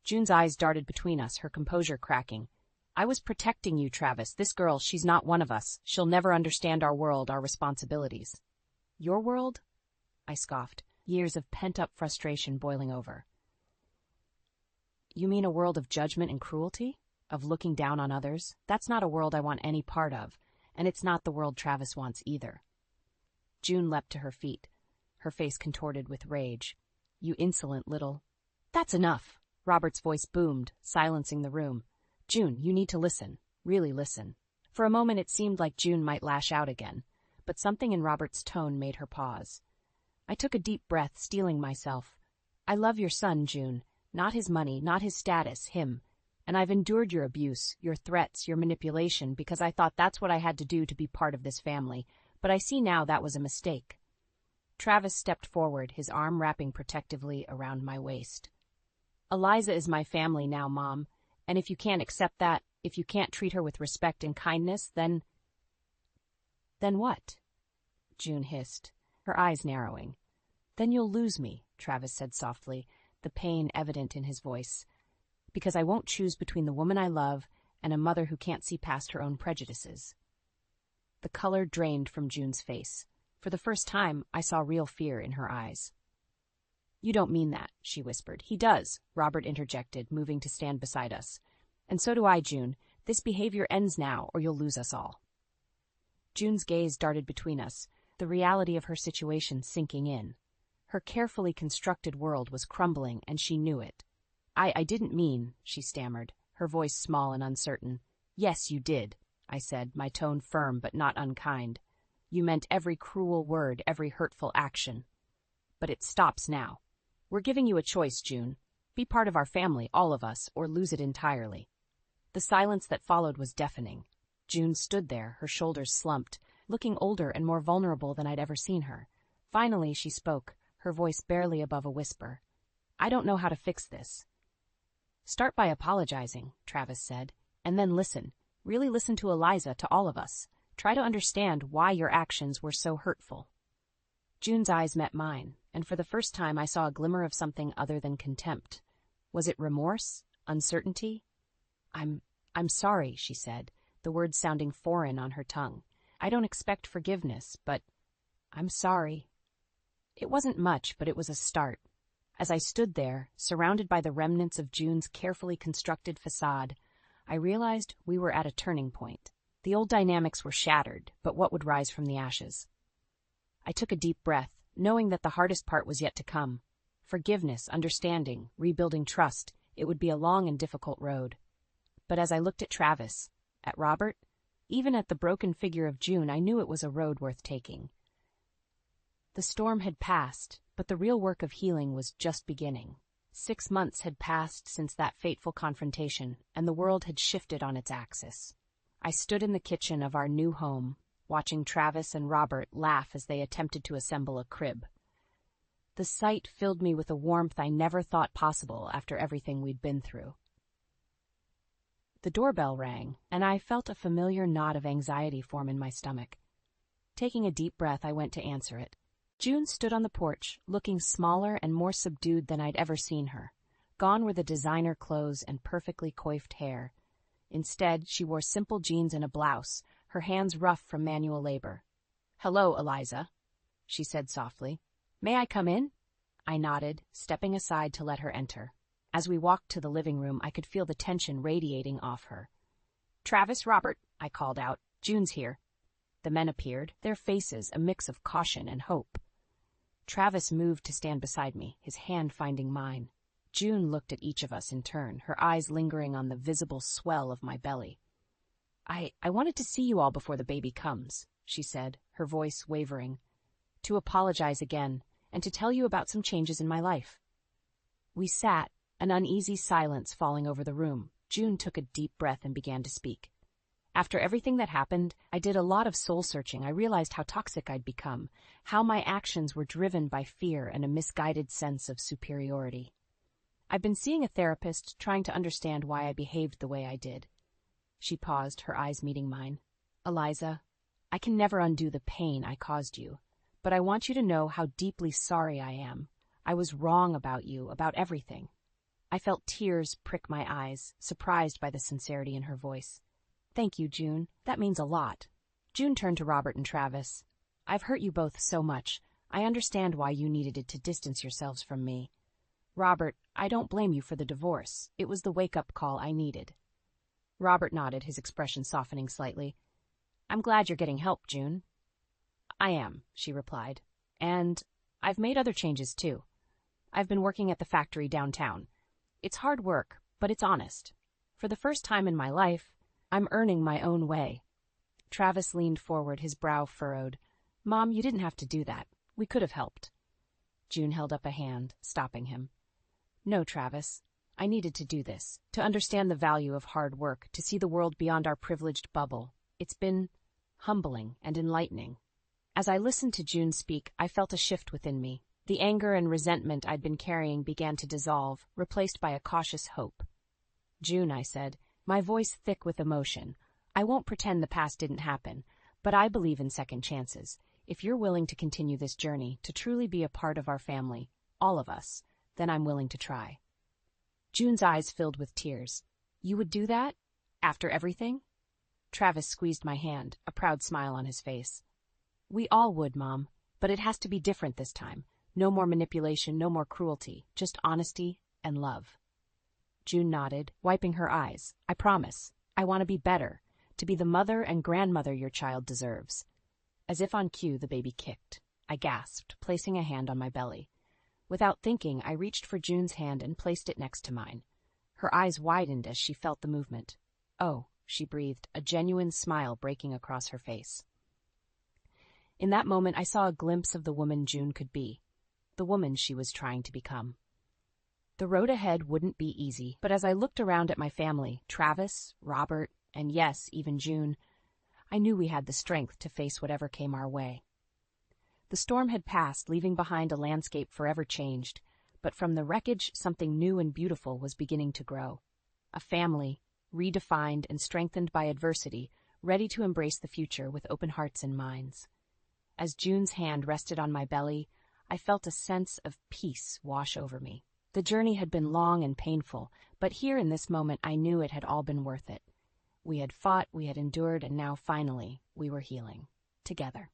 June's eyes darted between us, her composure cracking. I was protecting you, Travis. This girl, she's not one of us. She'll never understand our world, our responsibilities. Your world? I scoffed, years of pent-up frustration boiling over. You mean a world of judgment and cruelty? Of looking down on others? That's not a world I want any part of, and it's not the world Travis wants either. June leapt to her feet, her face contorted with rage. You insolent little... That's enough! Robert's voice boomed, silencing the room. June, you need to listen. Really listen. For a moment it seemed like June might lash out again, but something in Robert's tone made her pause. I took a deep breath, steeling myself. I love your son, June. Not his money, not his status, him. And I've endured your abuse, your threats, your manipulation, because I thought that's what I had to do to be part of this family, but I see now that was a mistake. Travis stepped forward, his arm wrapping protectively around my waist. Eliza is my family now, Mom, and if you can't accept that, if you can't treat her with respect and kindness, then... Then what? June hissed, her eyes narrowing. Then you'll lose me, Travis said softly, the pain evident in his voice. Because I won't choose between the woman I love and a mother who can't see past her own prejudices. The color drained from June's face. For the first time, I saw real fear in her eyes. You don't mean that, she whispered. He does, Robert interjected, moving to stand beside us. And so do I, June. This behavior ends now, or you'll lose us all. June's gaze darted between us, the reality of her situation sinking in. Her carefully constructed world was crumbling, and she knew it. I didn't mean, she stammered, her voice small and uncertain. Yes, you did, I said, my tone firm but not unkind. You meant every cruel word, every hurtful action. But it stops now. We're giving you a choice, June. Be part of our family, all of us, or lose it entirely. The silence that followed was deafening. June stood there, her shoulders slumped, looking older and more vulnerable than I'd ever seen her. Finally, she spoke, her voice barely above a whisper. I don't know how to fix this. Start by apologizing, Travis said, and then listen. Really listen to Eliza, to all of us. Try to understand why your actions were so hurtful. June's eyes met mine, and for the first time I saw a glimmer of something other than contempt. Was it remorse? uncertainty. I'm sorry, she said, the words sounding foreign on her tongue. I don't expect forgiveness, but I'm sorry. It wasn't much, but it was a start. As I stood there, surrounded by the remnants of June's carefully constructed facade, I realized we were at a turning point. The old dynamics were shattered, but what would rise from the ashes? I took a deep breath, knowing that the hardest part was yet to come. Forgiveness, understanding, rebuilding trust, it would be a long and difficult road. But as I looked at Travis, at Robert, even at the broken figure of June, I knew it was a road worth taking. The storm had passed, but the real work of healing was just beginning. 6 months had passed since that fateful confrontation, and the world had shifted on its axis. I stood in the kitchen of our new home, watching Travis and Robert laugh as they attempted to assemble a crib. The sight filled me with a warmth I never thought possible after everything we'd been through. The doorbell rang, and I felt a familiar knot of anxiety form in my stomach. Taking a deep breath, I went to answer it. June stood on the porch, looking smaller and more subdued than I'd ever seen her. Gone were the designer clothes and perfectly coiffed hair. Instead, she wore simple jeans and a blouse, her hands rough from manual labor. "Hello, Eliza," she said softly. "May I come in?" I nodded, stepping aside to let her enter. As we walked to the living room, I could feel the tension radiating off her. "Travis, Robert," I called out. "June's here." The men appeared, their faces a mix of caution and hope. Travis moved to stand beside me, his hand finding mine. June looked at each of us in turn, her eyes lingering on the visible swell of my belly. I wanted to see you all before the baby comes," she said, her voice wavering. "To apologize again, and to tell you about some changes in my life." We sat, an uneasy silence falling over the room. June took a deep breath and began to speak. "After everything that happened, I did a lot of soul-searching. I realized how toxic I'd become, how my actions were driven by fear and a misguided sense of superiority. I've been seeing a therapist, trying to understand why I behaved the way I did." She paused, her eyes meeting mine. "Eliza, I can never undo the pain I caused you, but I want you to know how deeply sorry I am. I was wrong about you, about everything." I felt tears prick my eyes, surprised by the sincerity in her voice. "Thank you, June. That means a lot." June turned to Robert and Travis. "I've hurt you both so much. I understand why you needed to distance yourselves from me. Robert, I don't blame you for the divorce. It was the wake-up call I needed." Robert nodded, his expression softening slightly. "I'm glad you're getting help, June." "I am," she replied. "And I've made other changes, too. I've been working at the factory downtown. It's hard work, but it's honest. For the first time in my life, I'm earning my own way." Travis leaned forward, his brow furrowed. "Mom, you didn't have to do that. We could have helped." June held up a hand, stopping him. "No, Travis. I needed to do this, to understand the value of hard work, to see the world beyond our privileged bubble. It's been humbling and enlightening." As I listened to June speak, I felt a shift within me. The anger and resentment I'd been carrying began to dissolve, replaced by a cautious hope. "June," I said, my voice thick with emotion, "I won't pretend the past didn't happen, but I believe in second chances. If you're willing to continue this journey, to truly be a part of our family, all of us, then I'm willing to try." June's eyes filled with tears. "You would do that? After everything?" Travis squeezed my hand, a proud smile on his face. "We all would, Mom, but it has to be different this time. No more manipulation, no more cruelty, just honesty and love." June nodded, wiping her eyes. "I promise. I want to be better, to be the mother and grandmother your child deserves." As if on cue, the baby kicked. I gasped, placing a hand on my belly. Without thinking, I reached for June's hand and placed it next to mine. Her eyes widened as she felt the movement. "Oh," she breathed, a genuine smile breaking across her face. In that moment, I saw a glimpse of the woman June could be, the woman she was trying to become. The road ahead wouldn't be easy, but as I looked around at my family, Travis, Robert, and yes, even June, I knew we had the strength to face whatever came our way. The storm had passed, leaving behind a landscape forever changed, but from the wreckage, something new and beautiful was beginning to grow. A family, redefined and strengthened by adversity, ready to embrace the future with open hearts and minds. As June's hand rested on my belly, I felt a sense of peace wash over me. The journey had been long and painful, but here in this moment I knew it had all been worth it. We had fought, we had endured, and now finally we were healing. Together.